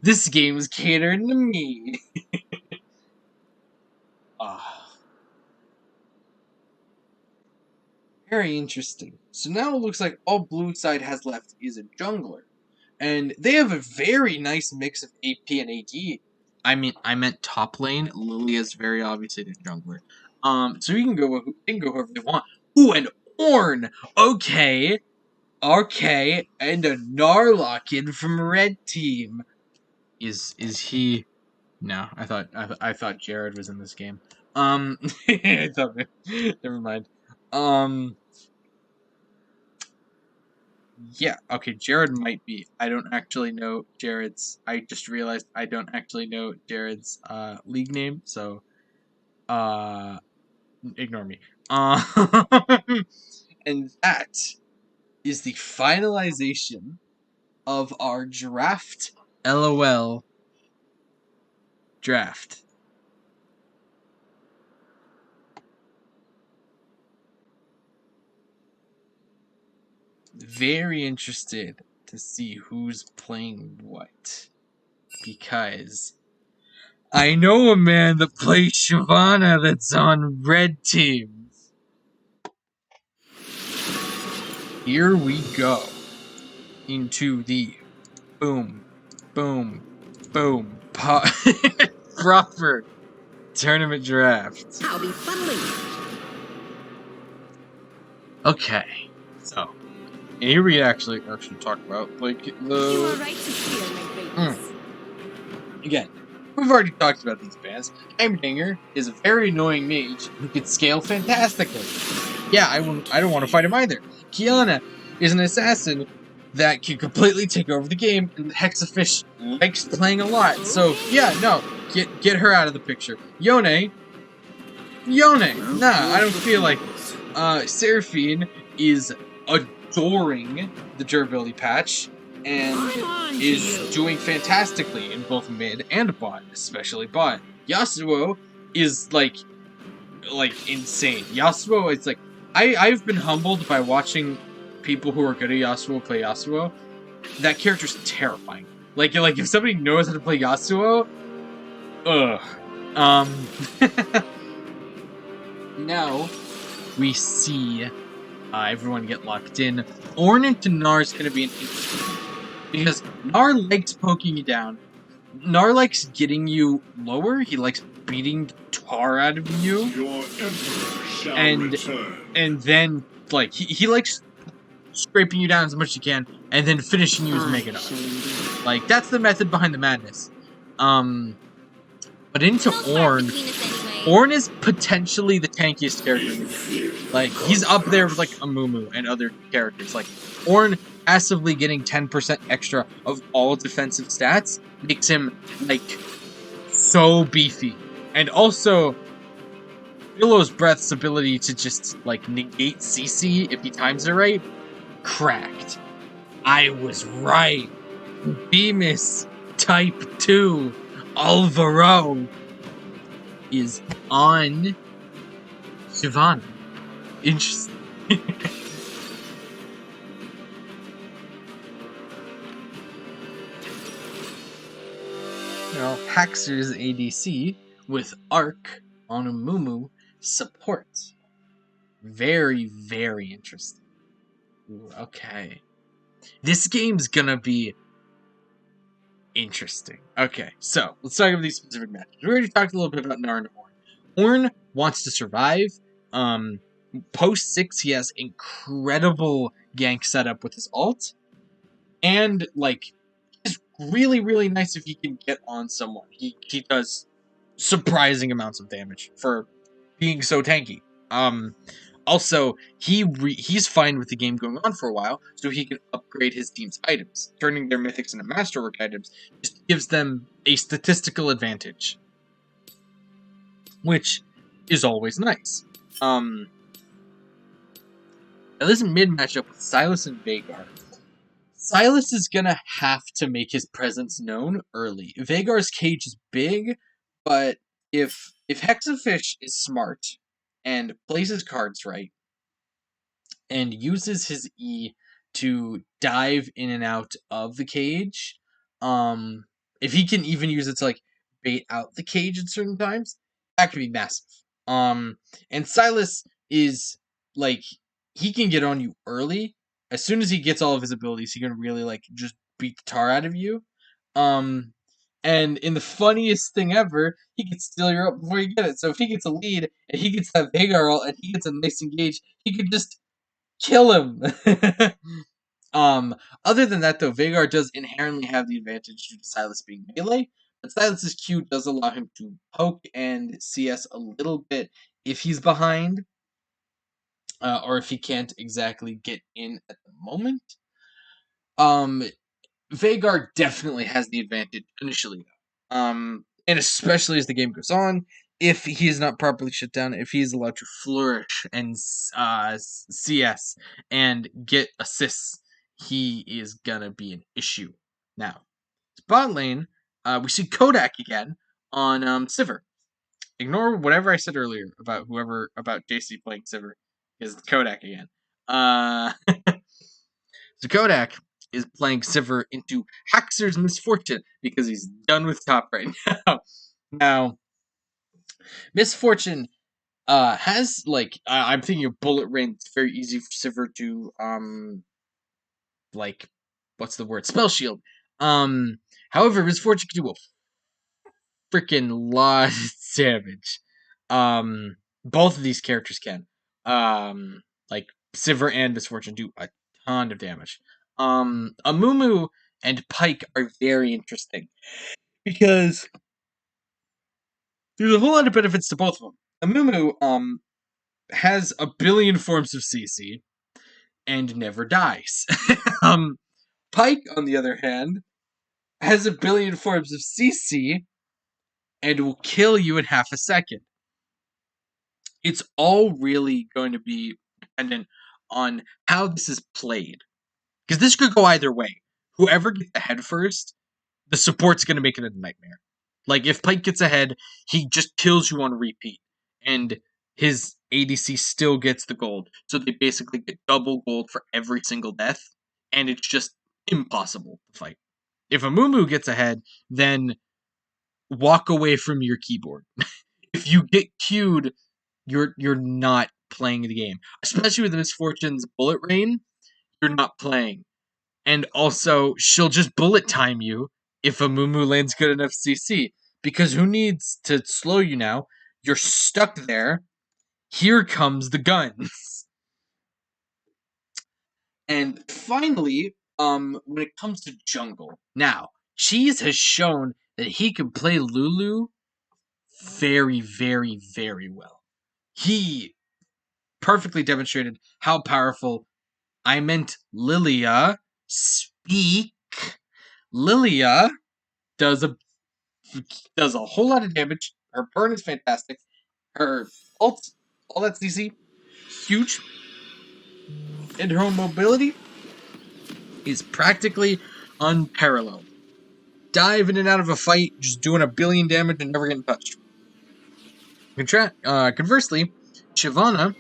This game is catering to me. Very interesting. So now it looks like all blue side has left is a jungler. And they have a very nice mix of AP and AD. I mean, I meant top lane. Lilia's very obviously the jungler. So you can go whoever they want. Ooh, and Ornn! Okay. And a Narlock from red team. Is he? No, I thought Jared was in this game. I thought, never mind. Yeah, okay, Jared might be. I don't actually know Jared's. I just realized I don't actually know Jared's league name, so ignore me. And that is the finalization of our draft. LOL draft. Very interested to see who's playing what. Because I know a man that plays Shyvana that's on red teams. Here we go. Into the boom, proper tournament draft. I'll be funneling. Okay, so here we actually talk about like You the are right to steal my greatness. again. We've already talked about these bans. Heimerdinger is a very annoying mage who can scale fantastically. Yeah, I don't want to fight him either. Kiana is an assassin that can completely take over the game, and Hexafish likes playing a lot. So yeah, no, get her out of the picture. Yone, nah, I don't feel like Seraphine is adoring the durability patch and is doing fantastically in both mid and bot, especially bot. Yasuo is like insane. Yasuo is like I've been humbled by watching people who are good at Yasuo play Yasuo. That character's terrifying. Like if somebody knows how to play Yasuo, now we see everyone get locked in. Ornn into Gnar is going to be an interesting because Gnar likes poking you down. Gnar likes getting you lower. He likes beating the tar out of you. Your emperor shall And return. and then like he likes scraping you down as much as you can, and then finishing you as Mega Dodge. Like, that's the method behind the madness. But into Ornn is potentially the tankiest character in the game. Like, he's up there with, like, Amumu and other characters. Like, Ornn passively getting 10% extra of all defensive stats makes him, like, so beefy. And also, Billow's Breath's ability to just, like, negate CC if he times it right, cracked. I was right. Bemis Type 2 Alvaro is on Shyvana. Interesting. Now, Haxor's ADC with Arc on Amumu support. Very, very interesting. Ooh, okay. This game's gonna be interesting. Okay, so let's talk about these specific matches. We already talked a little bit about Narn and Ornn. Ornn wants to survive. Post 6, he has incredible gank setup with his ult. And, like, it's really, really nice if he can get on someone. He does surprising amounts of damage for being so tanky. Also, he's fine with the game going on for a while, so he can upgrade his team's items. Turning their mythics into masterwork items just gives them a statistical advantage, which is always nice. Now this mid matchup with Sylas and Veigar. Sylas is gonna have to make his presence known early. Veigar's cage is big, but if Hexafish is smart and plays his cards right and uses his E to dive in and out of the cage, if he can even use it to, like, bait out the cage at certain times, that could be massive. And Sylas is, like, he can get on you early. As soon as he gets all of his abilities, he can really, like, just beat the tar out of you. And in the funniest thing ever, he can steal your ult before you get it. So if he gets a lead and he gets that Veigar ult and he gets a nice engage, he could just kill him. Other than that, though, Veigar does inherently have the advantage due to Sylas being melee, but Sylas's Q does allow him to poke and CS a little bit if he's behind, or if he can't exactly get in at the moment. Veigar definitely has the advantage initially, and especially as the game goes on, if he is not properly shut down, if he is allowed to flourish and CS and get assists, he is gonna be an issue. Now, bot lane, we see Kodak again on Sivir. Ignore whatever I said earlier about JC playing Sivir, because it's Kodak again. So Kodak is playing Sivir into Haxor's Misfortune because he's done with top right now. Now, Misfortune has, like, I'm thinking of Bullet Rain. It's very easy for Sivir to like, what's the word? Spell Shield. However, Misfortune can do a freaking lot of damage. Both of these characters can. Like, Sivir and Misfortune do a ton of damage. Amumu and Pike are very interesting because there's a whole lot of benefits to both of them. Amumu has a billion forms of CC and never dies. Pike, on the other hand, has a billion forms of CC and will kill you in half a second. It's all really going to be dependent on how this is played, because this could go either way. Whoever gets ahead first, the support's going to make it a nightmare. Like, if Pike gets ahead, he just kills you on repeat, and his ADC still gets the gold. So they basically get double gold for every single death, and it's just impossible to fight. If Amumu gets ahead, then walk away from your keyboard. If you get queued, you're not playing the game. Especially with Misfortune's Bullet Rain, you're not playing. And also, she'll just bullet time you if Amumu lands good enough CC. Because who needs to slow you now? You're stuck there. Here comes the guns. And finally, when it comes to jungle. Now, Cheese has shown that he can play Lulu very, very, very well. He perfectly demonstrated how powerful. I meant Lilia. Speak. Lilia does a whole lot of damage. Her burn is fantastic. Her ult, all that CC, huge. And her mobility is practically unparalleled. Dive in and out of a fight, just doing a billion damage and never getting touched. Conversely, Shyvana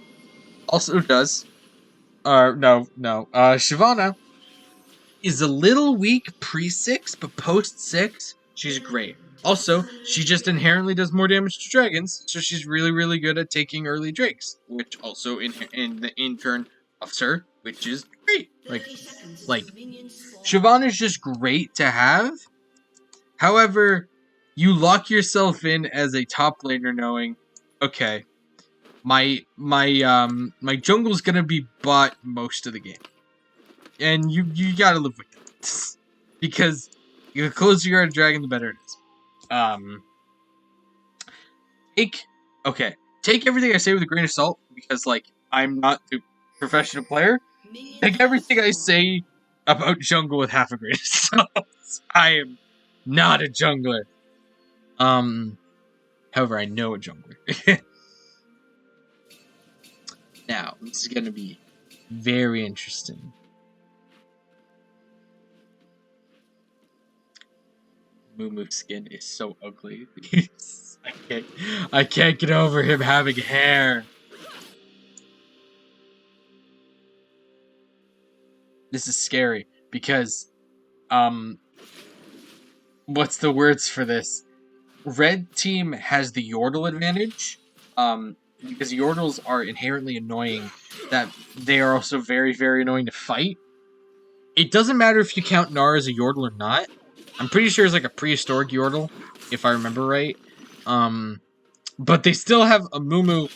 also does. Shyvana is a little weak pre-6, but post-6, she's great. Also, she just inherently does more damage to dragons, so she's really, really good at taking early drakes, which also in turn ups her, which is great. Like Shyvana is just great to have. However, you lock yourself in as a top laner knowing, okay, my jungle's gonna be bot most of the game. And you gotta live with it. Because the closer you are to dragon, the better it is. Take everything I say with a grain of salt, because like I'm not the professional player. Take everything I say about jungle with half a grain of salt. I am not a jungler. However, I know a jungler. Now, this is gonna be very interesting. Moo skin is so ugly. I can't get over him having hair. This is scary because what's the words for this? Red team has the Yordle advantage. Because Yordles are inherently annoying, that they are also very, very annoying to fight. It doesn't matter if you count Gnar as a Yordle or not. I'm pretty sure it's like a prehistoric Yordle, if I remember right. But they still have a Mumu,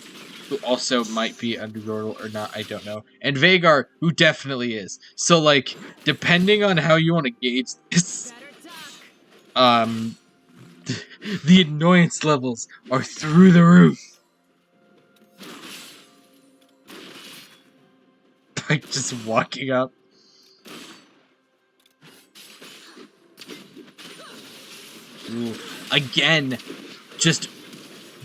who also might be under Yordle or not, I don't know. And Veigar, who definitely is. So, like, depending on how you want to gauge this, the annoyance levels are through the roof. Like, just walking up. Ooh. Again, just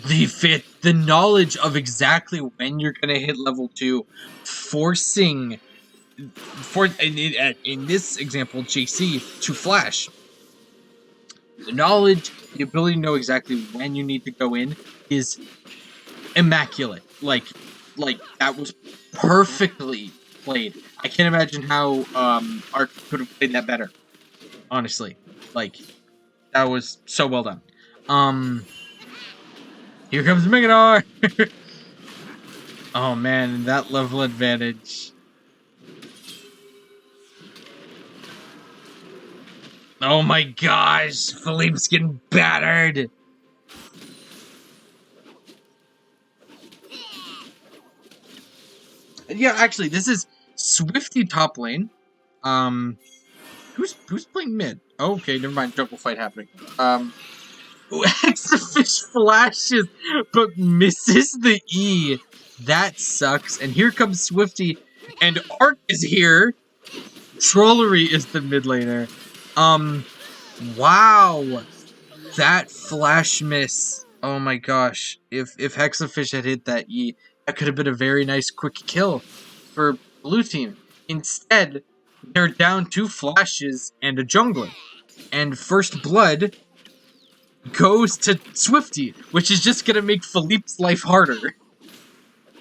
the knowledge of exactly when you're gonna hit level 2, forcing in this example JC to flash. The knowledge, the ability to know exactly when you need to go in is immaculate. Like that was perfectly played. I can't imagine how Ark could have played that better. Honestly, like that was so well done. Here comes Megador! Oh man, that level advantage. Oh my gosh, Philippe's getting battered! Yeah, actually, this is Swifty top lane. Who's playing mid? Oh, okay, never mind, jungle fight happening. Exafish flashes, but misses the E. That sucks. And here comes Swifty, and Ark is here. Trollery is the mid laner. Wow. That flash miss. Oh my gosh. If Hexafish had hit that E, that could have been a very nice quick kill for blue team. Instead, they're down 2 flashes and a jungler. And first blood goes to Swifty, which is just gonna make Philippe's life harder.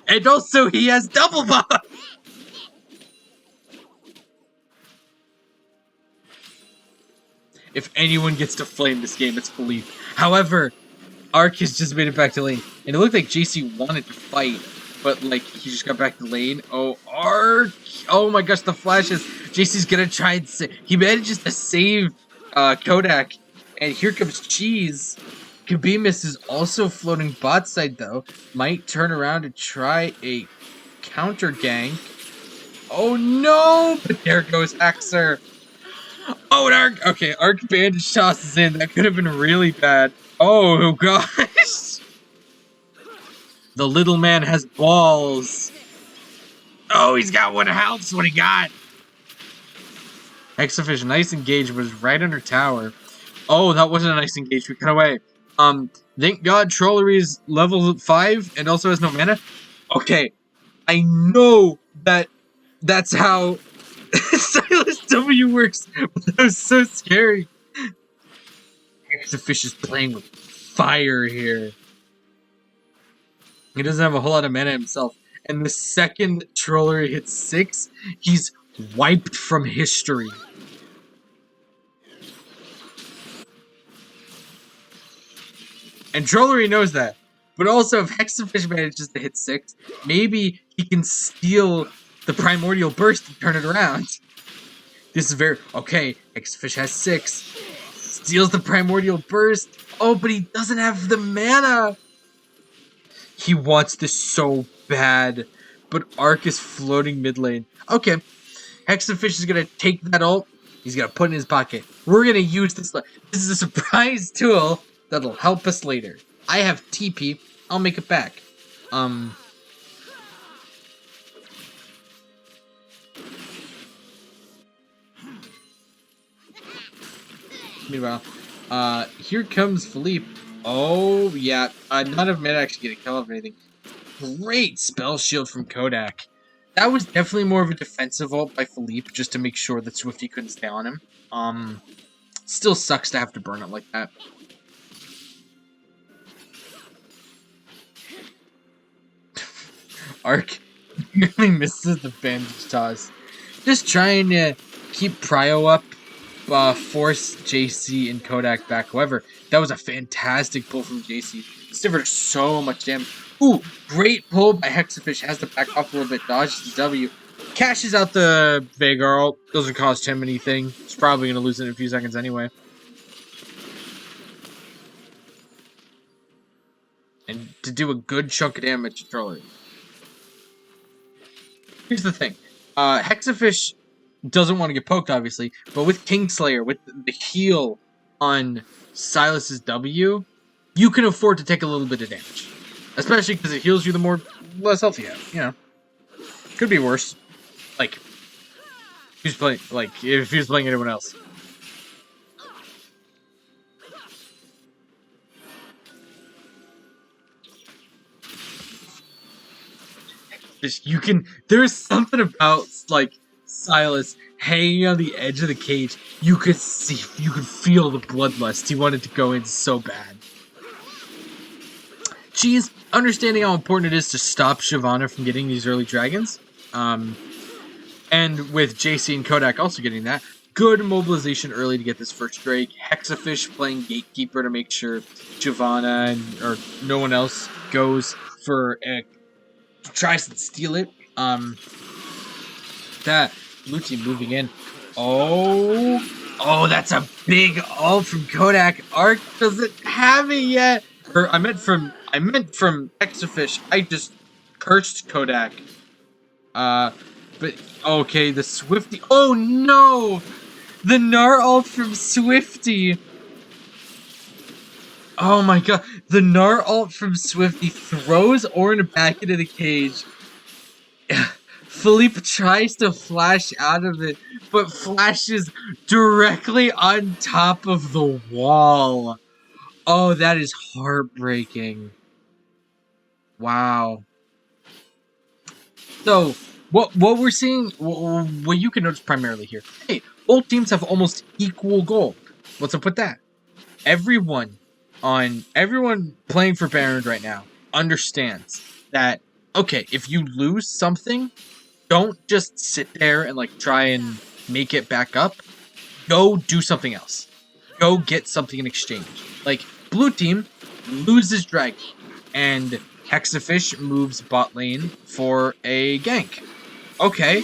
And also, he has double buff! If anyone gets to flame this game, it's Philippe. However, Ark has just made it back to lane. And it looked like JC wanted to fight, but like he just got back to lane. Oh, Ark! Oh my gosh, the flashes. JC's gonna try and save. He manages to save Kodak. And here comes Cheese. Kabimus is also floating bot side though. Might turn around to try a counter gank. Oh no! But there goes Hexer. Oh, an arc. Okay, arc bandage tosses in. That could have been really bad. Oh gosh! The little man has balls. Oh, he's got one health. That's what he got. Hexafish, nice engage, was right under tower. Oh, that wasn't a nice engage. We cut away. Thank God Trollery is level 5 and also has no mana. Okay, I know that's how Silas W works, but that was so scary. Hexafish is playing with fire here. He doesn't have a whole lot of mana himself. And the second Trollery hits 6, he's wiped from history. And Trollery knows that. But also, if Hexafish manages to hit 6, maybe he can steal the Primordial Burst and turn it around. This is very... Okay, Hexafish has 6. Steals the Primordial Burst. Oh, but he doesn't have the mana. He wants this so bad. But Arc is floating mid lane. Okay, Hexafish is going to take that ult. He's going to put it in his pocket. We're going to use this. This is a surprise tool that'll help us later. I have TP. I'll make it back. Meanwhile, here comes Philippe. Oh, yeah. None of men actually get a kill off anything. Great spell shield from Kodak. That was definitely more of a defensive ult by Philippe, just to make sure that Swifty couldn't stay on him. Still sucks to have to burn it like that. Arc nearly misses the bandage toss. Just trying to keep Prio up, force JC and Kodak back. However, that was a fantastic pull from JC. It's delivered so much damage. Ooh, great pull by Hexafish. Has to back off a little bit, dodges the W. Cashes out the Veigar ult. Doesn't cost him anything. He's probably going to lose it in a few seconds anyway. And to do a good chunk of damage to Troller. Here's the thing. Hexafish doesn't want to get poked, obviously, but with Kingslayer, with the heal on Silas's W, you can afford to take a little bit of damage. Especially because it heals you the less health you have, you know. Could be worse. Like, if he was playing anyone else. There's something about, like, Silas hanging on the edge of the cage. You could feel the bloodlust. He wanted to go in so bad. She's understanding how important it is to stop Shyvana from getting these early dragons. And with JC and Kodak also getting that, good mobilization early to get this first Drake. Hexafish playing Gatekeeper to make sure Shyvana or no one else goes for tries to steal it. That blue team moving in. Oh, that's a big ult from Kodak. Arc doesn't have it yet. I meant from Hexafish. I just cursed Kodak. But okay, the Swifty. Oh no, the Gnar ult from Swifty. Oh my god, the Gnar ult from Swifty throws Ornn back into the cage. Philippe tries to flash out of it, but flashes directly on top of the wall. Oh, that is heartbreaking. Wow. So, what we're seeing, what you can notice primarily here, hey, both teams have almost equal gold. What's up with that? Everyone playing for Behrend right now understands that, okay, if you lose something, don't just sit there and like try and make it back up. Go do something else. Go get something in exchange. Like, blue team loses Dragon, and Hexafish moves bot lane for a gank. Okay,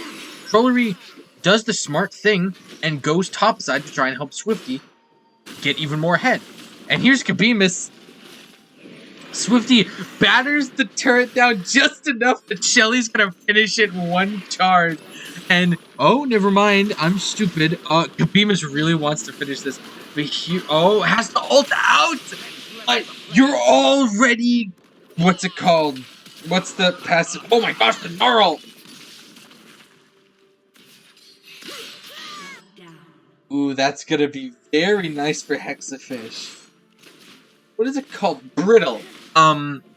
Trollery does the smart thing and goes topside to try and help Swifty get even more ahead. And here's Kabemus. Swifty batters the turret down just enough that Shelly's gonna finish it in one charge. And oh, never mind. I'm stupid. Kabimus really wants to finish this, but he has to ult out. But you're already what's it called? What's the passive? Oh my gosh, the gnarl! Down. Ooh, that's gonna be very nice for Hexafish. What is it called? Brittle.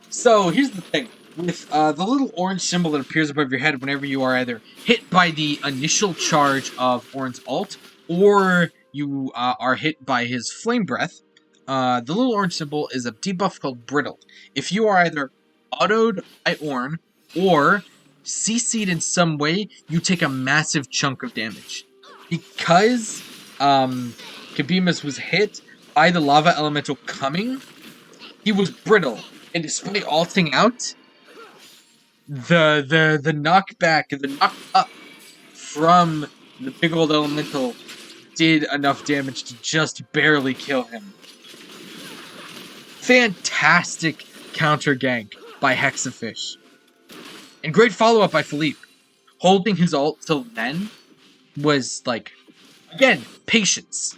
So here's the thing. With the little orange symbol that appears above your head whenever you are either hit by the initial charge of Ornn's ult, or you are hit by his flame breath, the little orange symbol is a debuff called Brittle. If you are either autoed by Ornn, or CC'd in some way, you take a massive chunk of damage. Because Kabimus was hit by the lava elemental coming, he was brittle, and despite alting out, the knockback, the knock up from the big old elemental did enough damage to just barely kill him. Fantastic counter gank by Hexafish. And great follow-up by Philippe. Holding his ult till then was, like, again, patience.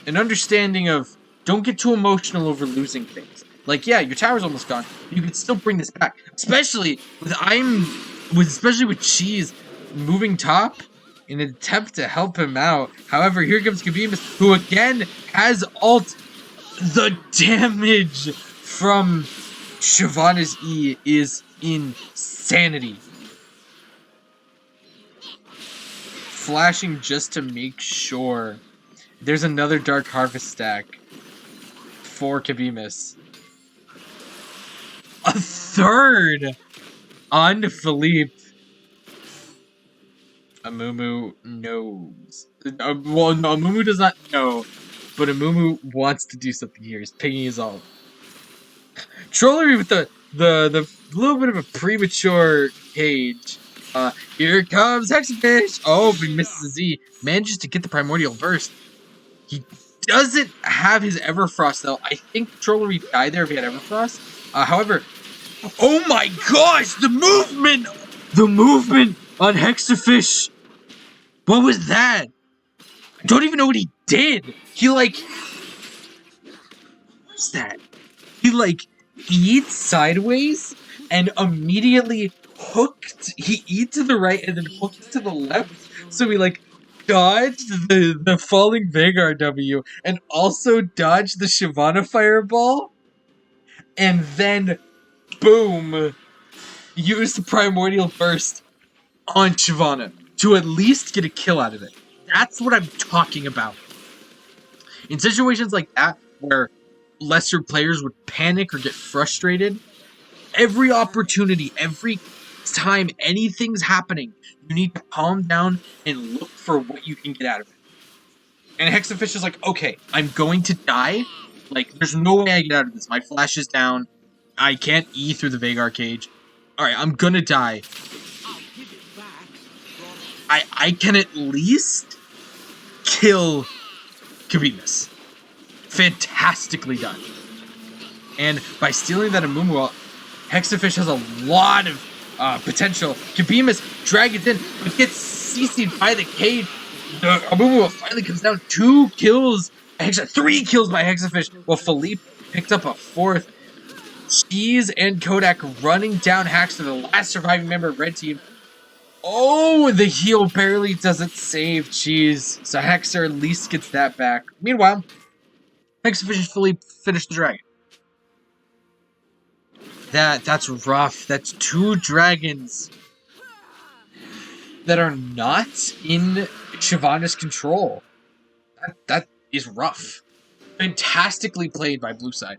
An understanding of don't get too emotional over losing things. Like, yeah, your tower's almost gone. You can still bring this back. Especially with Cheese moving top in an attempt to help him out. However, here comes Kabimus, who again has ult. The damage from Shyvana's E is insanity. Flashing just to make sure. There's another Dark Harvest stack for Kabimus. A third on Philippe. Amumu knows. Well, no, Amumu does not know, but Amumu wants to do something here. He's picking his ult. Trollery with the little bit of a premature cage. Here comes Hexafish. Oh, but he misses the Z. Manages to get the Primordial Burst. He doesn't have his Everfrost, though. I think Trollery died there if he had Everfrost. However, oh my gosh, the movement! The movement on Hexafish! What was that? I don't even know what he did! He, like... What's that? He, like, eats sideways and immediately hooked. He eats to the right and then hooked to the left. So he, like, dodged the falling Vanguard W and also dodged the Shyvana fireball. And then, boom, used the Primordial Burst on Shyvana to at least get a kill out of it. That's what I'm talking about. In situations like that, where lesser players would panic or get frustrated, every opportunity, every time anything's happening, you need to calm down and look for what you can get out of it. And Hexafish is like, okay, I'm going to die. Like, there's no way I get out of this. My flash is down. I can't E through the Vagar cage. Alright, I'm gonna die. I can at least kill Kabimus. Fantastically done. And by stealing that Amumu, Hexafish has a lot of potential. Kabimus drags in, but gets CC'd by the cage. The Amumu finally comes down. 2 kills. 3 kills by Hexafish, while Philippe picked up a 4th. Cheese and Kodak running down Hacks to the last surviving member of Red Team. Oh, the heal barely doesn't save Cheese, so Hexer at least gets that back. Meanwhile, Hexafish fully finished the dragon. That's rough. That's 2 dragons that are not in Shyvana's control. That is rough. Fantastically played by Blue Side.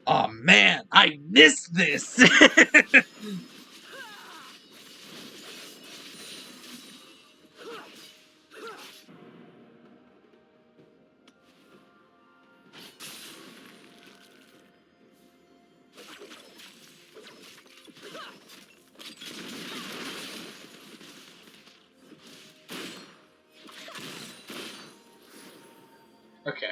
Oh man, I missed this! Okay.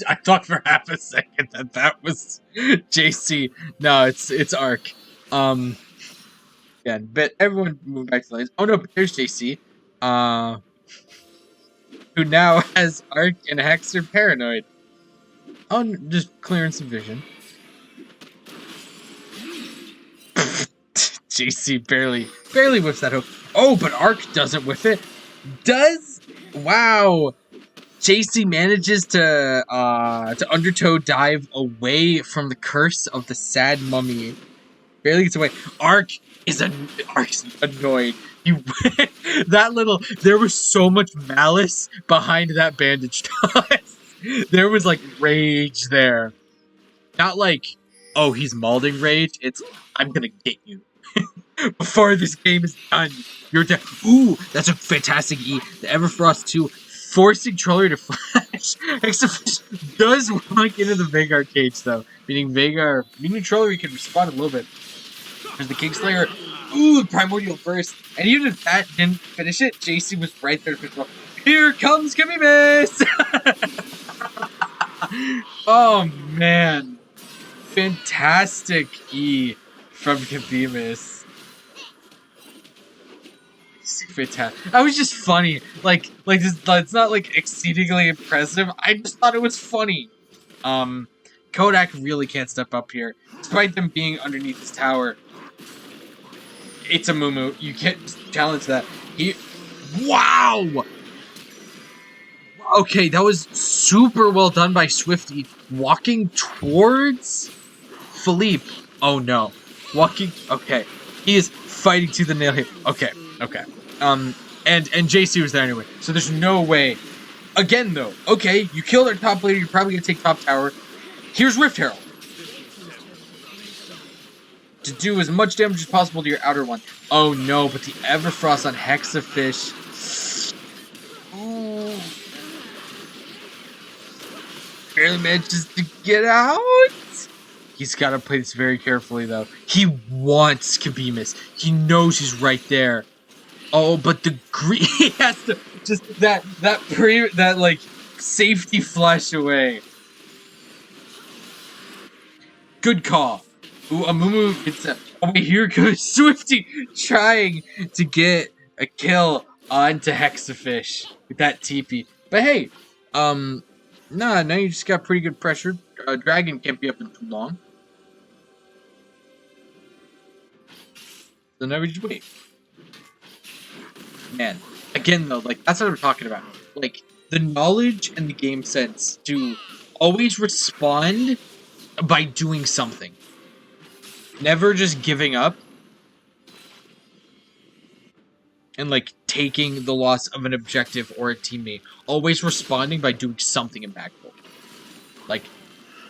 I thought for half a second that was JC. No, it's Arc. again, but everyone moved back to the lanes. Oh no, there's JC. Who now has Arc and Hexer paranoid. Oh, just clearing some vision. JC barely whiffs that hook. Oh, but Arc doesn't whiff it. Does? Wow. JC manages to undertow dive away from the curse of the sad mummy. Barely gets away. Arc's annoyed. There was so much malice behind that bandage toss. There was like rage there. Not like, oh, he's malding rage. It's, I'm gonna get you. Before this game is done, you're dead. Ooh, that's a fantastic E. The Everfrost 2, forcing Troller to flash. Exafish does walk into the Vanguard cage, though. Meaning Troller can respond a little bit. There's the Kingslayer. Ooh, Primordial Burst. And even if that didn't finish it, JC was right there to finish. Here comes Kamimis! Oh, man. Fantastic E from Kamimis. Fantastic. That was just funny. Like it's not like exceedingly impressive. I just thought it was funny. Kodak really can't step up here, despite them being underneath this tower. It's a Mumu. You can't challenge that. Wow. Okay, that was super well done by Swifty. Walking towards Philippe. Oh no. Okay. He is fighting to the nail here. Okay. And JC was there anyway, so there's no way. Again, though, okay, you killed our top laner, you're probably gonna take top tower. Here's Rift Herald. To do as much damage as possible to your outer one. Oh no, but the Everfrost on Hexafish. Ooh. Barely manages to get out. He's got to play this very carefully, though. He wants Kamimis. He knows he's right there. Oh, but the green, he has to just that like safety flash away. Good call. Ooh, Amumu gets a. Oh wait, here goes Swifty trying to get a kill onto Hexafish with that TP. But hey, now you just got pretty good pressure. Dragon can't be up in too long. So now we just wait. Man, again though, like that's what I'm talking about. Like the knowledge and the game sense to always respond by doing something. Never just giving up and like taking the loss of an objective or a teammate. Always responding by doing something impactful. Like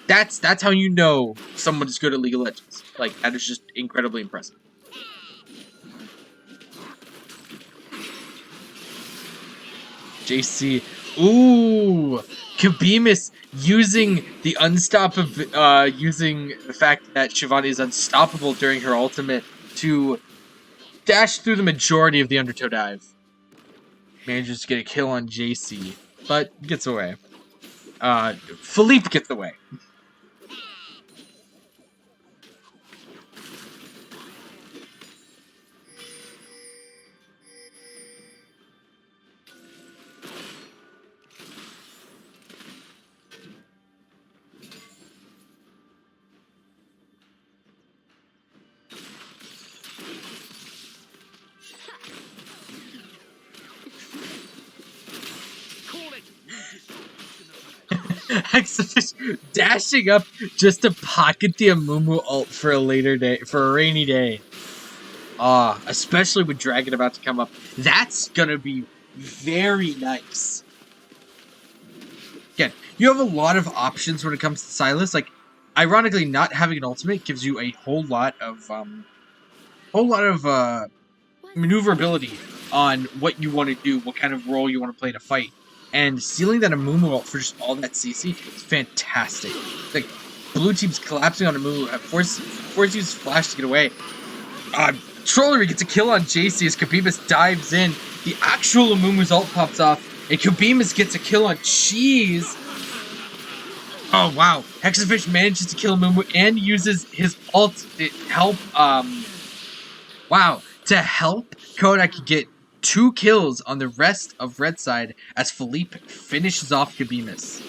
that's how you know someone is good at League of Legends. Like that is just incredibly impressive. JC. Ooh, Kamimis using the using the fact that Shivani is unstoppable during her ultimate to dash through the majority of the undertow dive. Manages to get a kill on JC, but gets away. Philippe gets away. Hexafish dashing up just to pocket the Amumu ult for a later day, for a rainy day. Especially with Dragon about to come up. That's gonna be very nice. Again, you have a lot of options when it comes to Silas. Like, ironically, not having an ultimate gives you a whole lot of maneuverability on what you want to do, what kind of role you want to play in a fight. And stealing that Amumu ult for just all that CC is fantastic. Like, blue team's collapsing on Amumu, force uses flash to get away. Trollery gets a kill on JC as Kamimis dives in. The actual Amumu's ult pops off, and Kamimis gets a kill on Cheese. Oh wow, Hexafish manages to kill Amumu and uses his ult to help Wow, to help, Kodak get 2 kills on the rest of red side as Philippe finishes off Gabimus.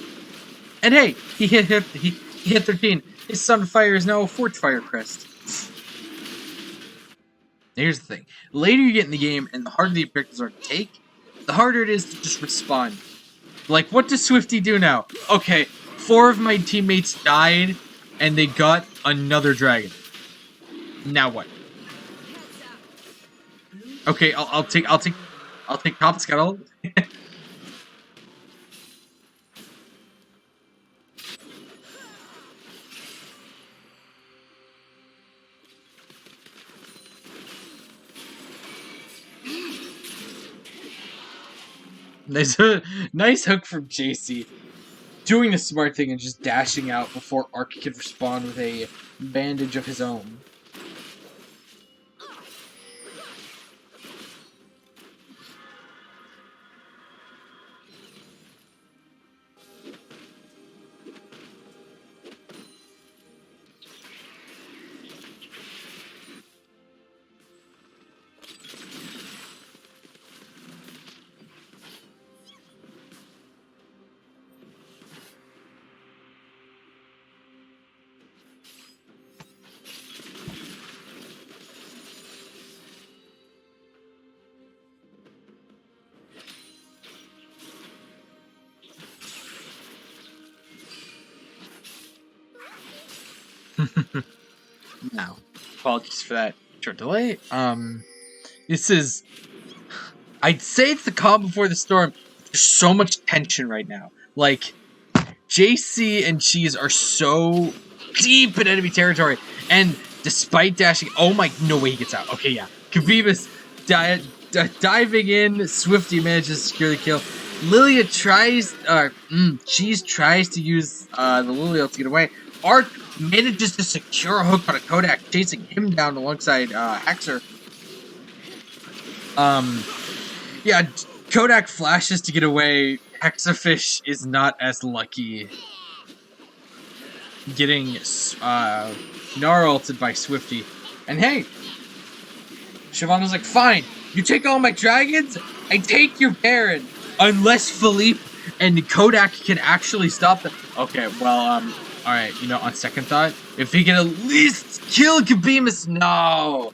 And hey, he hit 13. His Sunfire is now a Fortfire crest. Here's the thing. The later you get in the game and the harder the objectives are to take, the harder it is to just respond. Like, what does Swifty do now? Okay, 4 of my teammates died and they got another dragon. Now what? Okay, I'll take Top Scuttle. Nice hook from JC. Doing the smart thing and just dashing out before Ark could respond with a bandage of his own. No. Apologies for that short delay. This is... I'd say it's the calm before the storm. There's so much tension right now. Like, JC and Cheese are so deep in enemy territory. And despite dashing... Oh my... No way he gets out. Okay, yeah. Khabib's diving in. Swifty manages to secure the kill. Lilia tries... Cheese tries to use the Lilia to get away. Ark manages to secure a hook on a Kodak, chasing him down alongside Hexer. Yeah, Kodak flashes to get away. Hexafish is not as lucky. Getting Gnar ulted by Swifty. And hey, Shyvana's like, fine, you take all my dragons, I take your Behrend. Unless Philippe and Kodak can actually stop them. Okay, well, alright, you know, on second thought, if he can at least kill Kabimus, no!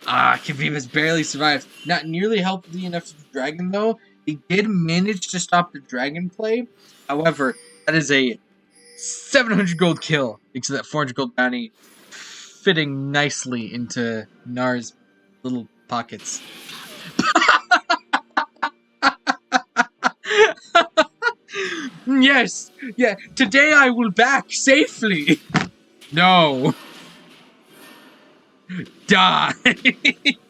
Kabimus barely survives. Not nearly healthy enough for the dragon, though. He did manage to stop the dragon play. However, that is a 700 gold kill, because that 400 gold bounty fitting nicely into Gnar's little pockets. Yes! Yeah, today I will back safely! No! Die!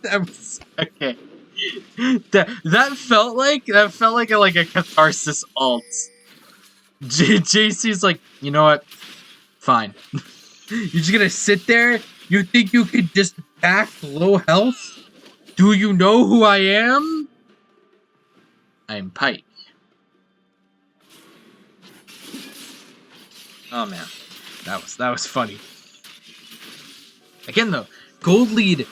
That was... Okay. That felt like a catharsis alt. JC's like, you know what? Fine. You're just gonna sit there? You think you could just back low health? Do you know who I am? I'm Pike. Oh man, that was funny. Again though, gold lead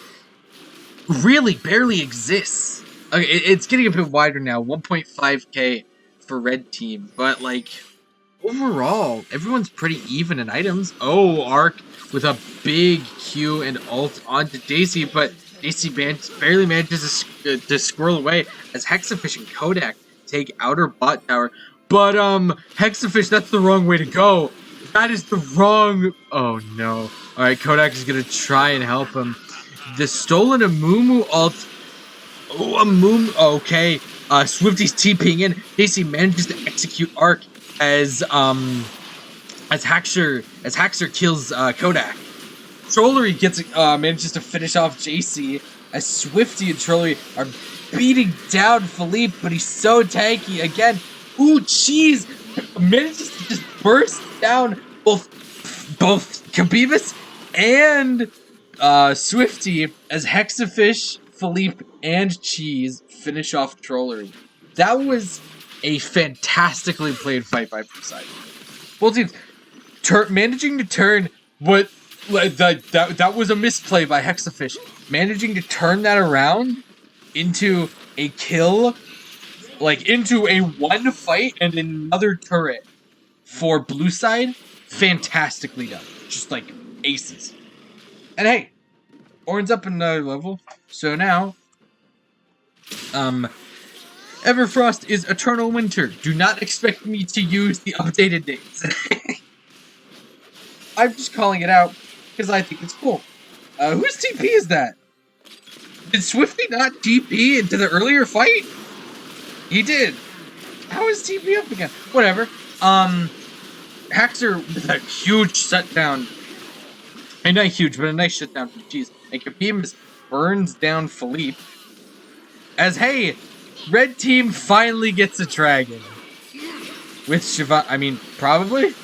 really barely exists. Okay, it's getting a bit wider now, 1.5k for red team, but like overall, everyone's pretty even in items. Oh, Ark with a big Q and ult onto Daisy, but Daisy barely manages to squirrel away as Hexafish and Kodak take outer bot tower. But Hexafish, that's the wrong way to go. That is the wrong... Oh, no. Alright, Kodak is going to try and help him. The stolen Amumu ult... Oh, Amumu... Okay. Swifty's TPing in. Daisy manages to execute Ark as Haxer kills Kodak. Trollery manages to finish off JC as Swifty and Trollery are beating down Philippe, but he's so tanky. Again, ooh, Cheese manages to just burst down both Khabibus and Swifty as Hexafish, Philippe, and Cheese finish off Trollery. That was a fantastically played fight by both sides. Both teams managing to turn what That was a misplay by Hexafish. Managing to turn that around into a kill, like into a one fight and another turret for blue side, fantastically done. Just like aces. And hey, Orin's up another level, so now, Everfrost is Eternal Winter. Do not expect me to use the updated dates. I'm just calling it out because I think it's cool. Whose TP is that? Did Swifty not TP into the earlier fight? He did. How is TP up again? Whatever. Haxer with a huge shutdown. And not huge, but a nice shutdown from Cheese. And Kabeemus burns down Philippe. As, hey, red team finally gets a dragon. With Shiva, I mean, probably?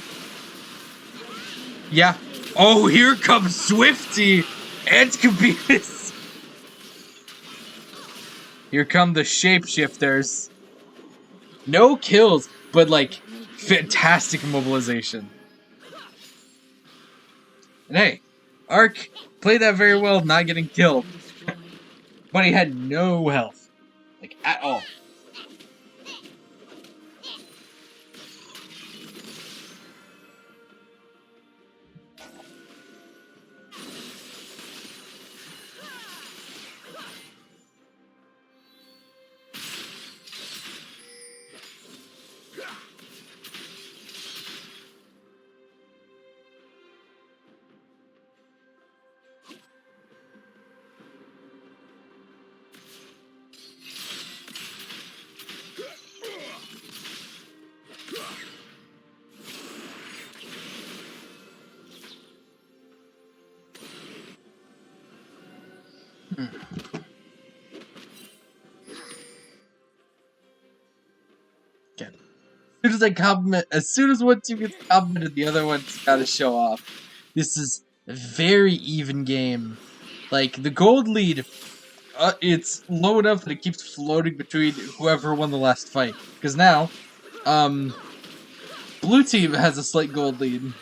Yeah. Oh, here comes Swifty and Kabeemus. Here come the shapeshifters. No kills, but like fantastic mobilization. And hey, Ark played that very well, not getting killed. But he had no health. Like, at all. Okay. As soon as one team gets complimented, the other one's gotta show off. This is a very even game. Like, the gold lead, it's low enough that it keeps floating between whoever won the last fight. Because now, blue team has a slight gold lead.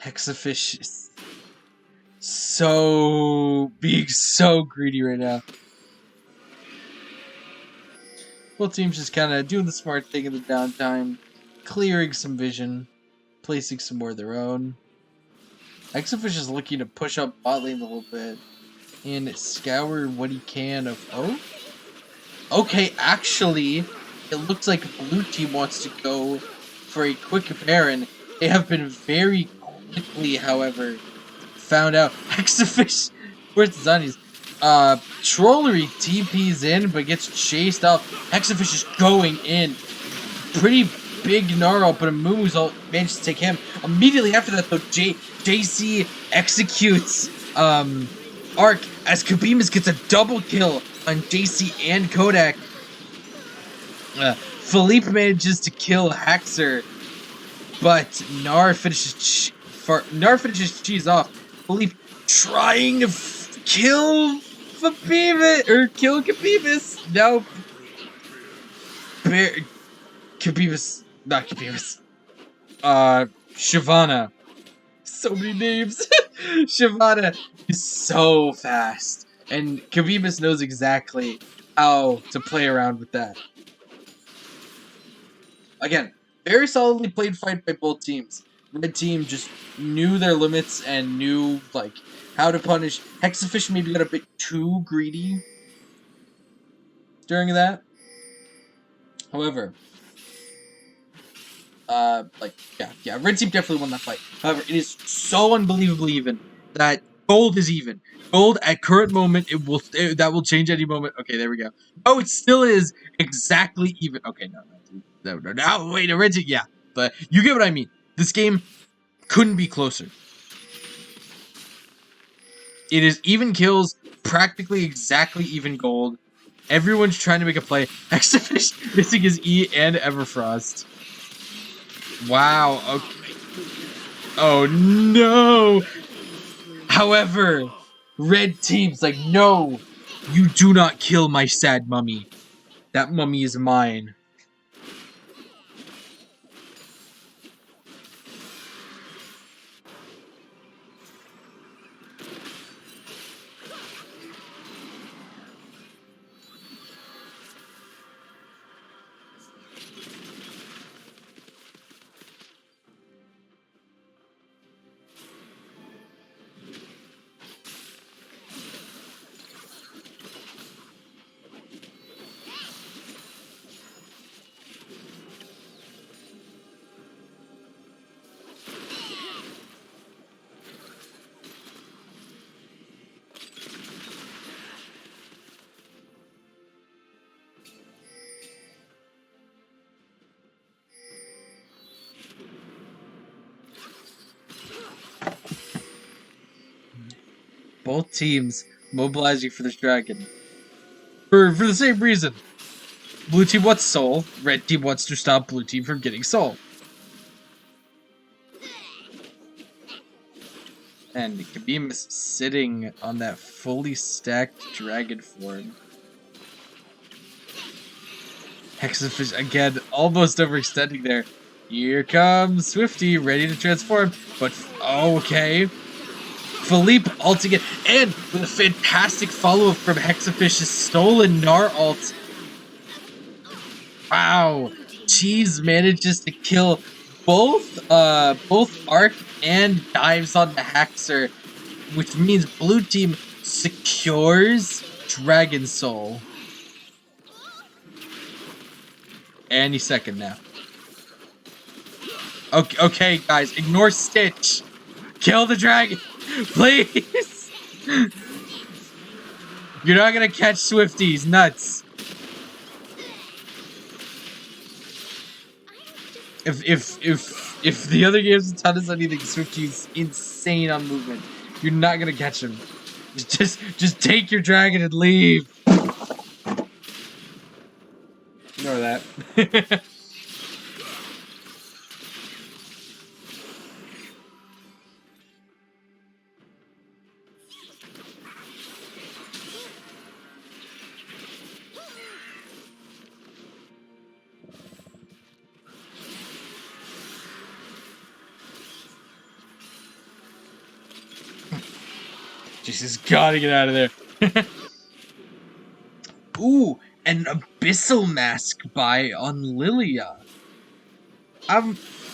Hexafish is being so greedy right now. Both teams just kind of doing the smart thing in the downtime, clearing some vision, placing some more of their own. Hexafish is looking to push up bot lane a little bit and scour what he can of. Oh, okay. Actually, it looks like blue team wants to go for a quick Behrend. They have been very quickly, however, found out. Hexafish, where's the zombies? Trollery TP's in, but gets chased off. Hexafish is going in. Pretty big gnarl, but Amumu's managed to take him. Immediately after that, though, JC executes Ark as Kabeemus gets a double kill on JC and Kodak. Philippe manages to kill Haxer, but Nar finishes Cheese off. Philippe trying to kill Kabeemus, or kill Kabeemus. No. Kabeemus, not Kabeemus. Shyvana. So many names. Shyvana is so fast. And Kabeemus knows exactly how to play around with that. Again, very solidly played fight by both teams. Red team just knew their limits and knew, like, how to punish. Hexafish maybe got a bit too greedy during that. However, red team definitely won that fight. However, it is so unbelievably even that gold is even. Gold at current moment, that will change any moment. Okay, there we go. Oh, it still is exactly even. Okay, no, wait, a red team, yeah, but you get what I mean. This game couldn't be closer. It is even kills, practically exactly even gold. Everyone's trying to make a play. Hexafish missing his E and Everfrost. Wow. Okay. Oh no. However, red team's like, no, you do not kill my sad mummy. That mummy is mine. Both teams mobilizing for this dragon. For the same reason. Blue team wants soul. Red team wants to stop blue team from getting soul. And Kabim is sitting on that fully stacked dragon form. Hexafish again, almost overextending there. Here comes Swifty, ready to transform. But okay. Philippe ulting it, and with a fantastic follow-up from Hexafish's stolen Gnar ult. Wow. Cheese manages to kill both Arc and dives on the Hexer, which means blue team secures Dragon Soul. Any second now. Okay, guys, ignore Stitch. Kill the dragon, please. You're not gonna catch Swifties, nuts. If the other games taught us anything, Swifty's insane on movement. You're not gonna catch him. Just take your dragon and leave. Ignore that. Jesus, gotta get out of there. Ooh, an Abyssal Mask buy on Lilia. I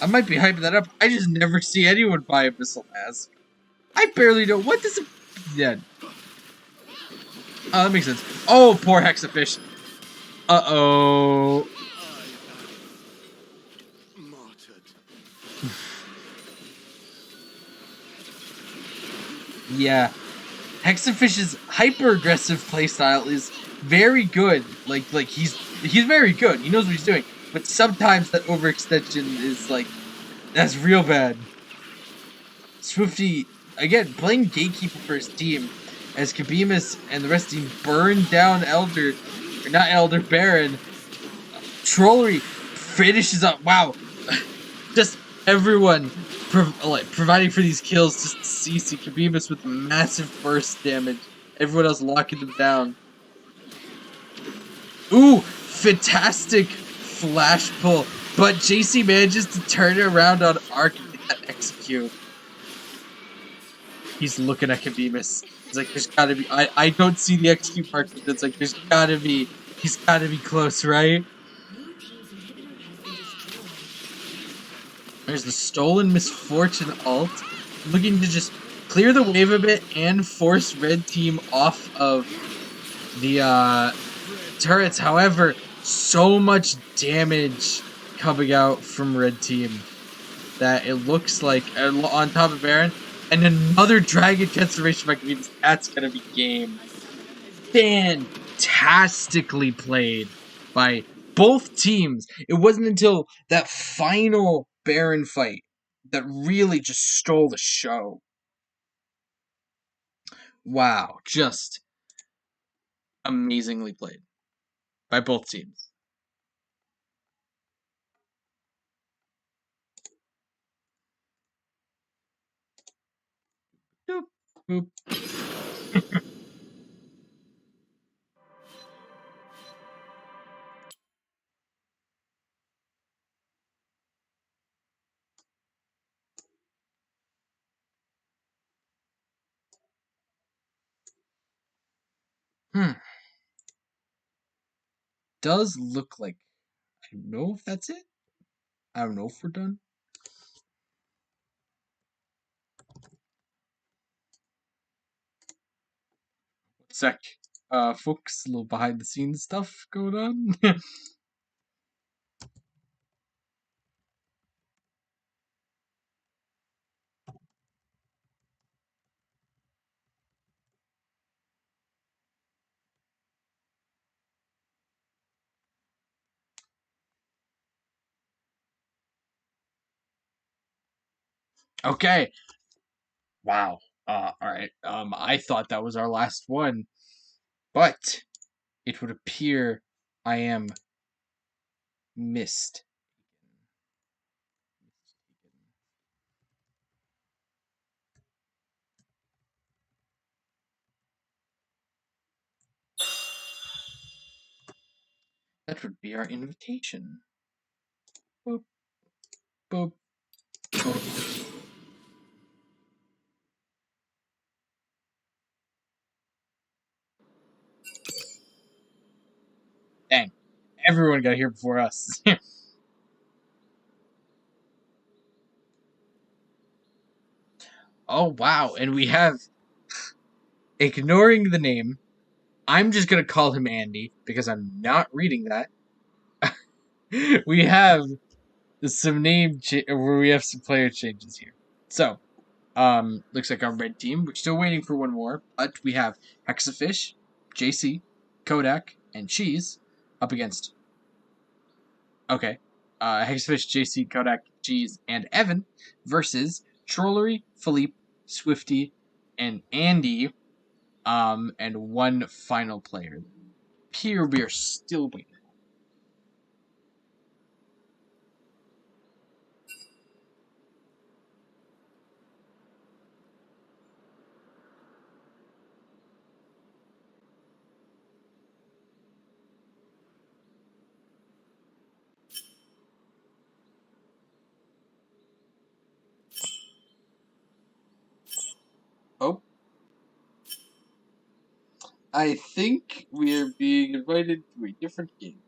might be hyping that up. I just never see anyone buy Abyssal Mask. I barely know what does it. Yeah. Oh, that makes sense. Oh, poor Hexafish. Uh-oh. Yeah. Hexafish's hyper-aggressive playstyle is very good. Like he's very good. He knows what he's doing. But sometimes that overextension is like, that's real bad. Swifty, again, playing Gatekeeper for his team, as Kabimus and the rest of the team burn down Behrend. Trollery finishes up. Wow. Just everyone providing for these kills. Just CC Kabimus with massive burst damage. Everyone else locking them down. Ooh, fantastic flash pull. But JC manages to turn it around on Arc and get that execute. He's looking at Kabimus. He's like, there's gotta be. I don't see the execute mark, but it's like, there's gotta be. He's gotta be close, right? There's the Stolen Misfortune ult, looking to just clear the wave a bit and force red team off of the turrets. However, so much damage coming out from red team that it looks like on top of Behrend, and another dragon transformation by Kabimus. That's gonna be game. Fantastically played by both teams. It wasn't until that final Behrend fight that really just stole the show. Wow, just amazingly played by both teams. Boop, boop. Hmm. Does look like. I don't know if that's it. I don't know if we're done. Sec. Folks, a little behind the scenes stuff going on. Okay. Wow. Alright. I thought that was our last one, but it would appear I am missed. That would be our invitation. Boop, boop, boop. Dang. Everyone got here before us. Oh, wow. And we have, ignoring the name, I'm just going to call him Andy because I'm not reading that. We have some where we have some player changes here. So, looks like our red team. We're still waiting for one more, but we have Hexafish, JC, Kodak, and Cheese up against. Okay. Hexafish, JC, Kodak, Cheese, and Evan versus Trollery, Philippe, Swifty, and Andy. And one final player. Here we are still waiting. Oh, I think we are being invited to a different game.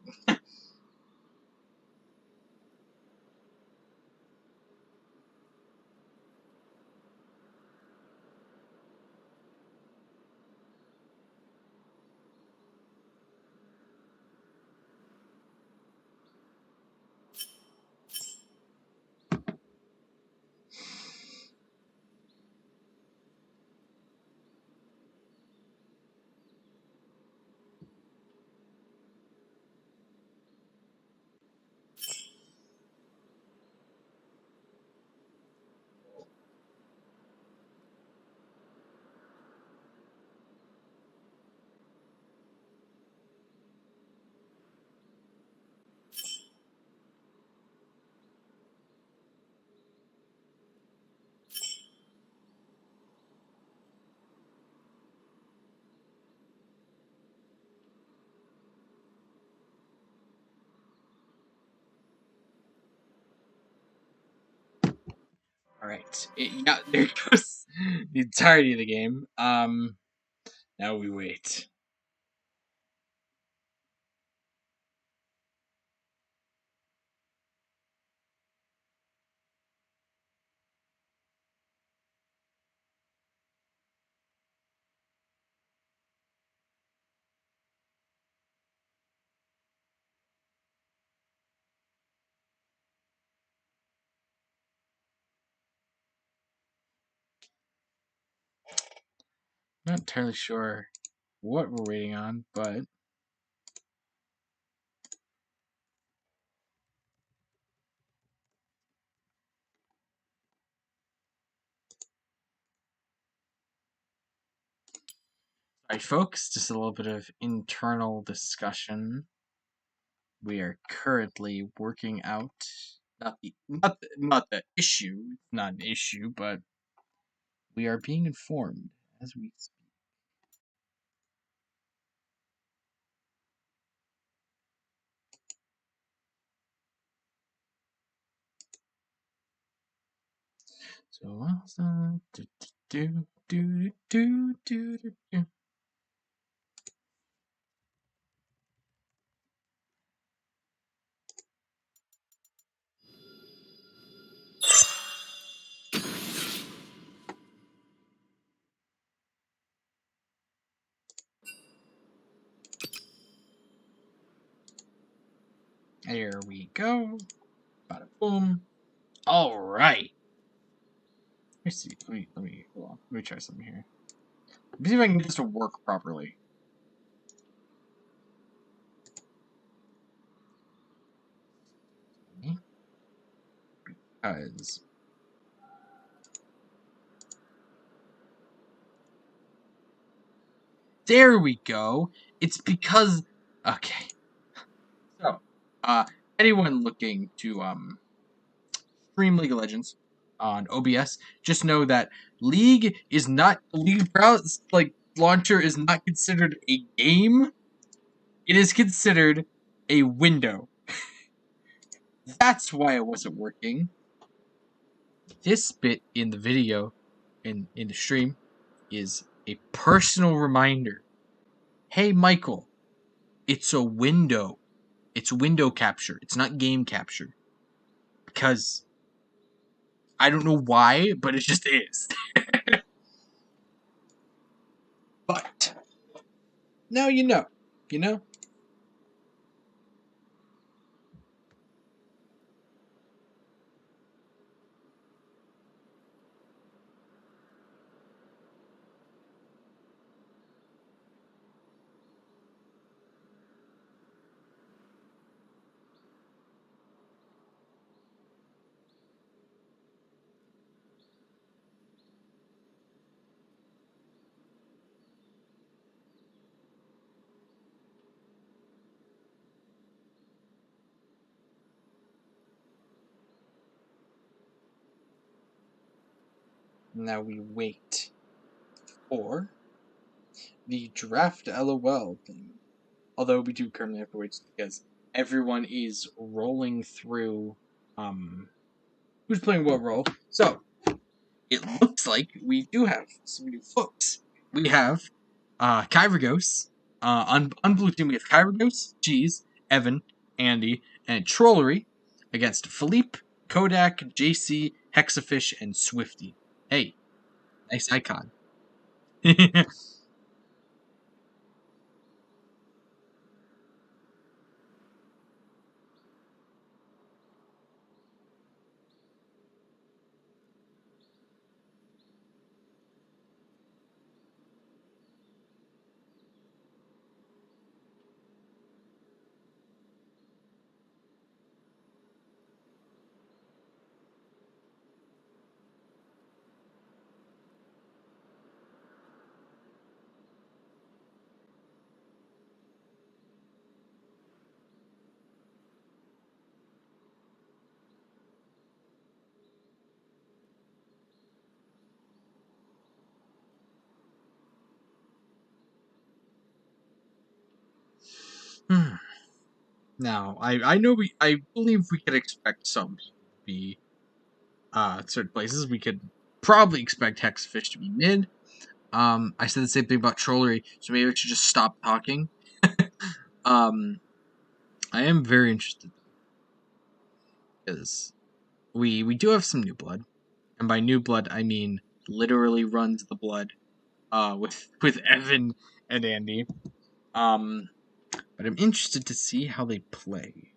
All right. Yeah, there goes the entirety of the game. Now we wait. Not entirely sure what we're waiting on, but sorry, folks. Just a little bit of internal discussion. We are currently working out not the issue. It's not an issue, but we are being informed as we speak. So, do, do, do, do, do, do, do. There we go. Bada boom. All right. Let's see. Let me hold on. Let me try something here. Let me see if I can get this to work properly. Because there we go. It's because okay. So, anyone looking to stream League of Legends on OBS, just know that League is not League browse launcher is not considered a game. It is considered a window. That's why it wasn't working. This bit in the video, in the stream, is a personal reminder. Hey, Michael, it's a window. It's window capture. It's not game capture. Because I don't know why, but it just is. But now you know. You know? Now we wait for the draft LOL thing. Although we do currently have to wait because everyone is rolling through who's playing what role. So it looks like we do have some new folks. We have Kyragos. On blue team we have Kyragos, Cheese, Evan, Andy, and Trollery against Philippe, Kodak, JC, Hexafish, and Swifty. Hey, nice icon. Now, I believe we could expect some people to be certain places. We could probably expect Hexafish to be mid. I said the same thing about Trollery, so maybe I should just stop talking. I am very interested because we do have some new blood, and by new blood I mean literally runs the blood. With Evan and Andy. But I'm interested to see how they play.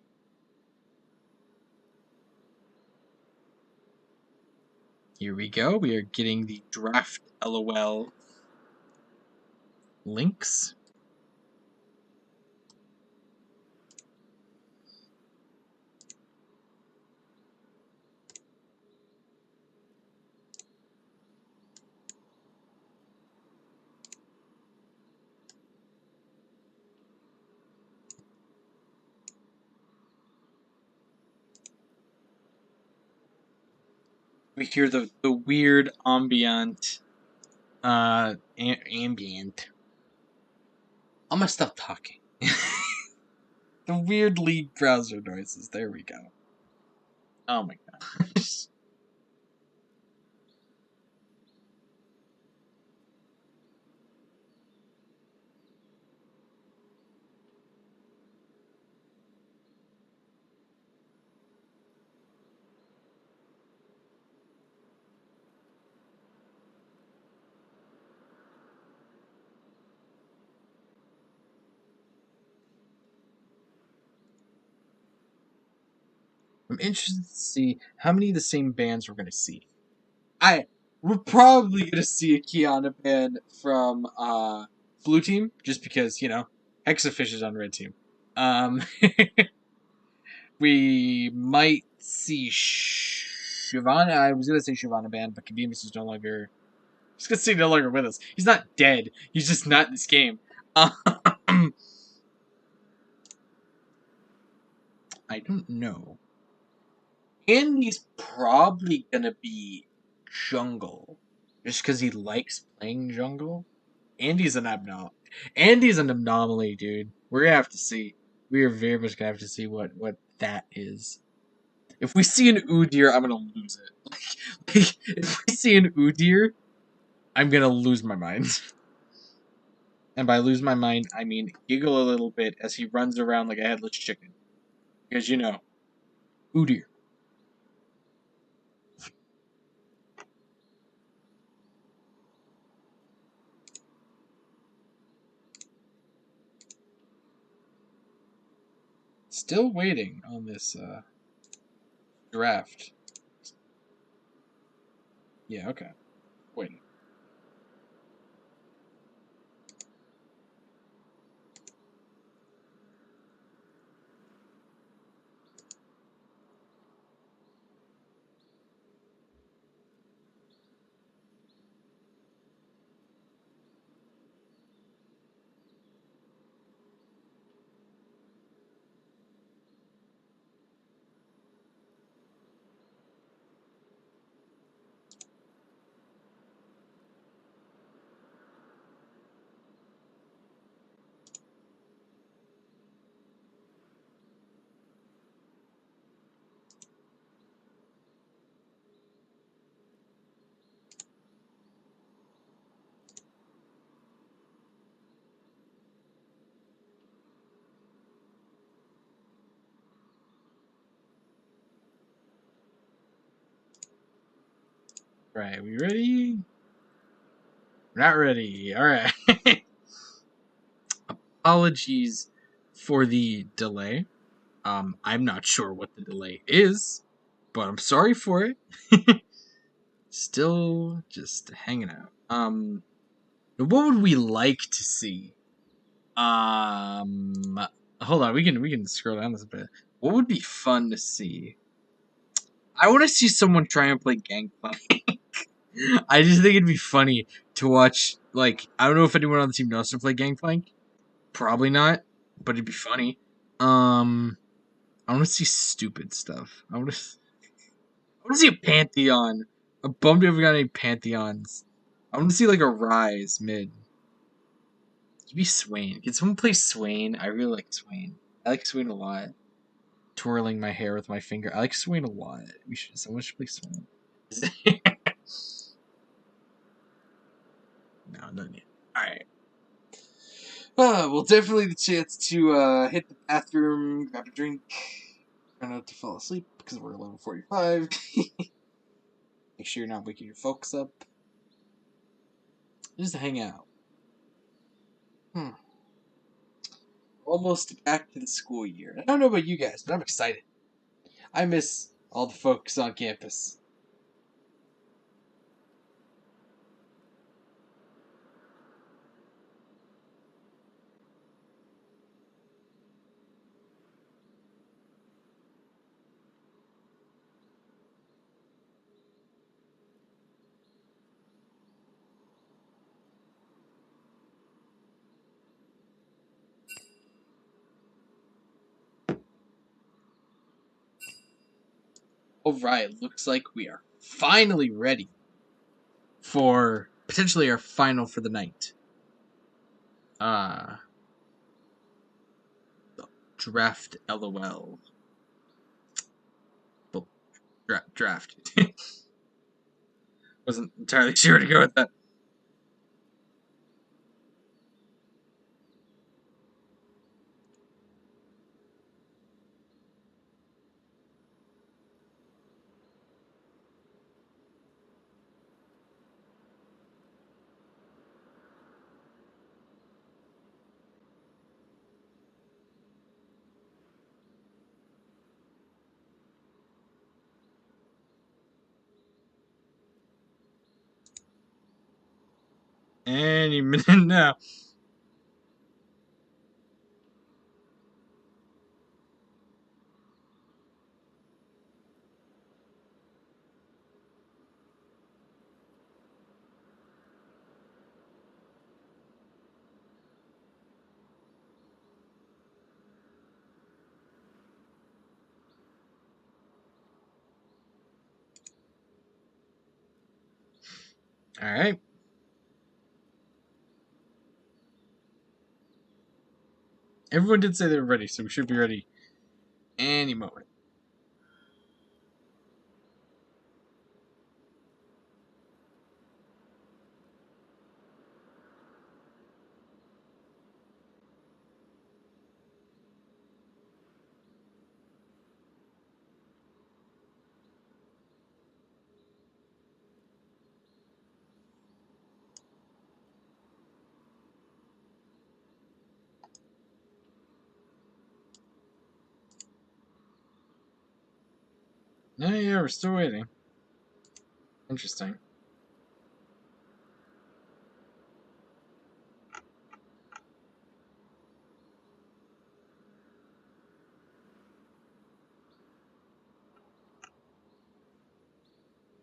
Here we go. We are getting the draft LOL links. We hear the weird ambient. Ambient. I'm gonna stop talking. The weird League browser noises. There we go. Oh my gosh. I'm interested to see how many of the same bands we're gonna see. We're probably gonna see a Kiana band from Blue Team, just because, Hexafish is on Red Team. We might see Shivana. I was gonna say Shivana band, but Kabimus is no longer. I was gonna say no longer with us. He's not dead. He's just not in this game. I don't know. Andy's probably gonna be jungle, just because he likes playing jungle. Andy's an anomaly, dude. We're gonna have to see. We are very much gonna have to see what that is. If we see an Udyr, I'm gonna lose it. Like, if we see an Udyr, I'm gonna lose my mind. And by lose my mind, I mean giggle a little bit as he runs around like a headless chicken. Because Udyr. Still waiting on this draft. Yeah, okay. Waiting. Right, we ready? We're not ready. Alright. Apologies for the delay. I'm not sure what the delay is, but I'm sorry for it. Still just hanging out. What would we like to see? Hold on, we can scroll down this a bit. What would be fun to see? I want to see someone try and play Gangplank. I just think it'd be funny to watch. Like, I don't know if anyone on the team knows how to play Gangplank. Probably not, but it'd be funny. I want to see stupid stuff. I want to see a Pantheon. I'm bummed we haven't got any Pantheons. I want to see like a Rise mid. Maybe Swain. Can someone play Swain? I really like Swain. I like Swain a lot. Twirling my hair with my finger. I like Swain a lot. Someone should play Swain. No, none yet. Alright. Well, definitely the chance to hit the bathroom, grab a drink, try not to fall asleep because we're 11:45. Make sure you're not waking your folks up. Just hang out. Almost back to the school year. I don't know about you guys, but I'm excited. I miss all the folks on campus. Alright, looks like we are finally ready for potentially our final for the night. Draft LOL. Well, draft. Wasn't entirely sure to go with that. Any minute now. All right. Everyone did say they were ready, so we should be ready any moment. No, yeah, we're still waiting. Interesting.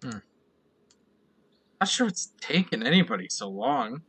Not sure what's taken anybody so long.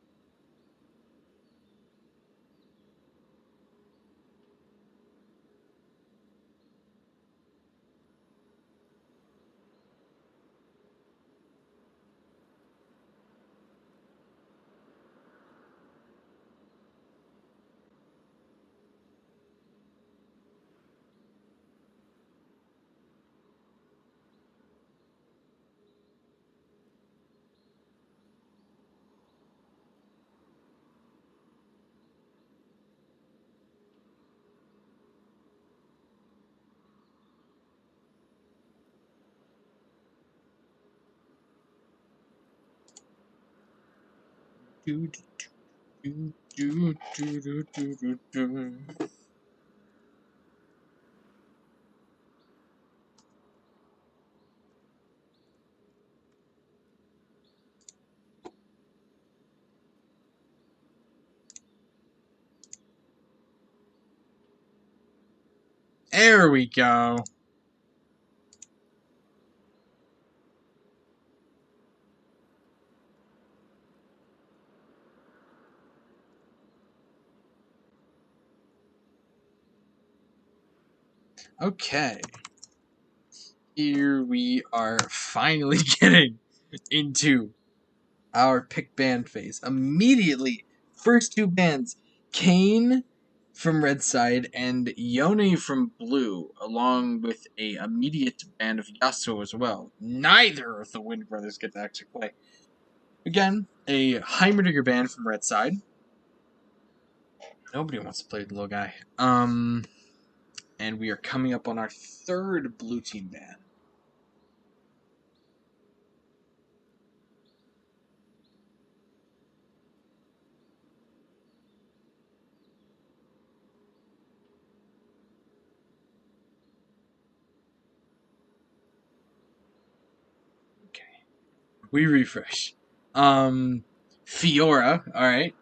Do, do, do, do, do, do, do, do. There we go. Okay. Here we are finally getting into our pick band phase. Immediately, first two bands, Kane from Red Side and Yone from Blue, along with a immediate band of Yasuo as well. Neither of the Wind Brothers get to actually play. Again, a Heimerdinger band from Red Side. Nobody wants to play the little guy. And we are coming up on our third blue team band. Okay. We refresh. Fiora, alright.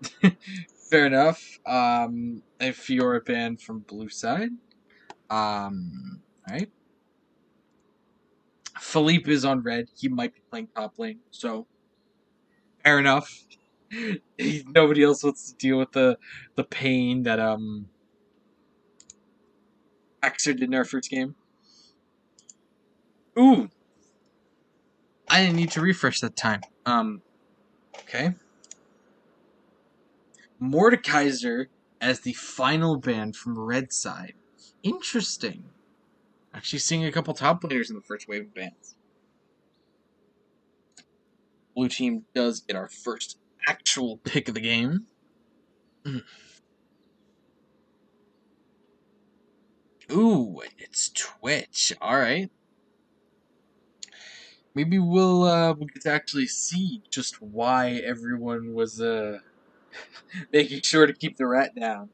Fair enough. A Fiora band from Blue Side. Alright. Philippe is on red. He might be playing top lane, so fair enough. Nobody else wants to deal with the pain that Axer did in our first game. Ooh, I didn't need to refresh that time. Okay. Mordekaiser as the final band from Red Side. Interesting. Actually seeing a couple top players in the first wave of bands. Blue team does get our first actual pick of the game. Ooh, it's Twitch. Alright. Maybe we'll get to actually see just why everyone was making sure to keep the rat down.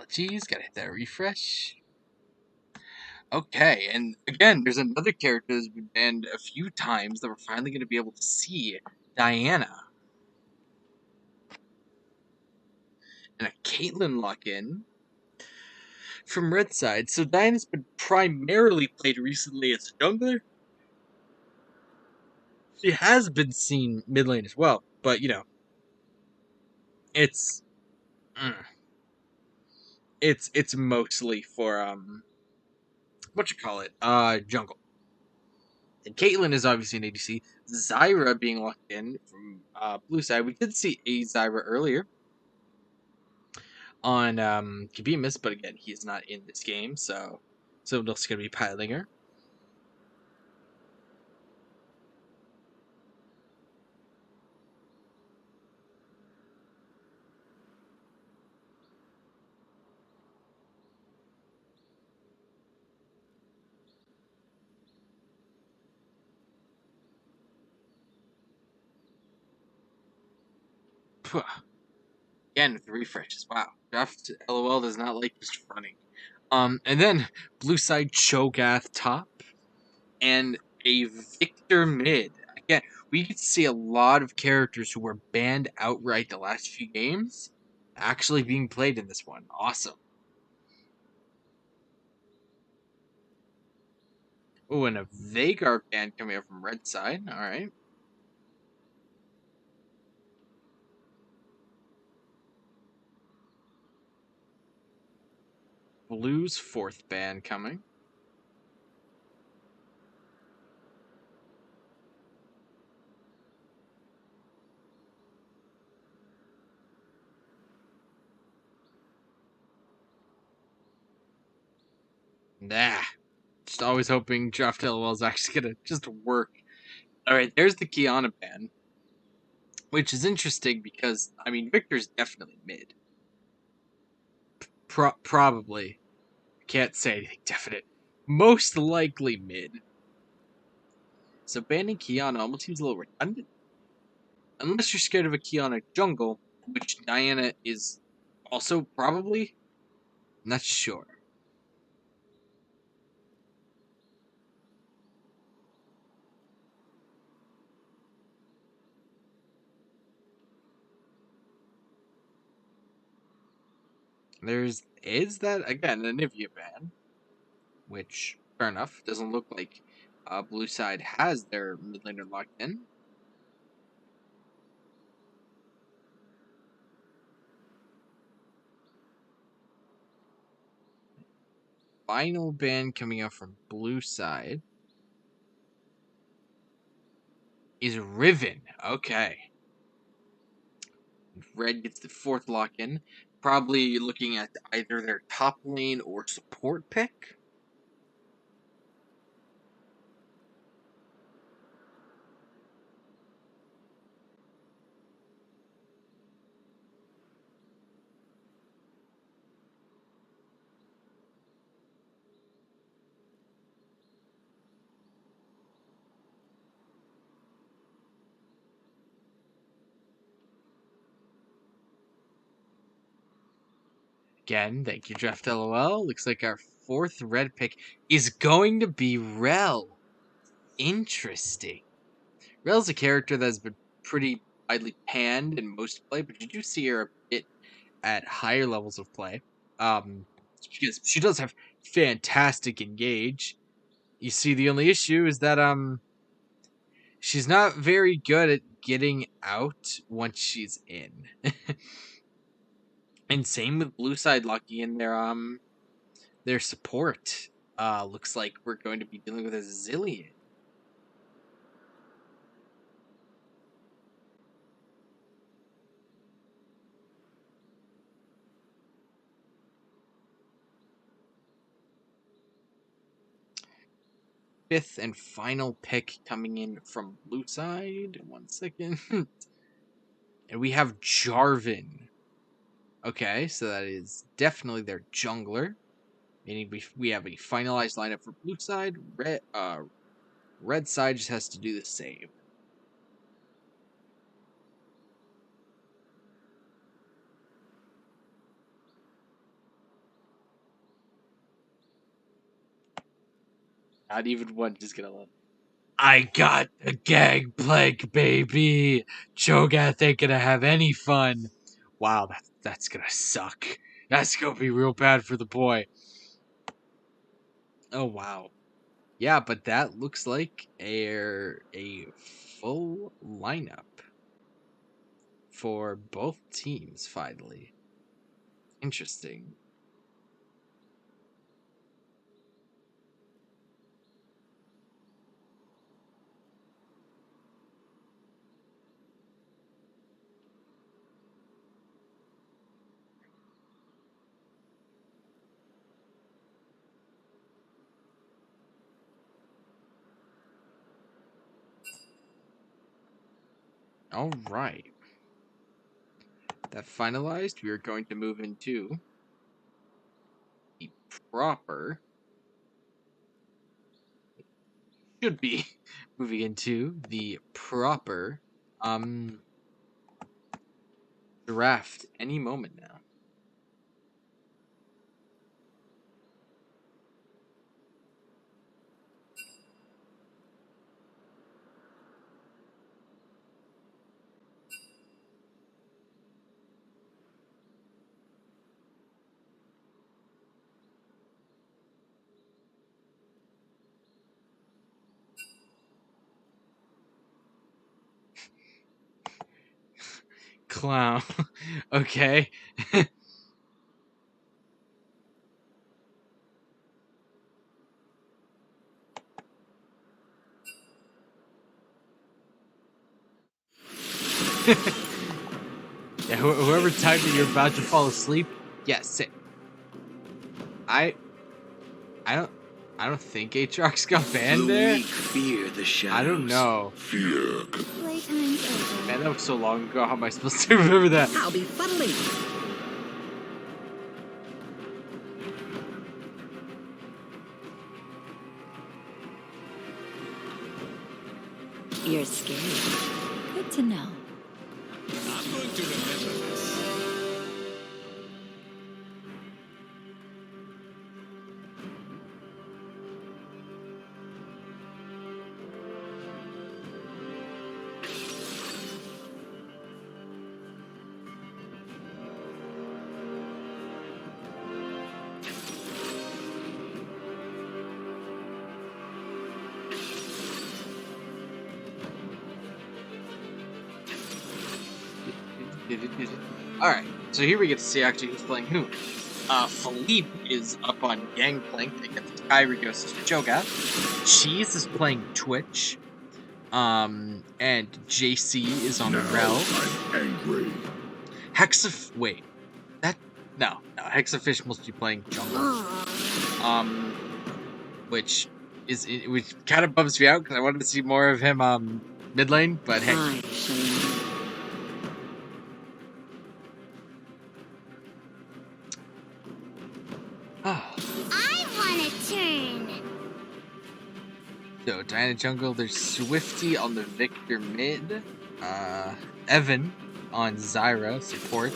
Apologies, gotta hit that refresh. Okay, and again, there's another character that's been banned a few times that we're finally gonna be able to see. Diana. And a Caitlyn lock-in from red side. So Diana's been primarily played recently as a jungler. She has been seen mid lane as well, but you know, it's it's mostly for what you call it, jungle. And Caitlyn is obviously an ADC. Zyra being locked in from blue side. We did see a Zyra earlier on Kabimus, but again, he's not in this game, so someone else is gonna be piloting her. Again with the refreshes. Wow. Draft LOL does not like just running. And then blue side Cho'Gath top and a Victor mid. Again, we get to see a lot of characters who were banned outright the last few games actually being played in this one. Awesome. Oh, and a Veigar ban coming up from red side. All right. Blue's fourth ban coming. Nah. Just always hoping draft LOL is actually gonna just work. Alright, there's the Kiana ban. Which is interesting because, I mean, Victor's definitely mid. Probably. Can't say anything definite. Most likely mid. So banning Kiana almost seems a little redundant. Unless you're scared of a Kiana jungle, which Diana is also probably. Not sure. Is that again a Nivea ban, which fair enough. Doesn't look like blue side has their mid laner locked in. Final ban coming out from blue side is Riven. Okay. Red gets the fourth lock in. Probably looking at either their top lane or support pick. Again, thank you, Draft LOL. Looks like our fourth red pick is going to be Rel. Interesting. Rel's a character that's been pretty widely panned in most play, but you do see her a bit at higher levels of play. Because she does have fantastic engage. You see, the only issue is that she's not very good at getting out once she's in. And same with blue side locking in their support. Looks like we're going to be dealing with a Zillion. Fifth and final pick coming in from blue side. 1 second. And we have Jarvan. Okay, so that is definitely their jungler. Meaning we have a finalized lineup for blue side. Red side just has to do the same. Not even one just gonna let. I got the gangplank, baby. Cho'Gath ain't gonna have any fun. Wow, that's gonna suck. That's gonna be real bad for the boy. Oh wow. Yeah, but that looks like a full lineup for both teams finally. Interesting. All right. That finalized, we are going to move into the proper should be moving into the proper draft any moment now. Clown. Okay. Yeah, whoever timed it, you're about to fall asleep. Yeah, sit. I don't I don't think Aatrox got banned there. Fear the shadows. I don't know. Fear. Playtime's over. Man, that was so long ago. How am I supposed to remember that? I'll be fuddling. You're scared. Good to know. I'm going to remember this. Alright, so here we get to see actually who's playing who. Philippe is up on Gangplank against Kyrigos to Cho'Gath. Cheese is playing Twitch. And JC is on Rel. I'm angry. Wait. Hexafish must be playing jungle. Which kind of bums me out because I wanted to see more of him mid lane, but hey. I shall. I want a turn. So Diana jungle, there's Swifty on the Victor mid, Evan on Zyra support,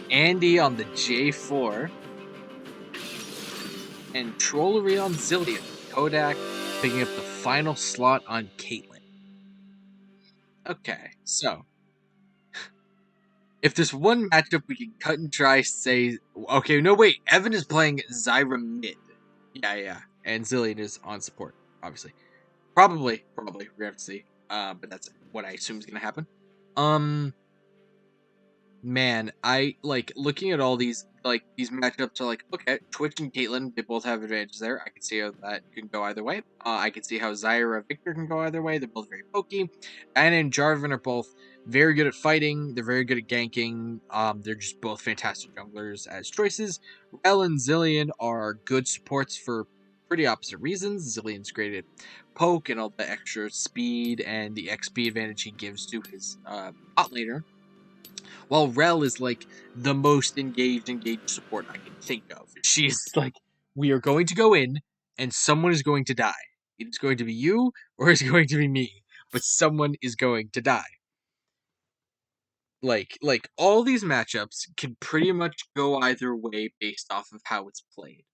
Andy on the J4, and Trollery on Zillion. Kodak picking up the final slot on Caitlyn. Okay, so if there's one matchup we can cut and dry say, okay, no wait, Evan is playing Zyra mid. Yeah, and Zillion is on support, obviously. Probably, we're gonna have to see. But that's what I assume is gonna happen. Man, I like looking at all these matchups are like, okay, Twitch and Caitlyn, they both have advantages there. I can see how that can go either way. I can see how Zyra Victor can go either way. They're both very pokey. Diana and Jarvan are both very good at fighting. They're very good at ganking. They're just both fantastic junglers as choices. Rel and Zillion are good supports for pretty opposite reasons. Zillion's great at poke and all the extra speed and the XP advantage he gives to his bot laner. While Rel is like the most engaged support I can think of. She's like, we are going to go in and someone is going to die. It's going to be you or it's going to be me, but someone is going to die. Like all these matchups can pretty much go either way based off of how it's played.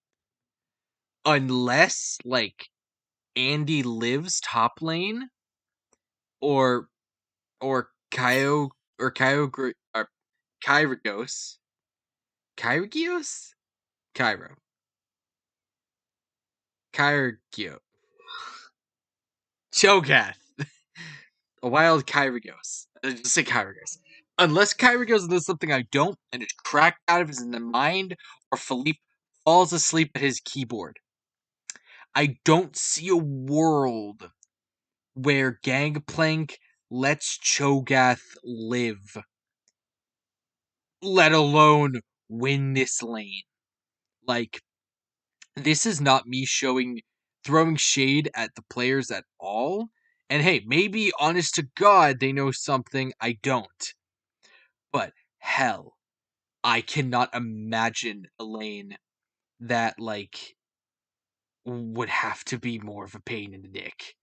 Unless, like, Andy Lives top lane, or Kyo or Kyo or Kyragos. Kyragios? Cairo. Kyragio. Cho'Gath. A wild Kyragos. Just say Kyragos. Unless Kyragos does something I don't, and is cracked out of his mind, or Philippe falls asleep at his keyboard. I don't see a world where Gangplank lets Cho'Gath live, let alone win this lane. Like, this is not me throwing shade at the players at all. And hey, maybe honest to God they know something I don't. But hell, I cannot imagine a lane that would have to be more of a pain in the dick.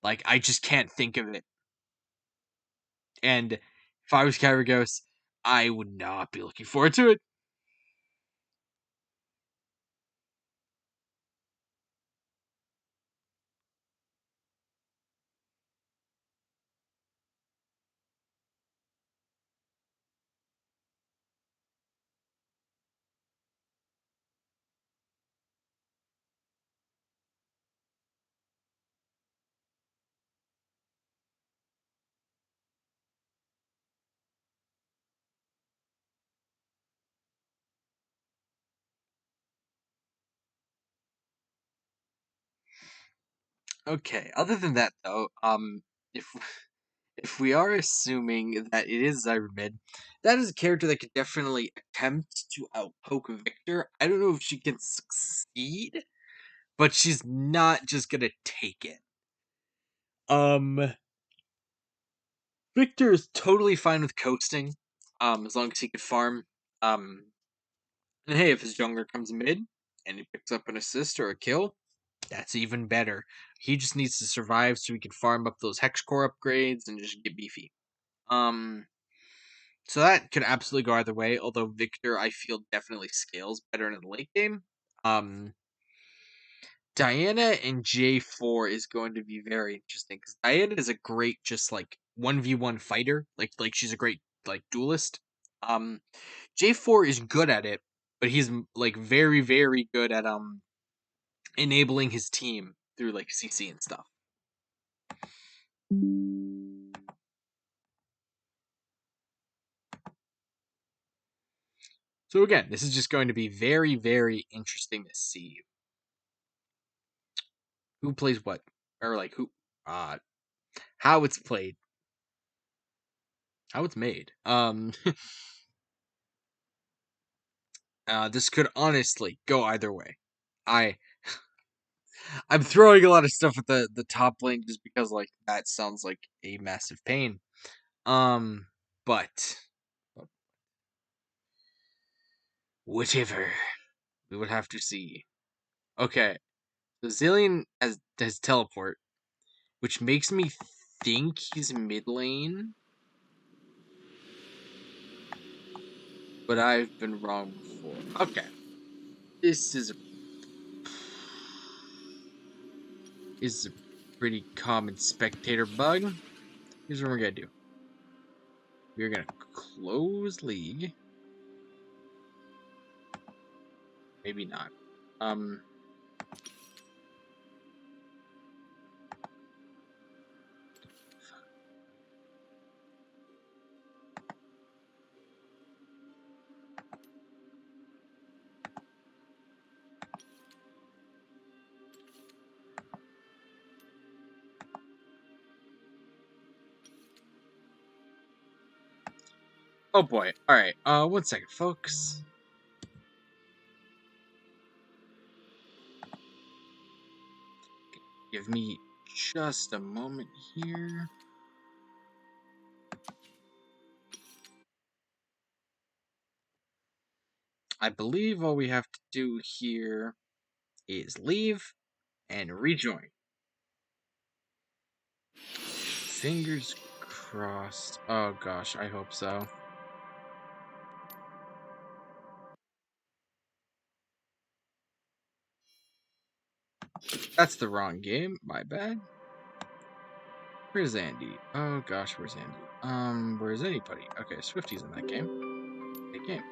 Like, I just can't think of it. And if I was Kyragos, I would not be looking forward to it. Okay, other than that though, if if we are assuming that it is Zyramid, that is a character that could definitely attempt to outpoke Victor. I don't know if she can succeed, but she's not just gonna take it. Victor is totally fine with coasting, as long as he can farm. And hey, if his jungler comes mid and he picks up an assist or a kill, that's even better. He just needs to survive so he can farm up those hex core upgrades and just get beefy. So that could absolutely go either way, although Victor, I feel, definitely scales better in the late game. Diana and J4 is going to be very interesting, because Diana is a great, just, 1v1 fighter. Like she's a great, duelist. J4 is good at it, but he's, very, very good at, enabling his team through, CC and stuff. So again, this is just going to be very, very interesting to see who plays what, or how it's played, how it's made. This could honestly go either way. I'm throwing a lot of stuff at the top lane just because that sounds like a massive pain. But whatever, we would have to see. Okay, so Zillion has teleport, which makes me think he's mid lane, but I've been wrong before. Okay, this is a pretty common spectator bug. Here's what we're gonna do. We're gonna close league. Maybe not. Oh boy. Alright, 1 second, folks. Give me just a moment here. I believe all we have to do here is leave and rejoin. Fingers crossed. Oh gosh, I hope so. That's the wrong game. My bad. Where's Andy? Oh gosh, where's Andy? Where's anybody? Okay, Swifty's in that game. Big game.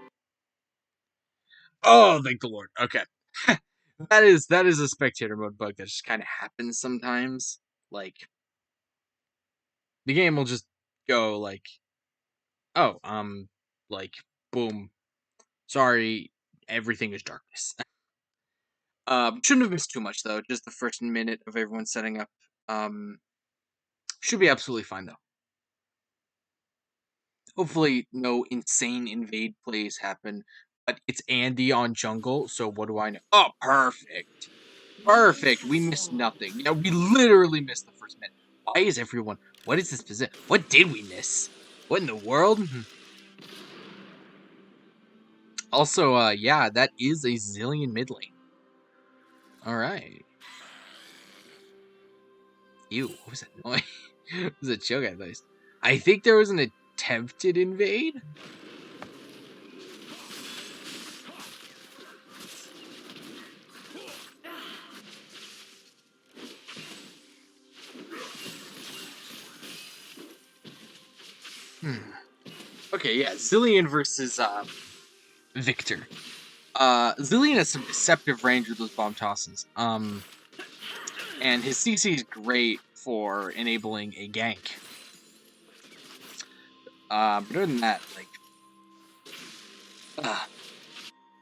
Oh, thank the Lord. Okay. that is a spectator mode bug that just kind of happens sometimes. Like the game will just go like, oh, like boom. Sorry, everything is darkness. Shouldn't have missed too much though. Just the first minute of everyone setting up. Should be absolutely fine though. Hopefully, no insane invade plays happen. But it's Andy on jungle, so what do I know? Oh, perfect. Perfect. We missed nothing. Yeah, we literally missed the first minute. Why is everyone... What is this position? What did we miss? What in the world? Also, yeah, that is a Zillion mid lane. Alright. Ew, what was that noise? It was a choke noise. I think there was an attempted invade? Okay, yeah, Zillion versus Victor. Zillion has some deceptive range with those bomb tosses. And his CC is great for enabling a gank. But other than that, like,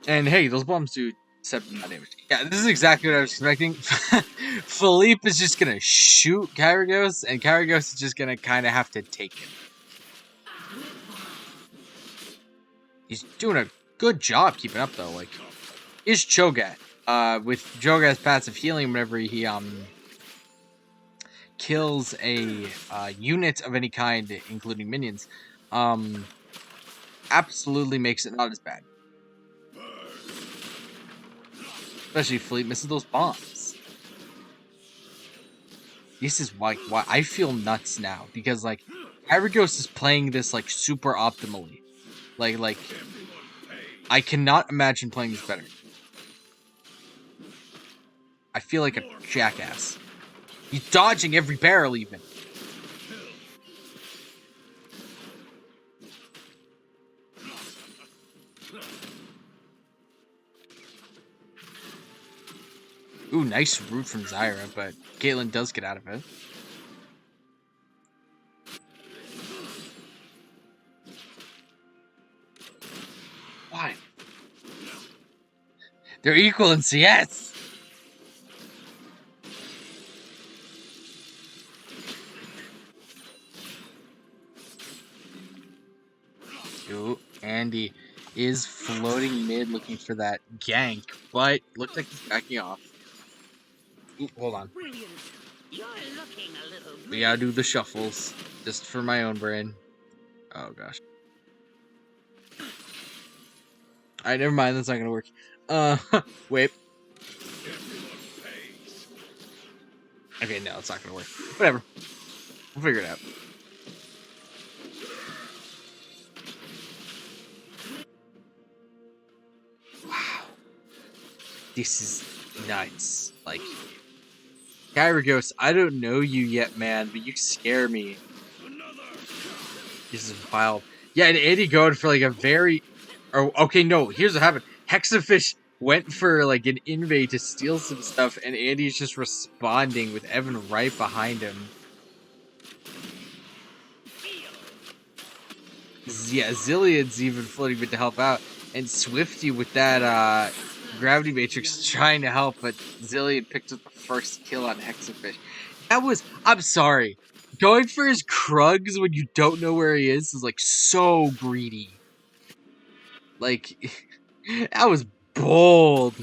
and hey, those bombs do deceptive amount of damage. Yeah, this is exactly what I was expecting. Philippe is just gonna shoot Kyragos, and Kyragos is just gonna kind of have to take him. He's doing a good job keeping up though. Like, is Cho'Gath. With Cho'Gath's passive healing, whenever he kills a unit of any kind, including minions, absolutely makes it not as bad. Especially if Philippe misses those bombs. This is why I feel nuts now, because like Kyragos is playing this like super optimally. Like I cannot imagine playing this better. I feel like a jackass. He's dodging every barrel even. Ooh, nice root from Zyra, but Caitlyn does get out of it. Why? They're equal in CS! Ooh, Andy is floating mid looking for that gank, but looks like he's backing off. Ooh, hold on. We gotta do the shuffles, just for my own brain. Oh gosh. Alright, never mind, that's not gonna work. Wait. Okay, no, it's not gonna work. Whatever. We'll figure it out. Wow. This is nuts. Like, Kyragos, I don't know you yet, man, but you scare me. This is wild. Yeah, and Andy going for like a very... Oh, okay, no, here's what happened. Hexafish went for like an invade to steal some stuff, and Andy's just responding with Evan right behind him. Yeah, Zillion's even floating mid to help out, and Swifty with that gravity matrix trying to help, but Zillion picked up the first kill on Hexafish. That was... I'm sorry. Going for his Krugs when you don't know where he is like so greedy. Like, that was bold.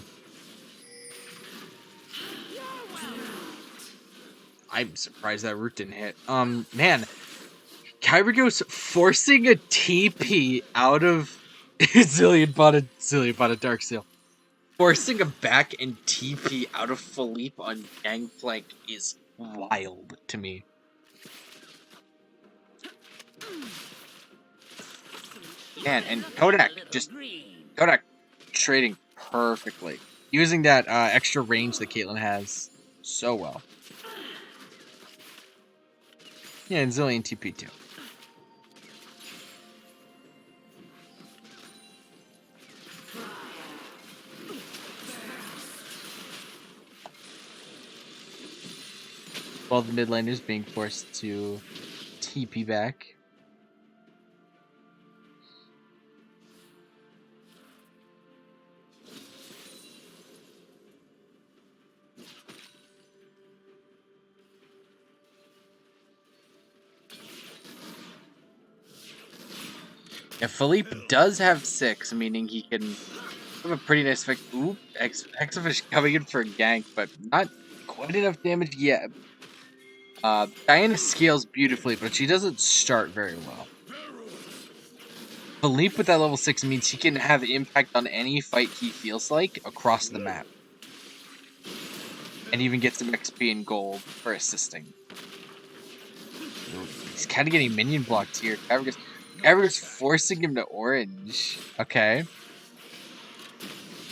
I'm surprised that root didn't hit. Man, Kyragos forcing a TP out of Zillion bought a Dark Seal. Forcing a back and TP out of Philippe on Gangplank is wild to me. Man, and Kodak trading perfectly. Using that extra range that Caitlyn has so well. Yeah, and Zillion TP too. While the mid laner's being forced to TP back. Yeah, Philippe does have 6, meaning he can have a pretty nice effect. Oop, Hexafish coming in for a gank, but not quite enough damage yet. Diana scales beautifully, but she doesn't start very well. Philippe with that level 6 means he can have impact on any fight he feels like across the map. And even gets some XP and gold for assisting. Ooh, he's kind of getting minion blocked here. Cavigar's forcing him to orange. Okay.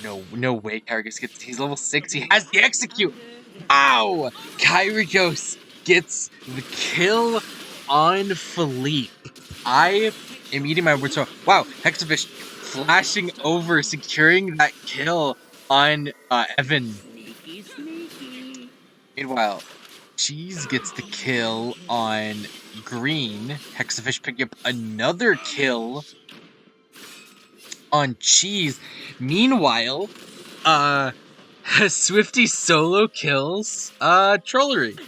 No way Kyrgios gets. He's level 6. He has the execute. Ow! Kyrgios gets the kill on Philippe. I am eating my words. So, wow, Hexafish flashing over, securing that kill on Evan. Sneaky, sneaky. Meanwhile, Cheese gets the kill on Green. Hexafish picking up another kill on Cheese. Meanwhile, Swifty solo kills Trollery.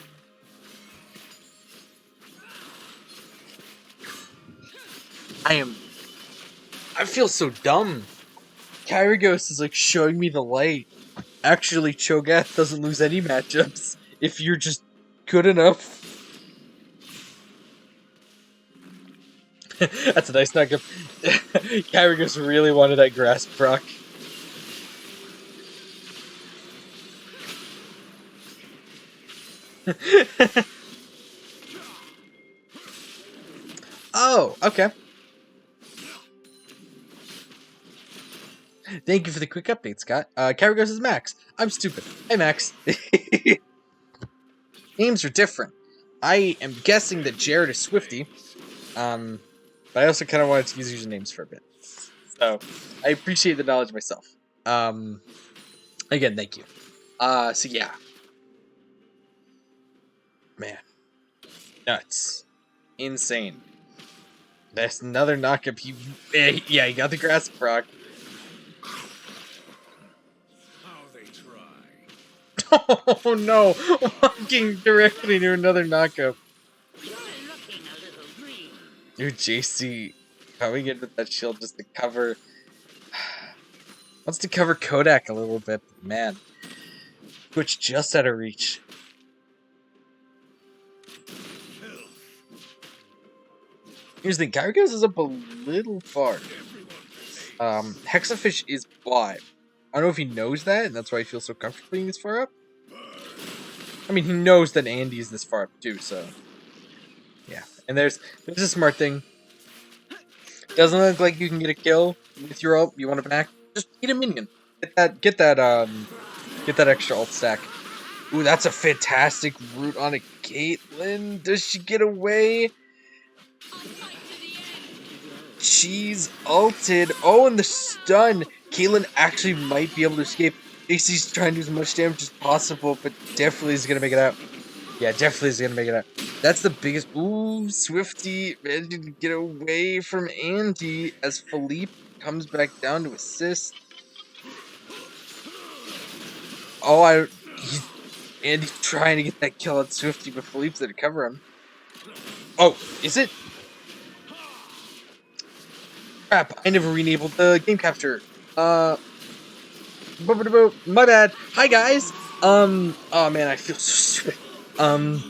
I feel so dumb. Kyrgios is like showing me the light. Actually, Cho'Gath doesn't lose any matchups if you're just good enough. That's a nice knockup. Kyrgios really wanted that grass proc. Oh, okay. Thank you for the quick update, Scott. Kyrgios is Max. I'm stupid. Hey, Max. Names are different. I am guessing that Jared is Swifty. But I also kind of wanted to use usernames for a bit. So, I appreciate the knowledge myself. Again, thank you. So yeah. Man. Nuts. Insane. That's another knockup. Yeah, he got the grass proc. How they try. Oh no! Walking directly to another knockup. You're looking a little green. Dude, JC probably good with that shield just to cover. Wants to cover Kodak a little bit, but man. Twitch just out of reach. Here's the thing, Kyrgios is up a little far. Hexafish is bot. I don't know if he knows that, and that's why he feels so comfortable being this far up. I mean, he knows that Andy is this far up too, so yeah. And there's a smart thing. Doesn't look like you can get a kill with your ult. You want to back? Just eat a minion. Get that extra ult stack. Ooh, that's a fantastic route on a Caitlyn. Does she get away? She's ulted. Oh, and the stun. Caitlyn actually might be able to escape. JC's trying to do as much damage as possible, but definitely is going to make it out. Yeah, definitely is going to make it out. That's the biggest... Ooh, Swifty managing to get away from Andy as Philippe comes back down to assist. Oh, Andy's trying to get that kill on Swifty, but Philippe's there to cover him. Oh, is it? Crap, I never re-enabled the game capture. My bad. Hi, guys. Oh man, I feel so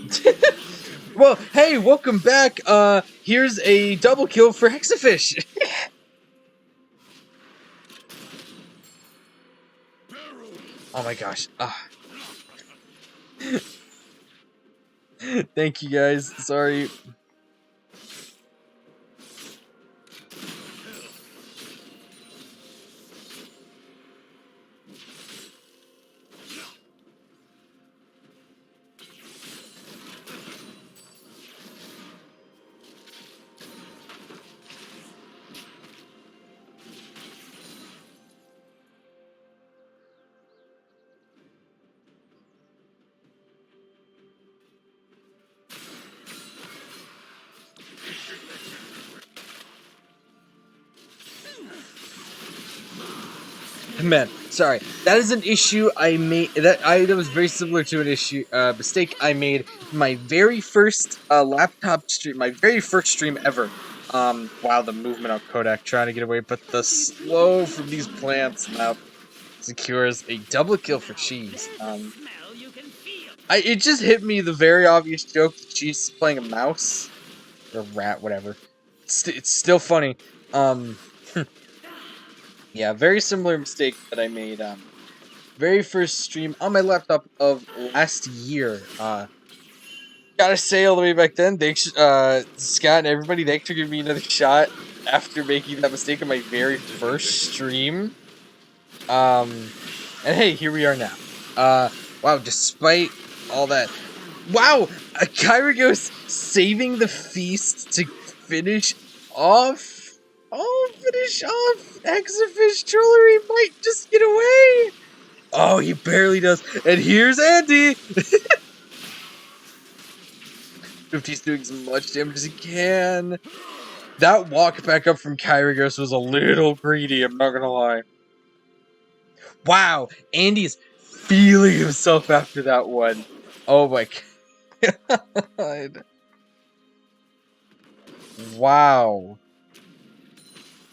stupid. Well, hey, welcome back. Here's a double kill for Hexafish. Oh my gosh. Thank you guys. Sorry. Man, sorry. That is an issue I made. That was very similar to an issue mistake I made my very first laptop stream, my very first stream ever. Wow, the movement on Kodak trying to get away, but the slow from these plants now secures a double kill for Cheese. Smell you can feel. It just hit me the very obvious joke that Cheese is playing a mouse or rat, whatever. It's still funny. Yeah, very similar mistake that I made. Very first stream on my laptop of last year. Gotta say, all the way back then, thanks, Scott and everybody, thanks for giving me another shot after making that mistake on my very first stream. And hey, here we are now. Wow, despite all that, wow, Kyragos saving the feast to finish off. Oh, finish off. Exafish Trollery might just get away. Oh, he barely does. And here's Andy. 50's doing as much damage as he can. That walk back up from Kyragos was a little greedy, I'm not gonna lie. Wow, Andy's feeling himself after that one. Oh my god. Wow.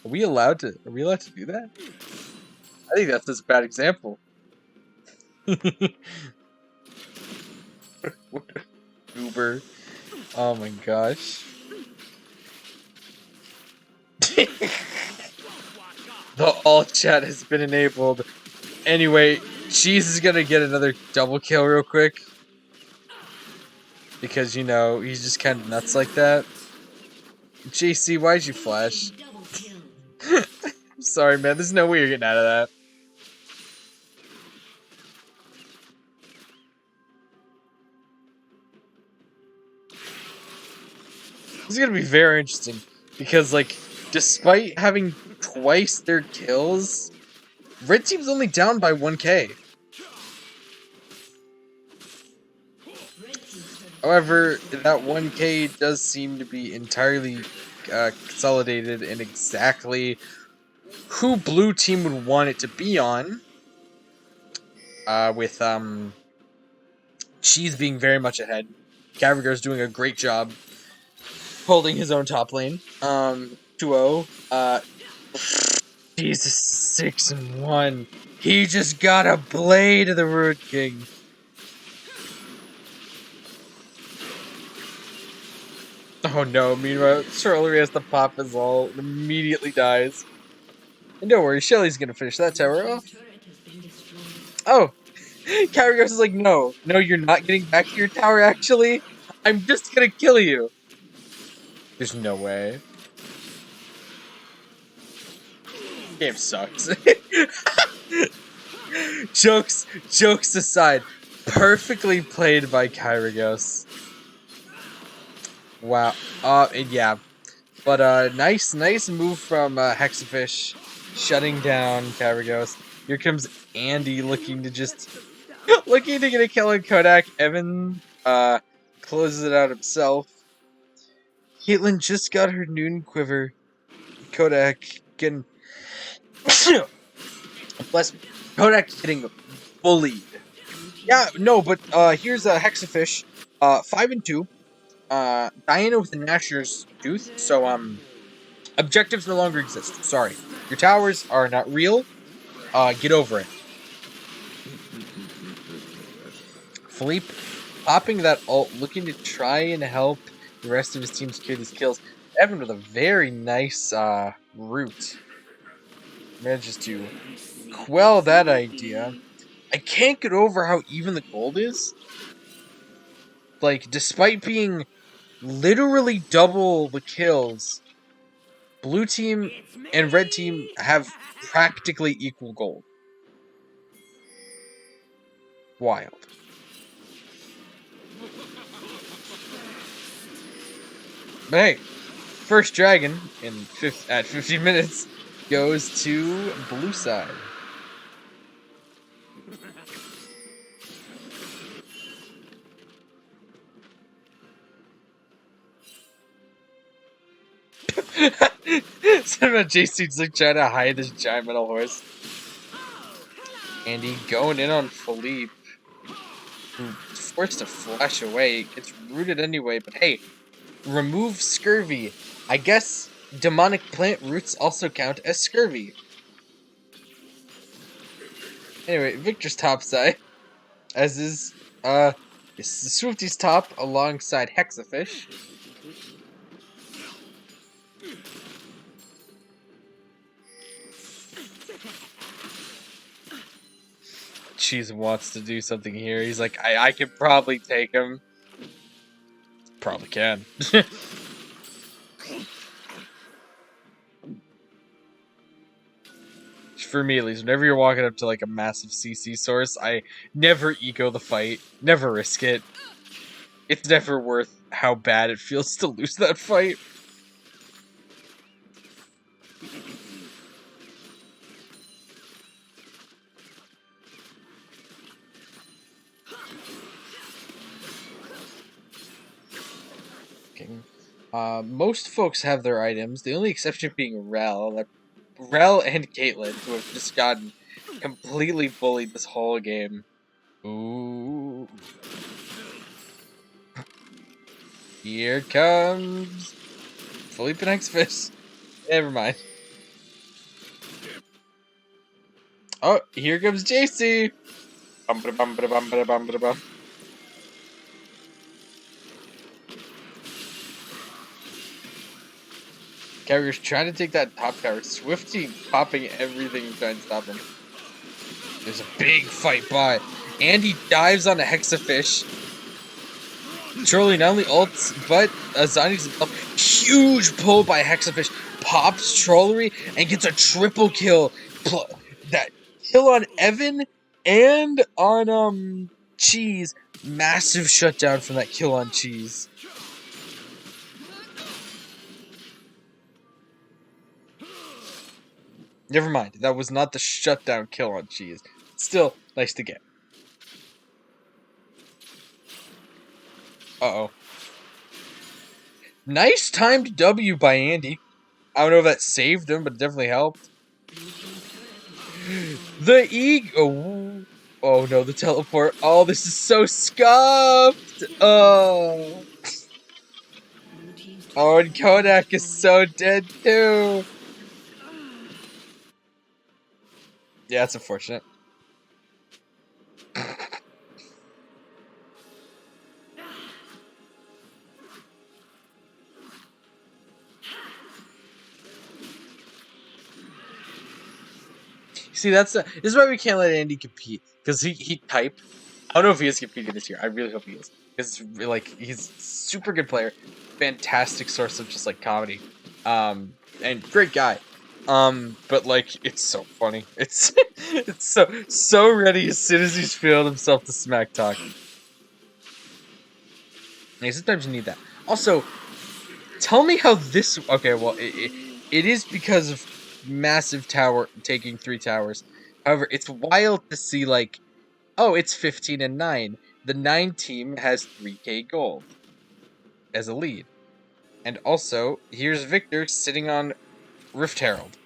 Are we allowed to do that? I think that's just a bad example. Uber. Oh my gosh. The all chat has been enabled. Anyway, Cheese is gonna get another double kill real quick. Because, you know, he's just kind of nuts like that. JC, why'd you flash? I'm sorry, man. There's no way you're getting out of that. This is gonna be very interesting. Because, like, despite having twice their kills, Red Team's only down by 1k. However, that 1k does seem to be entirely consolidated in exactly who Blue Team would want it to be on. With Cheese being very much ahead. Gavagar's doing a great job holding his own top lane. 2-0. Jesus, 6-1. He just got a blade of the Root King. Oh no, meanwhile, Charlie has to pop his ult and immediately dies. And don't worry, Shelly's gonna finish that tower off. Oh! Kyragos is like, no, you're not getting back to your tower, actually. I'm just gonna kill you. There's no way. Game sucks. Jokes aside, perfectly played by Kyragos. Wow. Yeah. But, nice move from, Hexafish, shutting down Kyragos. Here comes Andy looking to get a kill on Kodak. Evan, closes it out himself. Caitlyn just got her noon quiver. Kodak getting... Bless me. Kodak getting bullied. Yeah, no, but, here's a Hexafish. 5-2. Diana with the Nashor's Tooth, so, objectives no longer exist. Sorry. Your towers are not real. Get over it. Philippe popping that ult, looking to try and help the rest of his team secure these kills. Evan with a very nice, route. Manages to quell that idea. I can't get over how even the gold is. Like, despite being literally double the kills, Blue Team and Red Team have practically equal gold. Wild. But hey, first dragon at 15 minutes goes to blue side. Something about JC's like trying to hide this giant metal horse. Andy going in on Philippe, who forced to flash away. Gets rooted anyway, but hey, remove scurvy. I guess demonic plant roots also count as scurvy. Anyway, Victor's topside, as is Swifty's top alongside Hexafish. Cheese wants to do something here. He's like, I could probably take him. Probably can. For me at least, whenever you're walking up to like a massive CC source, I never eco the fight. Never risk it. It's never worth how bad it feels to lose that fight. Most folks have their items, the only exception being Rel. Rel and Caitlyn, who have just gotten completely bullied this whole game. Ooh. Here comes Philippe and Hexafish. Never mind. Oh, here comes JC. Bum ba bum ba bum ba bum ba bum. Carrier's trying to take that top tower. Swifty popping everything trying to stop him. There's a big fight by. Andy dives on a Hexafish. Trolley not only ults, but Zani's huge pull by Hexafish. Pops Trollery and gets a triple kill. That kill on Evan and on Cheese. Massive shutdown from that kill on Cheese. Never mind, that was not the shutdown kill on Cheese. Still, nice to get. Uh-oh. Nice timed W by Andy. I don't know if that saved him, but it definitely helped. The ego. Oh no, the teleport. Oh, this is so scuffed. Oh. Oh, and Kodak is so dead too. Yeah, that's unfortunate. See, this is why we can't let Andy compete, because he type. I don't know if he is competing this year. I really hope he is, because like he's a super good player, fantastic source of just like comedy, and great guy. But like it's so funny. It's it's so ready as soon as he's feeling himself to smack talk. Hey, sometimes you need that. Also, tell me how this. Okay, well it is because of massive tower taking 3 towers. However, it's wild to see like, oh, it's 15-9. The 9 team has 3k gold as a lead. And also, here's Victor sitting on Rift Herald.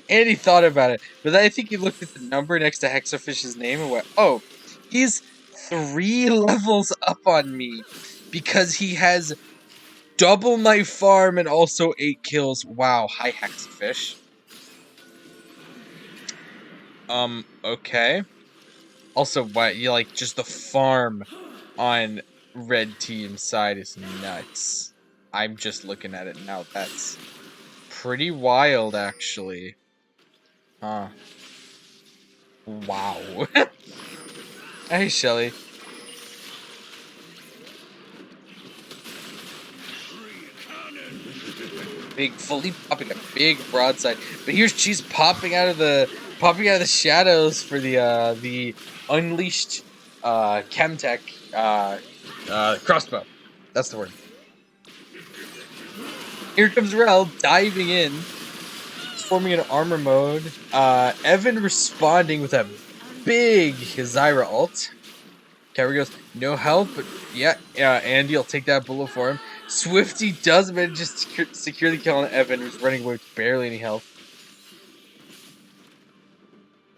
And he thought about it, but then I think he looked at the number next to Hexafish's name and went, oh, he's 3 levels up on me because he has double my farm and also 8 kills. Wow, hi Hexafish. Okay. Also, what, you like, just the farm on red team's side is nuts. I'm just looking at it now. That's pretty wild, actually. Huh. Wow. Hey, Shelly. fully popping a big broadside. But here's Cheese popping out of the shadows for the unleashed Chemtech crossbow. That's the word. Here comes Rel diving in, forming an armor mode. Evan responding with a big Zyra ult. Kyrie goes, no health, but yeah, Andy will take that bullet for him. Swifty does manage to secure the kill on Evan, who's running away with barely any health.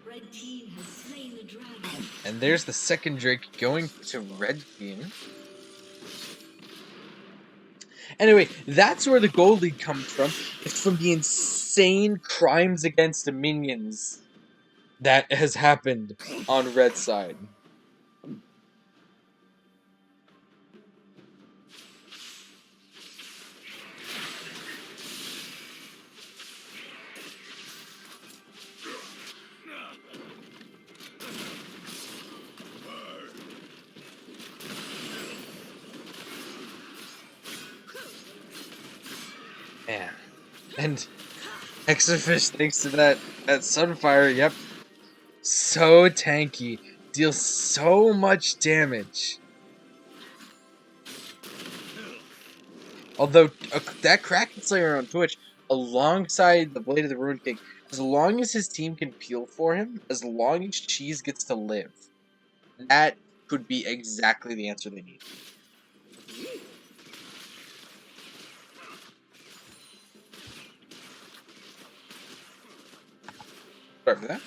Red team has slain the dragon. And there's the second Drake going to red team. Anyway, that's where the gold lead comes from. It's from the insane crimes against the minions that has happened on red side. Man. And Exofish, thanks to that Sunfire, yep. So tanky. Deals so much damage. Although, that Kraken Slayer on Twitch, alongside the Blade of the Ruined King, as long as his team can peel for him, as long as Cheese gets to live, that could be exactly the answer they need. Sorry for that.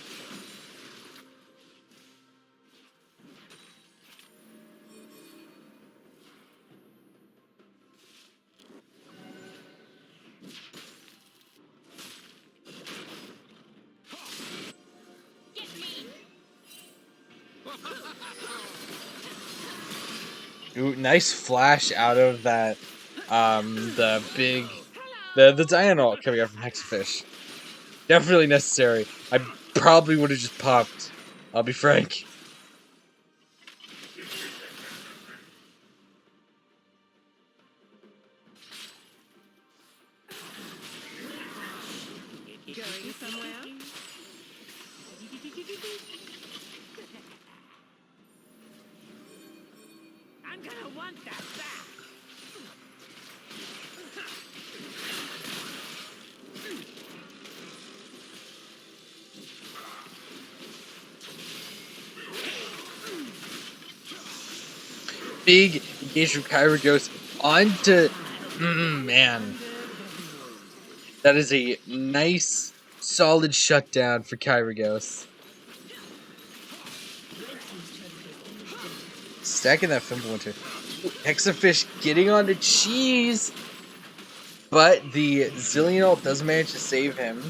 Ooh, nice flash out of that, the Diana ult coming out from Hexafish. Definitely necessary. I probably would have just popped. I'll be frank. Going somewhere? I'm gonna want that back. Big engage from Kyra goes on to... man. That is a nice, solid shutdown for Kyragos. Stacking that Fimbulwinter. Hexafish getting onto Cheese. But the Zillion ult does manage to save him.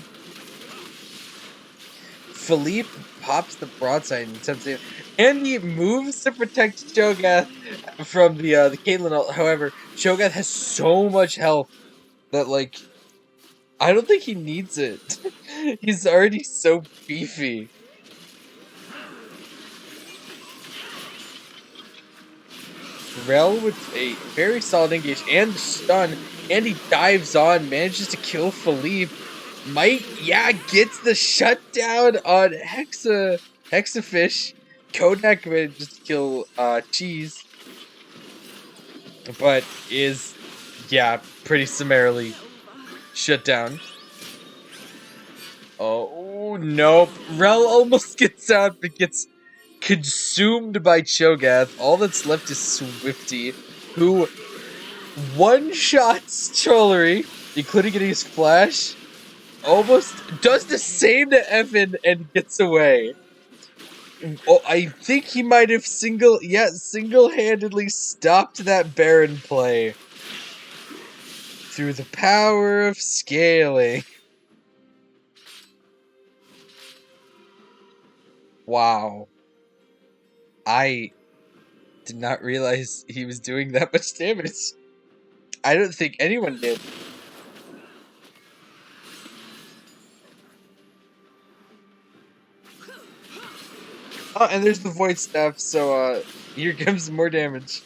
Philippe pops the broadside and attempts to... And he moves to protect Cho'Gath from the Caitlyn ult. However, Cho'Gath has so much health that, like, I don't think he needs it. He's already so beefy. Rel with a very solid engage and stun, and he dives on, manages to kill Philippe. Gets the shutdown on Hexafish. Kodak manages to kill Cheese, but is, pretty summarily shut down. Oh, nope. Rel almost gets out, but gets consumed by Cho'Gath. All that's left is Swifty, who one-shots Trollery, including getting his flash. Almost does the same to Evan and gets away. Oh, I think he might have single-handedly stopped that Behrend play. Through the power of scaling. Wow. I did not realize he was doing that much damage. I don't think anyone did. Oh, and there's the void staff, so here comes some more damage.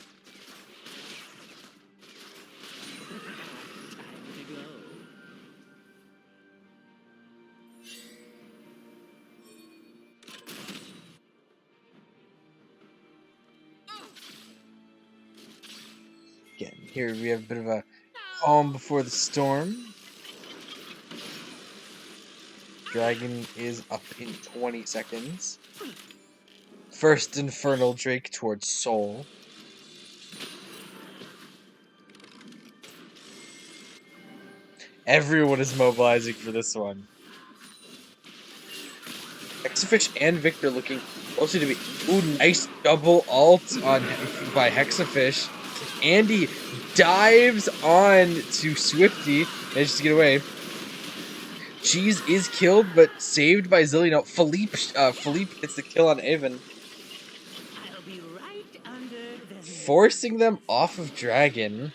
Here we have a bit of a calm before the storm. Dragon is up in 20 seconds. First Infernal Drake towards Soul. Everyone is mobilizing for this one. Hexafish and Victor looking mostly to be. Ooh, nice double ult by Hexafish. Andy dives on to Swifty. Manages to get away. Cheese is killed, but saved by Zilly. No, Philippe gets the kill on Avon. I'll be right under the Forcing them off of Dragon.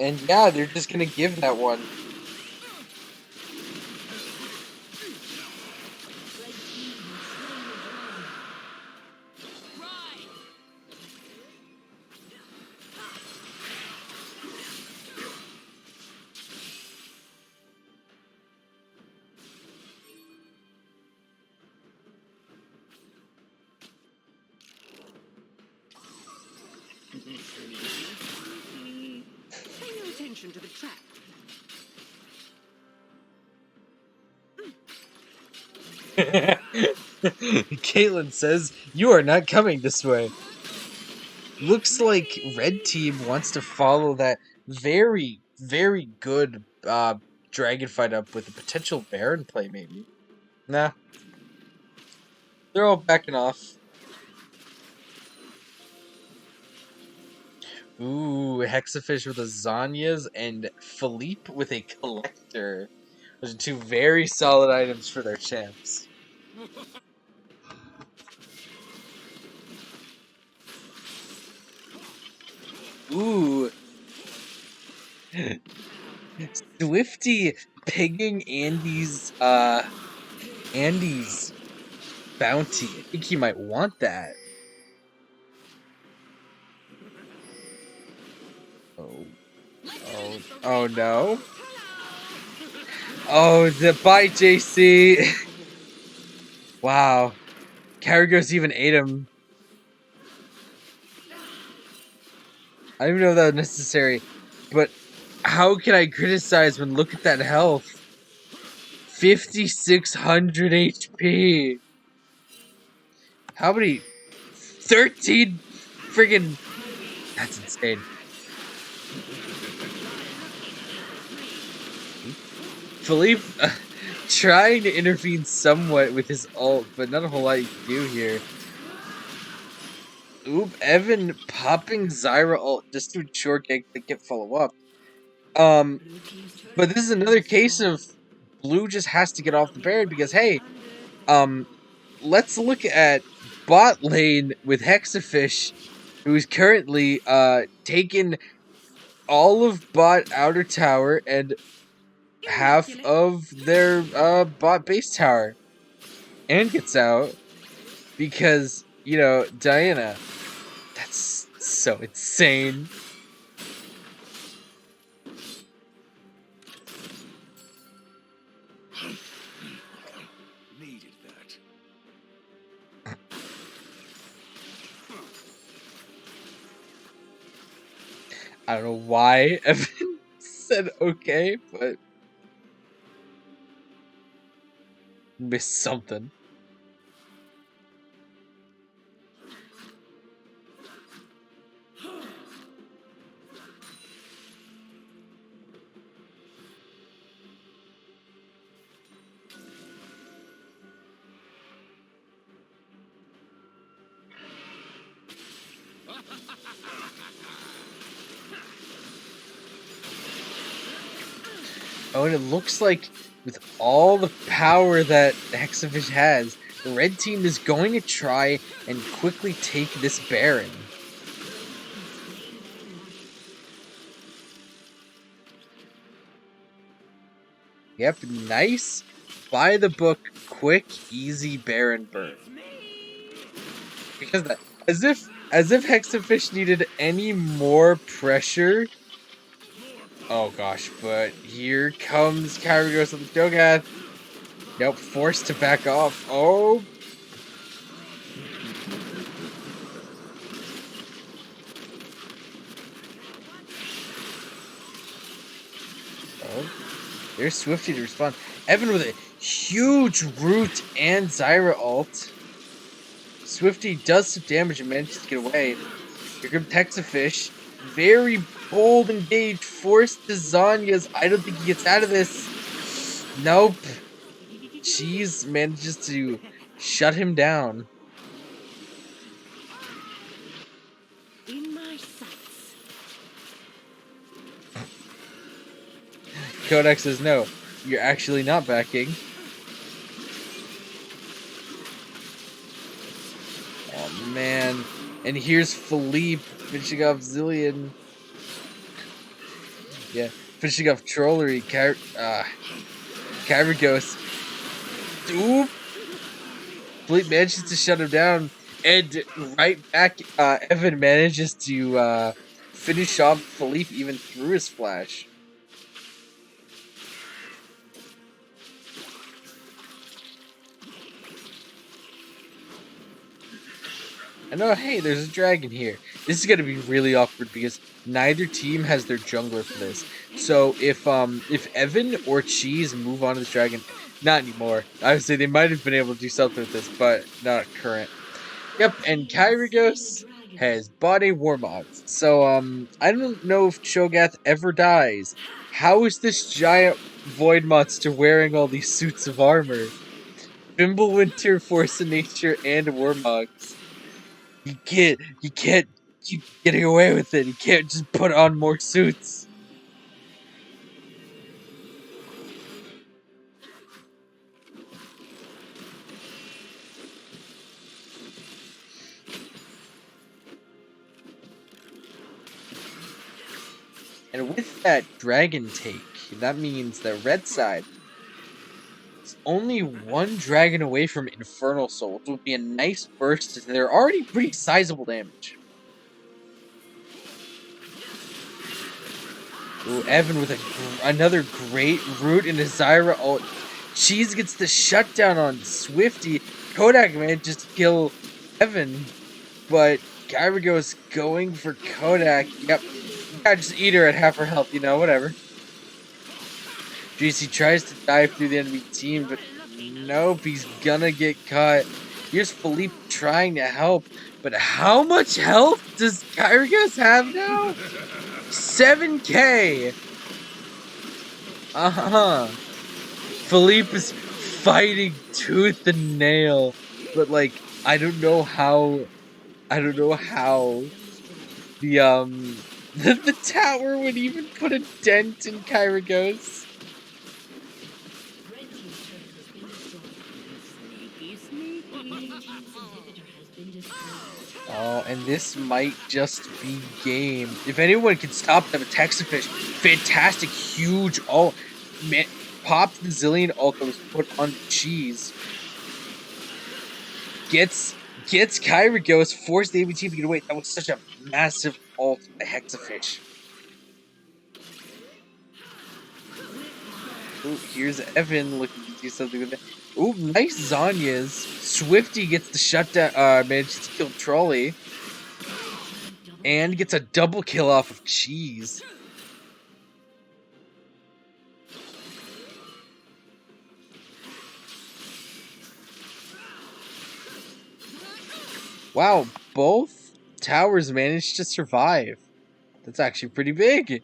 And yeah, they're just gonna give that one. Pay no attention to the trap. Caitlin says, "You are not coming this way." Looks like Red Team wants to follow that very, very good Dragon fight up with a potential Baron play, maybe. Nah. They're all backing off. Ooh, Hexafish with a Zanyas and Philippe with a Collector. Those are two very solid items for their champs. Ooh. Swifty pigging Andy's bounty. I think he might want that. Oh no. Oh, the bye, JC. Wow. Carragos even ate him. I don't even know if that was necessary, but how can I criticize when look at that health? 5,600 HP. How many? 13 friggin'. That's insane. Philippe trying to intervene somewhat with his ult, but not a whole lot you can do here. Oop, Evan popping Zyra ult just to ensure they can follow up. But this is another case of Blue just has to get off the Baron because, hey, let's look at bot lane with Hexafish, who's currently taken all of bot outer tower and half of their bot base tower, and gets out because, you know, Diana. That's so insane. Needed that. I don't know why Evan said okay, but missed something. Oh, and it looks like with all the power that Hexafish has, the red team is going to try and quickly take this Baron. Yep, nice, by the book, quick, easy Baron burn. Because that, as if Hexafish needed any more pressure. Oh gosh, but here comes Carragos of the Cho'Gath. Nope, forced to back off. Oh. Oh, there's Swifty to respond. Evan with a huge root and Zyra ult. Swifty does some damage and manages to get away. Here comes Texafish. Very bold engage. Forced to Zanya's. I don't think he gets out of this. Nope. Cheese manages to shut him down. In my sights. Kodak says no. You're actually not backing. Oh man. And here's Philippe finishing off Zillion. Yeah, finishing off Trollery. Kyragos. Oop! Philippe manages to shut him down. And right back, Evan manages to finish off Philippe even through his flash. I know, hey, there's a dragon here. This is gonna be really awkward because neither team has their jungler for this. So if Evan or Cheese move on to this dragon, not anymore. I would say they might have been able to do something with this, but not current. Yep, and Kyragos has bought a Warmog. So I don't know if Cho'Gath ever dies. How is this giant void monster wearing all these suits of armor? Fimbulwinter, Force of Nature, and Warmogs. You can't keep getting away with it. You can't just put on more suits. And with that dragon take, that means the red side is only one dragon away from Infernal Soul, which would be a nice burst. They're already pretty sizable damage. Ooh, Evan with another great root in his Zyra ult. Cheese gets the shutdown on Swifty. Kodak manages to kill Evan, but Kyrigo's going for Kodak. Yep. Yeah, just eat her at half her health, whatever. GC tries to dive through the enemy team, but nope, he's gonna get caught. Here's Philippe trying to help, but how much health does Kyrgos have now? 7k! Uh-huh. Philippe is fighting tooth and nail, but I don't know how the the tower would even put a dent in Kyragos. Oh, and this might just be game. If anyone can stop them, Texafish, fantastic, huge ult. Man, popped the zillion ult that was put on Cheese. Gets Kyragos, forced the ABT to get away. That was such a massive ult by Hexafish. Ooh, here's Evan looking to do something with it. Ooh, nice Zanya's. Swifty gets the shutdown, manages to kill Trolley. And gets a double kill off of Cheese. Wow, both towers managed to survive. That's actually pretty big.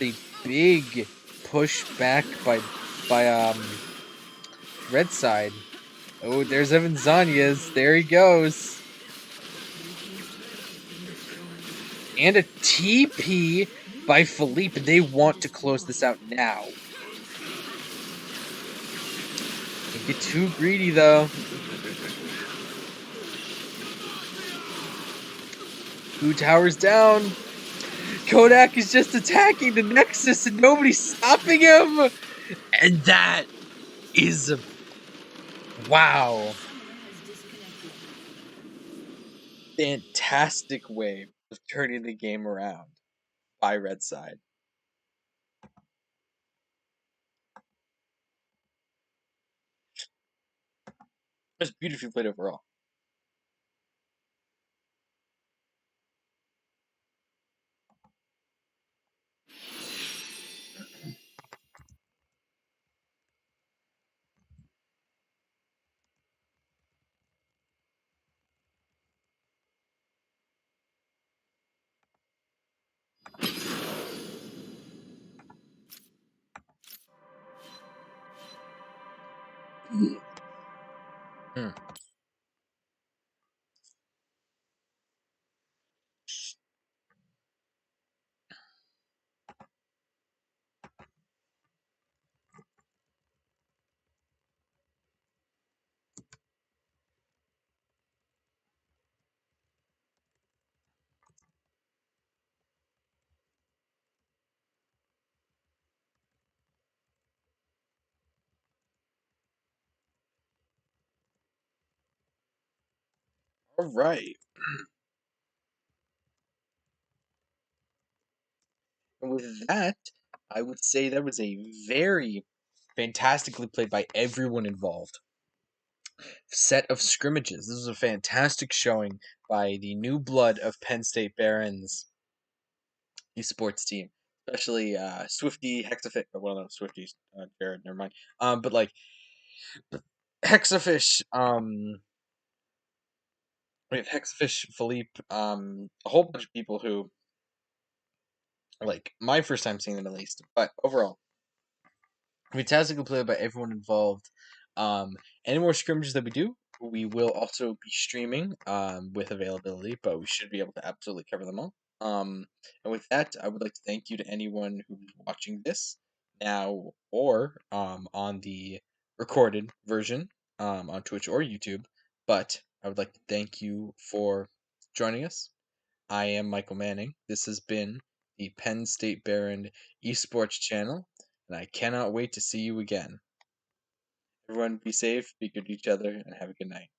A big push back by red side. Oh, there's Evan Zanya's. There he goes. And a TP by Philippe. They want to close this out now. Don't get too greedy, though. 2 towers down. Kodak is just attacking the Nexus and nobody's stopping him. And that is a... wow. Fantastic way of turning the game around by red side. It's beautifully played overall. Hmm. All right. And with that, I would say that was a very fantastically played by everyone involved set of scrimmages. This was a fantastic showing by the new blood of Penn State Barons esports team, especially Swifty Hexafish. Well, no, Swifty's Jared. Never mind. But like Hexafish. We have Hexafish, Philippe. A whole bunch of people who like my first time seeing them at least. But overall, fantastically played by everyone involved. Um, any more scrimmages that we do, we will also be streaming with availability, but we should be able to absolutely cover them all. And with that, I would like to thank you to anyone who's watching this now or on the recorded version on Twitch or YouTube. But I would like to thank you for joining us. I am Michael Manning. This has been the Penn State Behrend Esports channel, and I cannot wait to see you again. Everyone be safe, be good to each other, and have a good night.